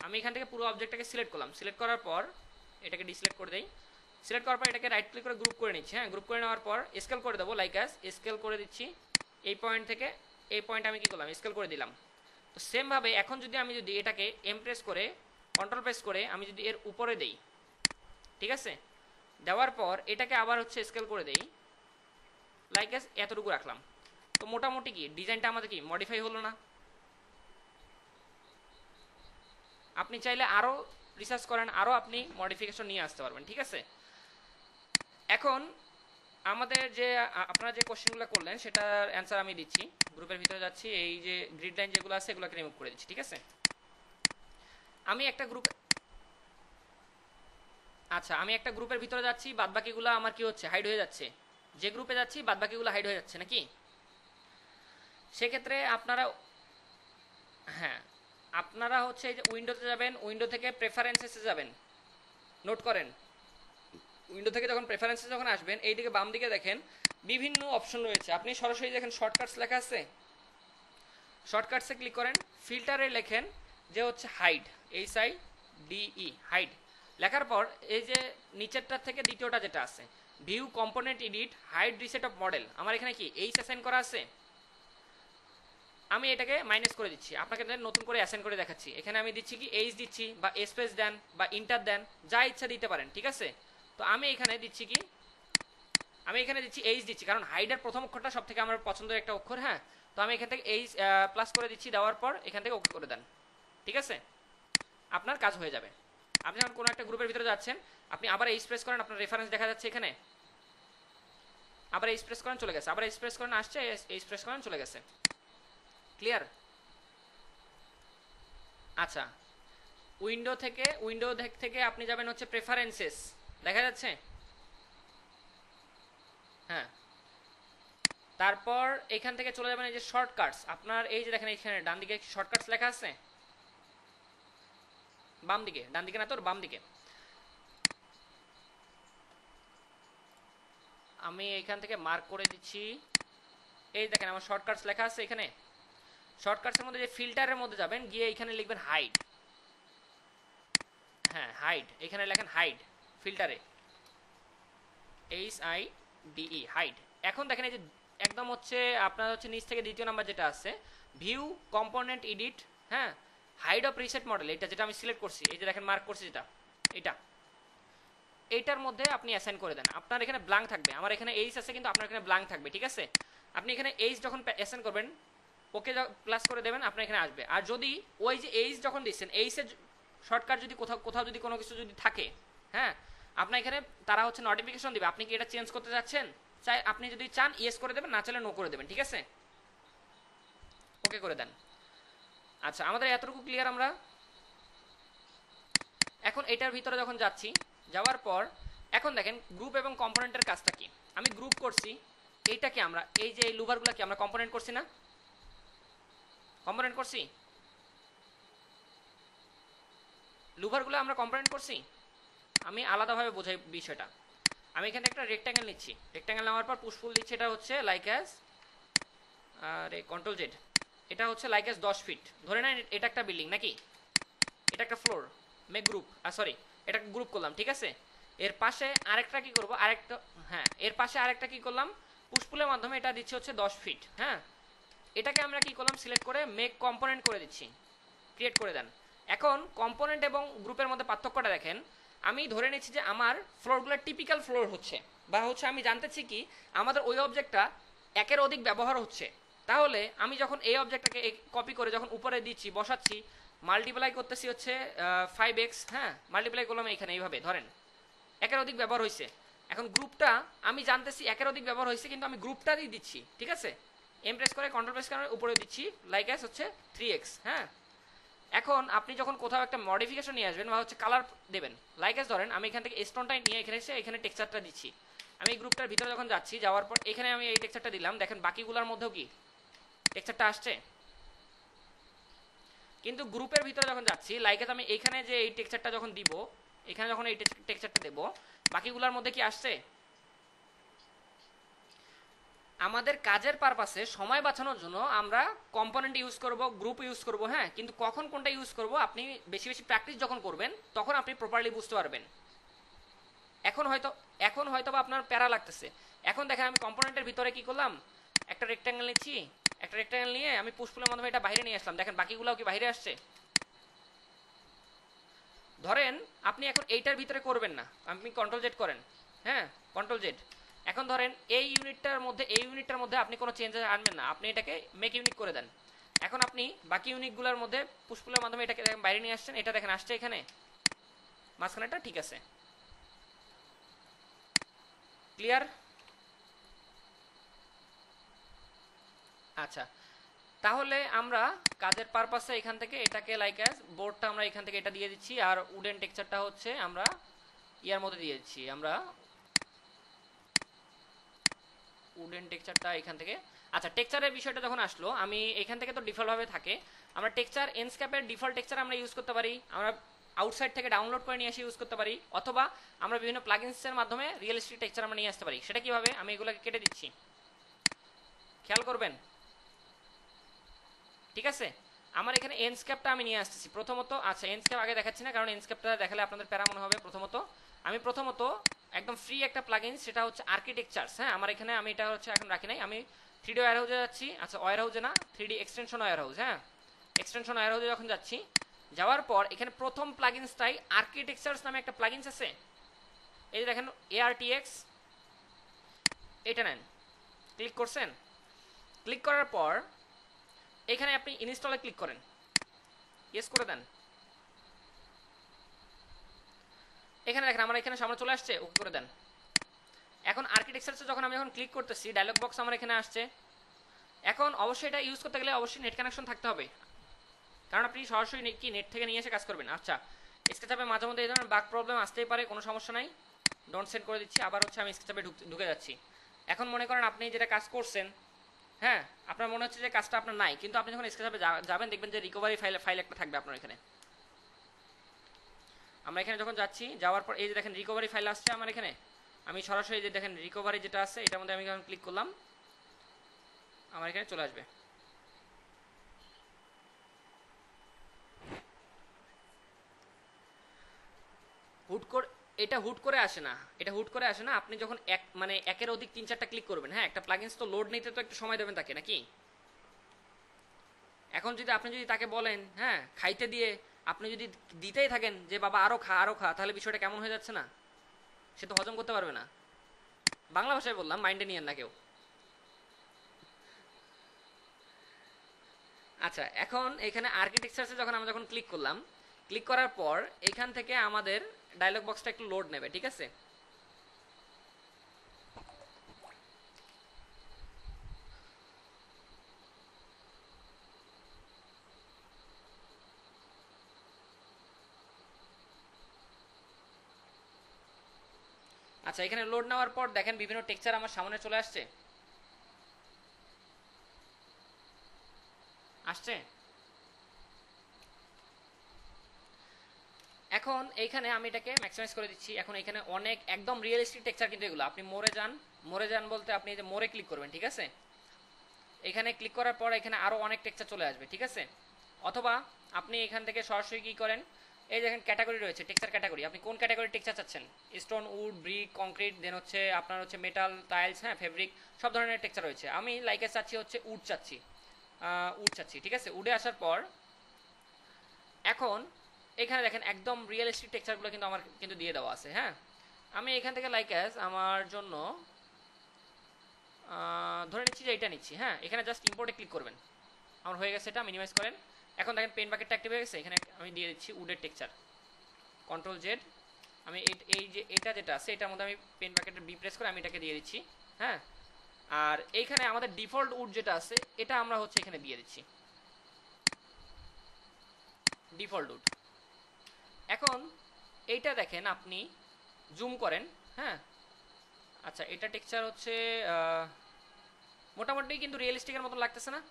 Speaker 1: আমি এখান থেকে পুরো অবজেক্টটাকে সিলেক্ট করলাম। সিলেক্ট করার পর এটাকে ডিসিলেক্ট করে দেই, সিলেক্ট করার পর এটাকে রাইট ক্লিক করে গ্রুপ করে নিচ্ছি, হ্যাঁ। গ্রুপ করে নেওয়ার পর স্কেল করে দেবো, লাইক অ্যাজ স্কেল করে দিচ্ছি, এই পয়েন্ট থেকে এই পয়েন্ট আমি কি করলাম, স্কেল করে দিলাম। তো সেমভাবে এখন যদি এটাকে এমপ্রেস করে কন্ট্রোল প্রেস করে আমি যদি এর উপরে দেই, ঠিক আছে, দেওয়ার পর এটাকে আবার হচ্ছে স্কেল করে দেই, লাইক অ্যাজ এতটুকু রাখলাম। তো মোটামুটি কি ডিজাইনটা আমাদের কি মডিফাই হলো না। আপনি চাইলে আরও রিসার্চ করেন, আরও আপনি মডিফিকেশন নিয়ে আসতে পারবেন, ঠিক আছে। এখন আমাদের যে আপনারা যে কোশ্চেনগুলো করলেন সেটার অ্যান্সার আমি দিচ্ছি, গ্রুপের ভিতরে যাচ্ছি, এই যে গ্রিড লাইন যেগুলো আছে এগুলোকে রিমুভ করে দিচ্ছি, ঠিক আছে। আমি একটা গ্রুপ, আচ্ছা আমি একটা গ্রুপের ভিতরে যাচ্ছি, বাদবাকিগুলো আমার কি হচ্ছে, হাইড হয়ে যাচ্ছে, যে গ্রুপে যাচ্ছি বাদবাকিগুলো হাইড হয়ে যাচ্ছে নাকি। সেক্ষেত্রে আপনারা, হ্যাঁ আপনারা হচ্ছে এই যে উইন্ডোতে যাবেন, উইন্ডো থেকে প্রেফারেন্সেসে যাবেন, নোট করেন, উইন্ডো থেকে যখন প্রেফারেন্সে যখন আসবেন এইদিকে বাম দিকে দেখেন বিভিন্ন অপশন রয়েছে, আপনি সরাসরি দেখেন শর্টকাটস লেখা আছে, শর্টকাটসে ক্লিক করেন, ফিল্টারে লেখেন যে হচ্ছে হাইড, HIDE হাইড, লেখার পর এই যে নিচেরটার থেকে দ্বিতীয়টা যেটা আছে view component edit hide reset of model, আমার এখানে কি অ্যাসাইন করা আছে, আমি এটাকে মাইনাস করে দিচ্ছি, আপনাকে নতুন করে অ্যাসাইন করে দেখাচ্ছি। এখানে আমি দিচ্ছি কি দিচ্ছি, বা স্পেস দেন বা ইন্টার দেন, যা ইচ্ছা দিতে পারেন, ঠিক আছে। তো আমি এখানে দিচ্ছি কি, আমি এখানে দিচ্ছি দিচ্ছি, কারণ হাইডের প্রথম অক্ষরটা সব থেকে আমার পছন্দের একটা অক্ষর, হ্যাঁ। তো আমি এখান থেকে প্লাস করে দিচ্ছি, দেওয়ার পর এখান থেকে ওকে করে দেন, ঠিক আছে, আপনার কাজ হয়ে যাবে। আপনি যখন কোনো একটা গ্রুপের ভিতরে যাচ্ছেন, আপনি আবার প্রেস করেন, আপনার রেফারেন্স দেখা যাচ্ছে এখানে, আবার প্রেস করেন, চলে গেছে, আবার প্রেস করেন, আসছে, প্রেস করেন, চলে গেছে, ক্লিয়ার। আচ্ছা উইন্ডো থেকে আপনি যাবেন হচ্ছে প্রেফারেন্সেস, দেখা যাচ্ছে, হ্যাঁ। তারপর এখান থেকে চলে যাবেন এই যে শর্টকাটস, আপনার এই যে দেখেন এখানে ডান দিকে শর্টকাটস লেখা আছে, বাম দিকে, ডান দিকে না তোর বাম দিকে, আমি এখান থেকে মার্ক করে দিচ্ছি, এই দেখেন আমার শর্টকাটস লেখা আছে এখানে। শর্টকাটসের মধ্যে যে ফিল্টারের মধ্যে যাবেন, গিয়ে এখানে লিখবেন হাইড, হ্যাঁ হাইড, এখানে লেখেন হাইড, ফিল্টারে HIDE হাইড। এখন দেখেন এই যে একদম হচ্ছে আপনার হচ্ছে নিচ থেকে দ্বিতীয় নাম্বার যেটা আছে ভিউ কম্পোনেন্ট এডিট, হ্যাঁ হাইড অফ রিসেট মডেল, এটা যেটা আমি সিলেক্ট করছি, এই যে দেখেন মার্ক করছি যেটা, এইটার মধ্যে আপনি অ্যাসাইন করে দেন, আপনার এখানে ব্ল্যাঙ্ক থাকবে, আমার এখানে আছে কিন্তু আপনার এখানে ব্ল্যাঙ্ক থাকবে, ঠিক আছে। আপনি এখানে যখন অ্যাসাইন করবেন, ওকে প্লাস করে দেবেন, আপনার এখানে আসবে। আর যদি ওই যে যখন দিচ্ছেন এর শর্টকাট যদি কোথাও যদি কোনো কিছু যদি থাকে, হ্যাঁ আপনার এখানে তারা হচ্ছে নোটিফিকেশন দিবে, আপনি কি এটা চেঞ্জ করতে যাচ্ছেন, চাই আপনি যদি চান ইয়েস করে দেবেন, না চাইলে নো করে দেবেন, ঠিক আছে, ওকে করে দেন। আচ্ছা আমাদের এতটুকু ক্লিয়ার আমরা। এখন এটার ভিতরে যখন যাচ্ছি, যাওয়ার পর এখন দেখেন গ্রুপ এবং কম্পোনেন্টের কাজটা কি। আমি গ্রুপ করছি, এইটাকে আমরা এই যে এই লুভারগুলোকে আমরা কম্পোনেন্ট করছি না, কম্পোনেন্ট করছি, লুভারগুলো আমরা কম্পোনেন্ট করছি। আমি আলাদাভাবে বোঝাই বিষয়টা। আমি এখানে একটা রেক্ট্যাঙ্গেল নিচ্ছি, রেক্ট্যাঙ্গেল নেওয়ার পর পুশফুল দিচ্ছি, এটা হচ্ছে লাইক অ্যাজ কন্ট্রোল জেড, এটা হচ্ছে লাইক অ্যাজ 10 ফিট। ধরে নেন এটা একটা বিল্ডিং নাকি, এটা একটা ফ্লোর, মেক গ্রুপ, সরি এটা গ্রুপ করলাম, ঠিক আছে। এর পাশে আরেকটা কি করব, আরেকটা, হ্যাঁ এর পাশে আরেকটা কি করলাম, পুশপুলের মাধ্যমে এটা দিচ্ছে হচ্ছে 10 ফিট। হ্যাঁ, এটাকে আমরা কি করলাম, সিলেক্ট করে মেক কম্পোনেন্ট করে দিচ্ছি, ক্রিয়েট করে দেন। এখন কম্পোনেন্ট এবং গ্রুপের মধ্যে পার্থক্যটা দেখেন। আমি ধরে নিচ্ছি যে আমার ফ্লোরগুলো টিপিক্যাল ফ্লোর হচ্ছে, বা হচ্ছে আমি জানতেছি কি আমাদের ওই অবজেক্টটা একের অধিক ব্যবহার হচ্ছে। তাহলে আমি যখন এই অবজেক্টটাকে কপি করে যখন উপরে দিচ্ছি, বসাচ্ছি, মাল্টিপ্লাই করতেছি হচ্ছে 5x, হ্যাঁ মাল্টিপ্লাই করলাম এইখানে এইভাবে, ধরেন একের অধিক ব্যবহার হয়েছে। এখন গ্রুপটা আমি জানতেছি একের অধিক ব্যবহার হয়েছে, কিন্তু আমি গ্রুপটাই দিচ্ছি, ঠিক আছে। এম প্রেস করে কন্ট্রোল প্রেস করে উপরে দিচ্ছি লাইক অ্যাস হচ্ছে 3x। হ্যাঁ, এখন আপনি যখন কোথাও একটা মডিফিকেশন নিয়ে আসবেন বা হচ্ছে কালার দেবেন, লাইক অ্যাস ধরেন আমি এখান থেকে স্টোনটাই নিয়ে এখানে এসে এখানে টেক্সচারটা দিচ্ছি। আমি এই গ্রুপটার ভিতরে যখন যাচ্ছি, যাওয়ার পর এখানে আমি এই টেক্সচারটা দিলাম, দেখেন বাকিগুলোর মধ্যেও কি টেক্সচারটা আসছে। কিন্তু গ্রুপের ভিতরে যখন যাচ্ছি, লাইক আমি এইখানে যে এই টেক্সচারটা যখন দিব, এখানে যখন এই টেক্সচারটা দেব, বাকিগুলোর মধ্যে কি আসছে। আমাদের কাজের পারপাসে সময় বাঁচানোর জন্য আমরা কম্পোনেন্ট ইউজ করব, গ্রুপ ইউজ করব, হ্যাঁ, কিন্তু কখন কোনটা ইউজ করব আপনি বেশি বেশি প্র্যাকটিস যখন করবেন তখন আপনি প্রপারলি বুঝতে পারবেন। এখন হয়তো বা আপনার প্যারা লাগতেছে। এখন দেখেন আমি কম্পোনেন্টের ভিতরে কি করলাম, একটা রেক্ট্যাঙ্গেল নিচ্ছি, একটা রেক্ট্যাঙ্গেল নিয়ে আমি পুশপুলের মাধ্যমে এটা বাইরে নিয়ে আসলাম, দেখেন বাকিগুলোও কি বাইরে আসছে। ধরেন আপনি এখন এইটার ভিতরে করবেন না, আপনি কন্ট্রোল জেড করেন, হ্যাঁ কন্ট্রোল জেড। এখন ধরেন এই ইউনিটটার মধ্যে আপনি কোনো চেঞ্জ আনবেন না, আপনি এটাকে মেক ইউনিট করে দেন। এখন আপনি বাকি ইউনিটগুলোর মধ্যে পুশপুলের মাধ্যমে এটাকে বাইরে নিয়ে আসছেন, এটা দেখেন আসছে এখানে মাঝখানেটা, ঠিক আছে, ক্লিয়ার। আচ্ছা, তাহলে আমরা কাজের পারপাসে এখান থেকে এটাকে লাইক অ্যাজ বোর্ডটা আমরা এখান থেকে এটা দিয়ে দিচ্ছি, আর উডেন টেক্সচারটা হচ্ছে আমরা ইয়ার মধ্যে দিয়ে দিচ্ছি, আমরা উডেন টেক্সচারটা এখান থেকে। আচ্ছা, টেক্সচারের বিষয়টা যখন আসলো, আমি এখান থেকে তো ডিফল্টভাবে থাকে, আমরা টেক্সচার এনস্কেপের ডিফল্ট টেক্সচার আমরা ইউজ করতে পারি, আমরা আউটসাইড থেকে ডাউনলোড করে নিয়ে এসে ইউজ করতে পারি, অথবা আমরা বিভিন্ন প্লাগইনসের মাধ্যমে রিয়েলিস্টিক টেক্সচার আমরা নিয়ে আসতে পারি। সেটা কিভাবে, আমি এগুলোকে কেটে দিচ্ছি, খেয়াল করবেন, ঠিক আছে। আমার এখানে এনস্কেপটা আমি নিয়ে আসতেছি প্রথমত। আচ্ছা, এনস্কেপ আগে দেখাচ্ছি না, কারণ এনস্কেপটা দেখালে আপনাদের প্যারা মনে হবে। প্রথমত একদম ফ্রি একটা প্লাগইন, সেটা হচ্ছে আর্কিটেকচারস। হ্যাঁ, আমার এখানে আমি এটা হচ্ছে এখন রাখি নাই, আমি 3D ওয়্যার হাউসে যাচ্ছি। আচ্ছা, ওয়্যার হাউসে না, 3D এক্সটেনশন ওয়্যার হাউস। হ্যাঁ, এক্সটেনশন ওয়্যার হাউসে যখন যাচ্ছি, যাওয়ার পর এখানে প্রথম প্লাগইনসটাই আর্কিটেকচারস নামে একটা প্লাগইনস আছে। এই যে দেখেন ARTX, এটা নেন, ক্লিক করছেন। ক্লিক করার পর এখানে আপনি ইনস্টলে ক্লিক করেন, ইয়েস করে দেন। এখানে দেখেন আমার এখানে সামনে চলে আসছে, ওকে করে দেন। এখন আর্কিটেকচারসে যখন আমি এখন ক্লিক করতেছি, ডায়লগ বক্স আমার এখানে আসছে। এখন অবশ্যই এটা ইউজ করতে গেলে অবশ্যই নেট কানেকশন থাকতে হবে, কারণ আপনি সরাসরি কি নেট থেকে নিয়ে এসে কাজ করবেন। আচ্ছা, স্কেচআপে মাঝে মধ্যে এই ধরনের বাগ প্রবলেম আসতেই পারে, কোনো সমস্যা নাই, ডোন্ট সেন্ড করে দিচ্ছি। আবার হচ্ছে আমি স্কেচআপে ঢুকে যাচ্ছি। এখন মনে করেন আপনি যেটা কাজ করছেন, হ্যাঁ আপনার মনে হচ্ছে যে কাজটা আপনার নাই, কিন্তু আপনি যখন স্কেচআপে যাবেন দেখবেন যে রিকভারি ফাইল একটা থাকবে আপনার এখানে। আমরা এখানে যখন যাচ্ছি, যাওয়ার পর এই যে দেখেন রিকভারি ফাইল আসছে আমার এখানে, আমি সরাসরি যে দেখেন রিকভারি যেটা আছে এটার মধ্যে আমি যখন ক্লিক করলাম, আমার এখানে চলে আসবে। এটা হুট করে আসে না, আপনি যখন একের অধিক 3-4টা ক্লিক করবেন, হ্যাঁ একটা প্লাগইনস তো লোড নিতে তো একটু সময় দেবেন তাকে নাকি। এখন যদি আপনি তাকে বলেন, হ্যাঁ খাইতে দিয়ে আপনি যদি দিতেই থাকেন যে বাবা আরো খা, তাহলে বিষয়টা কেমন হয়ে যাচ্ছে না, সে তো হজম করতে পারবে না। বাংলা ভাষায় বললাম, মাইন্ডে নিয়েন না কেউ। আচ্ছা, এখন এখানে আর্কিটেকচারসে যখন ক্লিক করলাম, ক্লিক করার পর এখান থেকে আমাদের ডায়লগ বক্সটা একটু লোড নেবে, ঠিক আছে। আচ্ছা, এখানে লোড নেওয়ার পর দেখেন বিভিন্ন টেক্সচার আমার সামনে চলে আসছে। আসছে। এখন এইখানে আমি এটাকে ম্যাক্সিমাইজ করে দিচ্ছি। এখন এখানে অনেক একদম রিয়েলিস্টিক টেক্সচার কিন্তু এগুলো। আপনি মরে যান বলতে আপনি এই যে মোরে ক্লিক করবেন, ঠিক আছে? এখানে ক্লিক করার পর এখানে আরো অনেক টেক্সচার চলে আসবে, ঠিক আছে? অথবা আপনি এখান থেকে সরাসরি কি করেন, এই দেখেন ক্যাটাগরি রয়েছে, টেক্সচার ক্যাটাগরি। আপনি কোন ক্যাটাগরি টেক্সচার চাচ্ছেন? স্টোন, উড, ব্রিক, কংক্রিট, দেন হচ্ছে আপনার হচ্ছে মেটাল, টাইলস, হ্যাঁ, ফেব্রিক, সব ধরনের টেক্সচার রয়েছে। আমি লাইকে চাচ্ছি হচ্ছে উড চাচ্ছি, ঠিক আছে? উডে আসার পর এখন এখানে দেখেন একদম রিয়েলিস্টিক টেক্সচারগুলো কিন্তু আমার কিন্তু দিয়ে দেওয়া আছে, হ্যাঁ। আমি এখান থেকে লাইক অ্যাজ আমার জন্য ধরে নিচ্ছি যে এটা নিচ্ছি, হ্যাঁ। এখানে জাস্ট ইম্পোর্টে ক্লিক করবেন, আমার হয়ে গেছে, এটা মিনিমাইজ করেন। এখন দেখেন পেন বাকেটটা অ্যাক্টিভ হয়ে গেছে। এখানে আমি দিয়ে দিচ্ছি উডের টেক্সচার, কন্ট্রোল জেড। আমি এই যে এটা যেটা আছে এটার মধ্যে আমি পেন বাকেটের বি প্রেস করে আমি এটাকে দিয়ে দিচ্ছি, হ্যাঁ। আর এইখানে আমাদের ডিফল্ট উড যেটা আছে এটা আমরা হচ্ছে এখানে দিয়ে দিচ্ছি, ডিফল্ট উড। এখন এইটা দেখেন আপনি জুম করেন, হ্যাঁ। আচ্ছা, এটা টেক্সচার হচ্ছে মোটামুটি কিন্তু রিয়েলিস্টিকের মতন লাগতেছে না?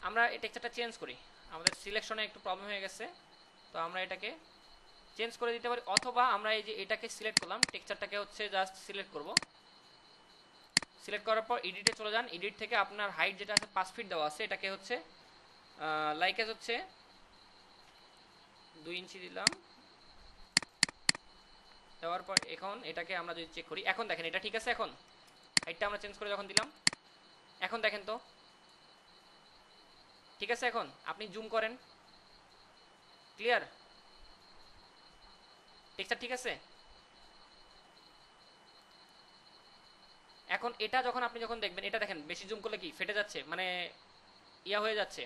Speaker 1: আমরা এই টেক্সচারটা চেঞ্জ করি, আমাদের সিলেকশনে একটু প্রবলেম হয়ে গেছে, তো আমরা এটাকে চেঞ্জ করে দিতে পারি। অথবা আমরা এই যে এটাকে সিলেক্ট করলাম, টেক্সচারটাকে হচ্ছে জাস্ট সিলেক্ট করব। সিলেক্ট করার পর এডিটে চলে যান। এডিট থেকে আপনার হাইট যেটা আছে 5 ফিট দেওয়া আছে, এটাকে হচ্ছে লাইকেজ হচ্ছে 2 ইঞ্চি দিলাম। দেওয়ার পর এখন এটাকে আমরা যদি চেক করি, এখন দেখেন এটা ঠিক আছে। এখন হাইটটা আমরা চেঞ্জ করে যখন দিলাম, এখন দেখেন তো ঠিক আছে। এখন আপনি জুম করেন, ক্লিয়ার টেক্সচার ঠিক আছে। এখন এটা যখন আপনি যখন দেখবেন, এটা দেখেন বেশি জুম করলে কি ফেটে যাচ্ছে, মানে ইয়া হয়ে যাচ্ছে,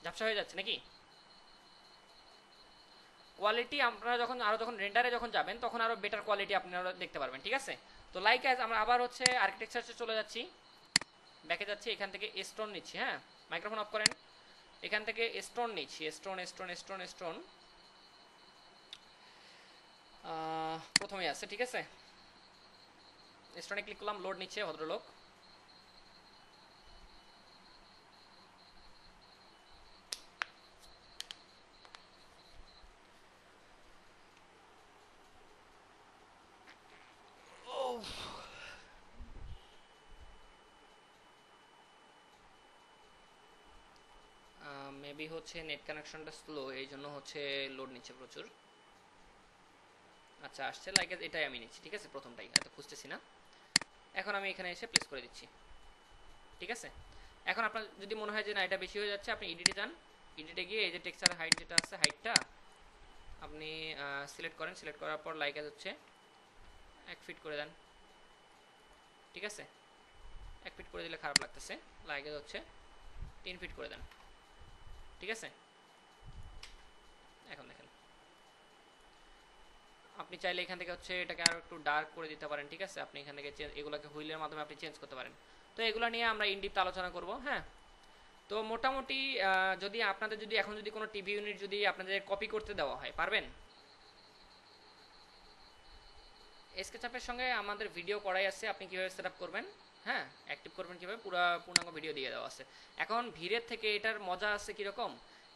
Speaker 1: ঝাপসা হয়ে যাচ্ছে নাকি? কোয়ালিটি আপনারা যখন রেন্ডারে যখন যাবেন তখন আরো বেটার কোয়ালিটি আপনারা দেখতে পারবেন, ঠিক আছে? তো লাইক অ্যাজ আমরা আবার হচ্ছে আর্কিটেকচারে চলে যাচ্ছি, ব্যাকে যাচ্ছি, এখান থেকে স্টোন নিচ্ছি, হ্যাঁ। মাইক্রোফোন অফ করেন। এখান থেকে স্টোন নিচ্ছি, স্টোন প্রথমেই আছে, ঠিক আছে? স্টোনে ক্লিক করলাম, লোড নিচ্ছে ভদ্রলোক। মেবি হচ্ছে নেট কানেকশনটা স্লো, এই জন্য হচ্ছে লোড নিচ্ছে প্রচুর। আচ্ছা, আসছে লাইক এটাই আমি নিচ্ছি, ঠিক আছে? প্রথমটাই এত খুঁজতেছি না। এখন আমি এখানে এসে প্লেস করে দিচ্ছি, ঠিক আছে? এখন আপনার যদি মনে হয় যে না এটা বেশি হয়ে যাচ্ছে, আপনি এডিটে যান। এডিটে গিয়ে এই যে টেক্সচার হাইট যেটা আছে, হাইটটা আপনি সিলেক্ট করেন। সিলেক্ট করার পর লাইক হচ্ছে 1 ফিট করে দেন, ঠিক আছে? 1 ফিট করে দিলে খারাপ লাগতেছে। লাইক হচ্ছে 3 ফিট করে দেন, ঠিক আছে? এখন দেখেন আপনি চাইলে এখান থেকে হচ্ছে এটাকে আরো একটু ডার্ক করে দিতে পারেন, ঠিক আছে? আপনি এখান থেকে এগুলোকে হুইলের মাধ্যমে আপনি চেঞ্জ করতে পারেন। তো এগুলো নিয়ে আমরা ইনডিপথ আলোচনা করব, হ্যাঁ। তো মোটামুটি যদি আপনাদের এখন যদি কোনো টিভি ইউনিট যদি আপনাদের কপি করতে দেওয়া হয়, পারবেন? স্কেচআপের সঙ্গে আমাদের ভিডিও করাই আছে, আপনি কিভাবে সেট আপ করবেন, হ্যাঁ, অ্যাক্টিভ করবেন কিভাবে, পূর্ণাঙ্গ ভিডিও দিয়ে দেওয়া আছে। এখন ভিড়ের থেকে এটার মজা আছে কিরকম,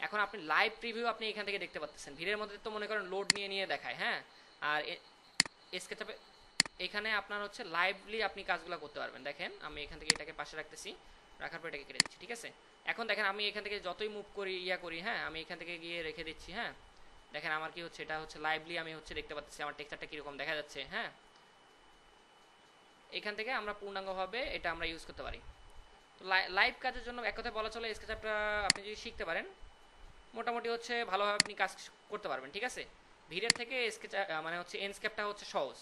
Speaker 1: এখন আপনি লাইভ প্রিভিউ আপনি এখান থেকে দেখতে পাচ্ছেন। ভিড়ের মধ্যে তো মনে করেন লোড নিয়ে দেখায়, হ্যাঁ। আর স্কেচআপে এখানে আপনার হচ্ছে লাইভলি আপনি কাজগুলো করতে পারবেন। দেখেন আমি এখান থেকে এটাকে পাশে রাখতেছি, রাখার পর এটাকে কেটে দিচ্ছি, ঠিক আছে? এখন দেখেন আমি এখান থেকে যতই মুভ করি করি, হ্যাঁ, আমি এখান থেকে গিয়ে রেখে দিচ্ছি, হ্যাঁ। দেখেন আমার কি হচ্ছে, এটা হচ্ছে লাইভলি আমি হচ্ছে দেখতে পাচ্ছি আমার টেক্সচারটা কিরকম দেখা যাচ্ছে, হ্যাঁ। এখান থেকে আমরা পূর্ণাঙ্গভাবে এটা আমরা ইউজ করতে পারি। তো লাইভ কাজের জন্য এক কথায় বলা চলে স্কেচআপটা আপনি যদি শিখতে পারেন, মোটামুটি হচ্ছে ভালোভাবে আপনি কাজ করতে পারবেন, ঠিক আছে? ভিড়ের থেকে মানে হচ্ছে এনস্কেপটা হচ্ছে সহজ।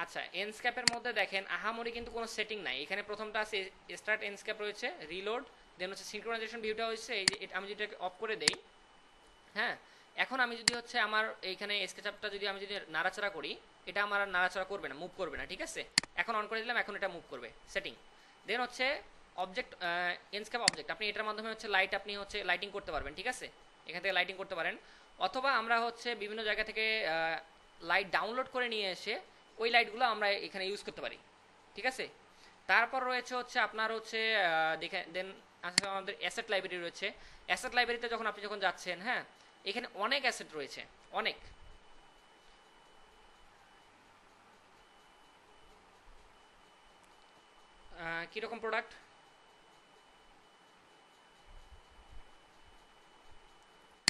Speaker 1: আচ্ছা, এনস্কেপের মধ্যে দেখেন আহামরি কিন্তু কোনো সেটিং নাই। এখানে প্রথমটা আছে স্টার্ট এনস্কেপ রয়েছে, রিলোড, দেন হচ্ছে সিনক্রোনাইজেশন ভিউটা হচ্ছে এই যে আমি যদি অফ করে দেই, হ্যাঁ। এখন আমি যদি হচ্ছে আমার এইখানে স্কেচআপটা যদি আমি যদি নাড়াচাড়া করি, এটা আমার আর নাড়াচাড়া করবে না, মুভ করবে না, ঠিক আছে? এখন অন করে দিলাম, এখন এটা মুভ করবে, সেটিং। দেন হচ্ছে অবজেক্ট এনস্কেপ অবজেক্ট, আপনি এটার মাধ্যমে হচ্ছে লাইট আপনি হচ্ছে লাইটিং করতে পারবেন, ঠিক আছে, এখান থেকে লাইটিং করতে পারেন। অথবা আমরা হচ্ছে বিভিন্ন জায়গা থেকে লাইট ডাউনলোড করে নিয়ে এসে ওই লাইটগুলো আমরা এখানে ইউজ করতে পারি, ঠিক আছে। তারপর রয়েছে হচ্ছে আপনার হচ্ছে দেখে দেন আমাদের অ্যাসেট লাইব্রেরি রয়েছে। অ্যাসেট লাইব্রেরিতে আপনি যখন যাচ্ছেন, হ্যাঁ, এখানে অনেক অ্যাসেট রয়েছে, অনেক। কীরকম প্রোডাক্ট?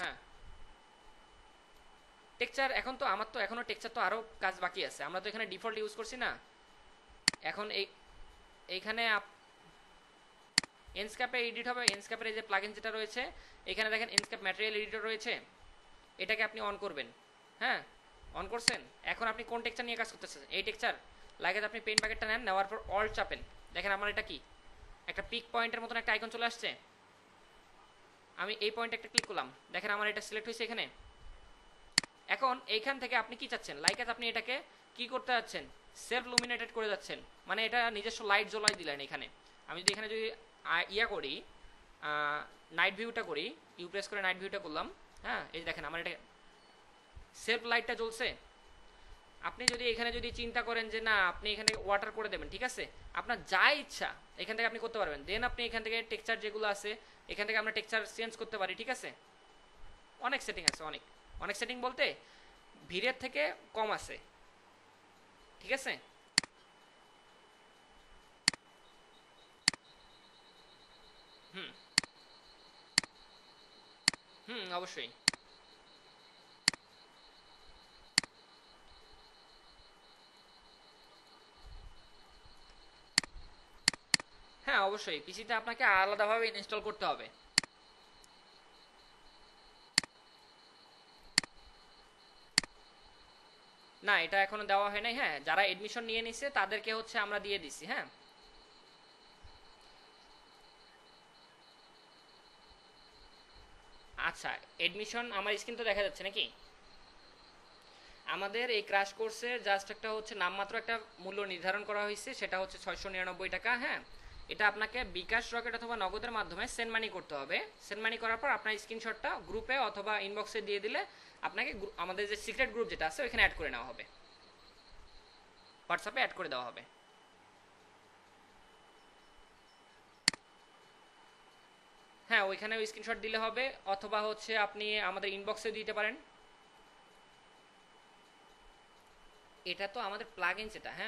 Speaker 1: হ্যাঁ, টেক্সচার এখন তো আমার তো এখনো টেক্সচার তো আরও কাজ বাকি আছে, আমরা তো এখানে ডিফল্ট ইউজ করছি না। এখন এইখানে এনস্ক্যাপে এডিট হবে, এনস্ক্যাপের এই যে প্লাগইন যেটা রয়েছে এখানে দেখেন এনস্ক্যাপ ম্যাটেরিয়াল এডিটর রয়েছে, এটাকে আপনি অন করবেন। হ্যাঁ, অন করছেন। এখন আপনি কোন টেক্সচার নিয়ে কাজ করতেছেন? এই টেক্সচার লাগে আপনি পেন প্যাকেটটা নেন, নেওয়ার পর অল চাপেন। দেখেন আমার এটা কি একটা পিক পয়েন্টের মতন একটা আইকন চলে আসছে, আমি এই পয়েন্টে একটা ক্লিক করলাম, দেখেন আমার এটা সিলেক্ট হয়েছে এখানে। এখন এইখান থেকে আপনি কি চাচ্ছেন? লাইক আপনি এটাকে কি করতে যাচ্ছেন? সেলফ লুমিনেটেড করে যাচ্ছেন, মানে এটা নিজস্ব লাইট জ্বলাই দিলেন এখানে। আমি যদি এখানে যদি ইয়া করি, নাইট ভিউটা করি, ইউ প্রেস করে নাইট ভিউটা করলাম, হ্যাঁ, এই দেখেন আমার এটা সেলফ লাইটটা জ্বলছে। আপনি যদি এখানে যদি চিন্তা করেন যে না আপনি এখানে ওয়াটার করে দেবেন, ঠিক আছে, আপনার যা ইচ্ছা এখান থেকে আপনি করতে পারবেন। দেন আপনি এখান থেকে টেক্সচার যেগুলো আছে এখান থেকে আমরা টেক্সচার চেঞ্জ করতে পারি, ঠিক আছে। অনেক সেটিং আছে, অনেক অনেক সেটিং বলতে ভিড়ের থেকে কম আছে, ঠিক আছে। হুম হুম, অবশ্যই। হ্যাঁ, অবশ্যই পিসিতে আপনাকে আলাদাভাবে ইনস্টল করতে হবে। না, এটা এখনো দেওয়া হয় নাই। হ্যাঁ, যারা এডমিশন নিয়ে নিছে তাদেরকে হচ্ছে আমরা দিয়ে দিছি। হ্যাঁ, আচ্ছা, এডমিশন আমার স্ক্রিন তো দেখা যাচ্ছে নাকি? আমাদের এই ক্র্যাশ কোর্সে জাস্ট একটা হচ্ছে নামমাত্র একটা মূল্য নির্ধারণ করা হয়েছে, সেটা হচ্ছে 699 টাকা। হ্যাঁ, এটা আপনাকে বিকাশ, রকেট অথবা নগদের মাধ্যমে সেন্ড মানি করতে হবে। সেন্ড মানি করার পর আপনার স্ক্রিনশটটা গ্রুপে অথবা ইনবক্সে দিয়ে দিলে আপনাকে আমাদের যে সিক্রেট গ্রুপ যেটা আছে ওইখানে অ্যাড করে নেওয়া হবে, হোয়াটসঅ্যাপে অ্যাড করে দেওয়া হবে। হ্যাঁ, ওইখানে স্ক্রিনশট দিলে হবে, অথবা হচ্ছে আপনি আমাদের ইনবক্সে দিতে পারেন। এটা তো আমাদের প্লাগইন যেটা, হ্যাঁ,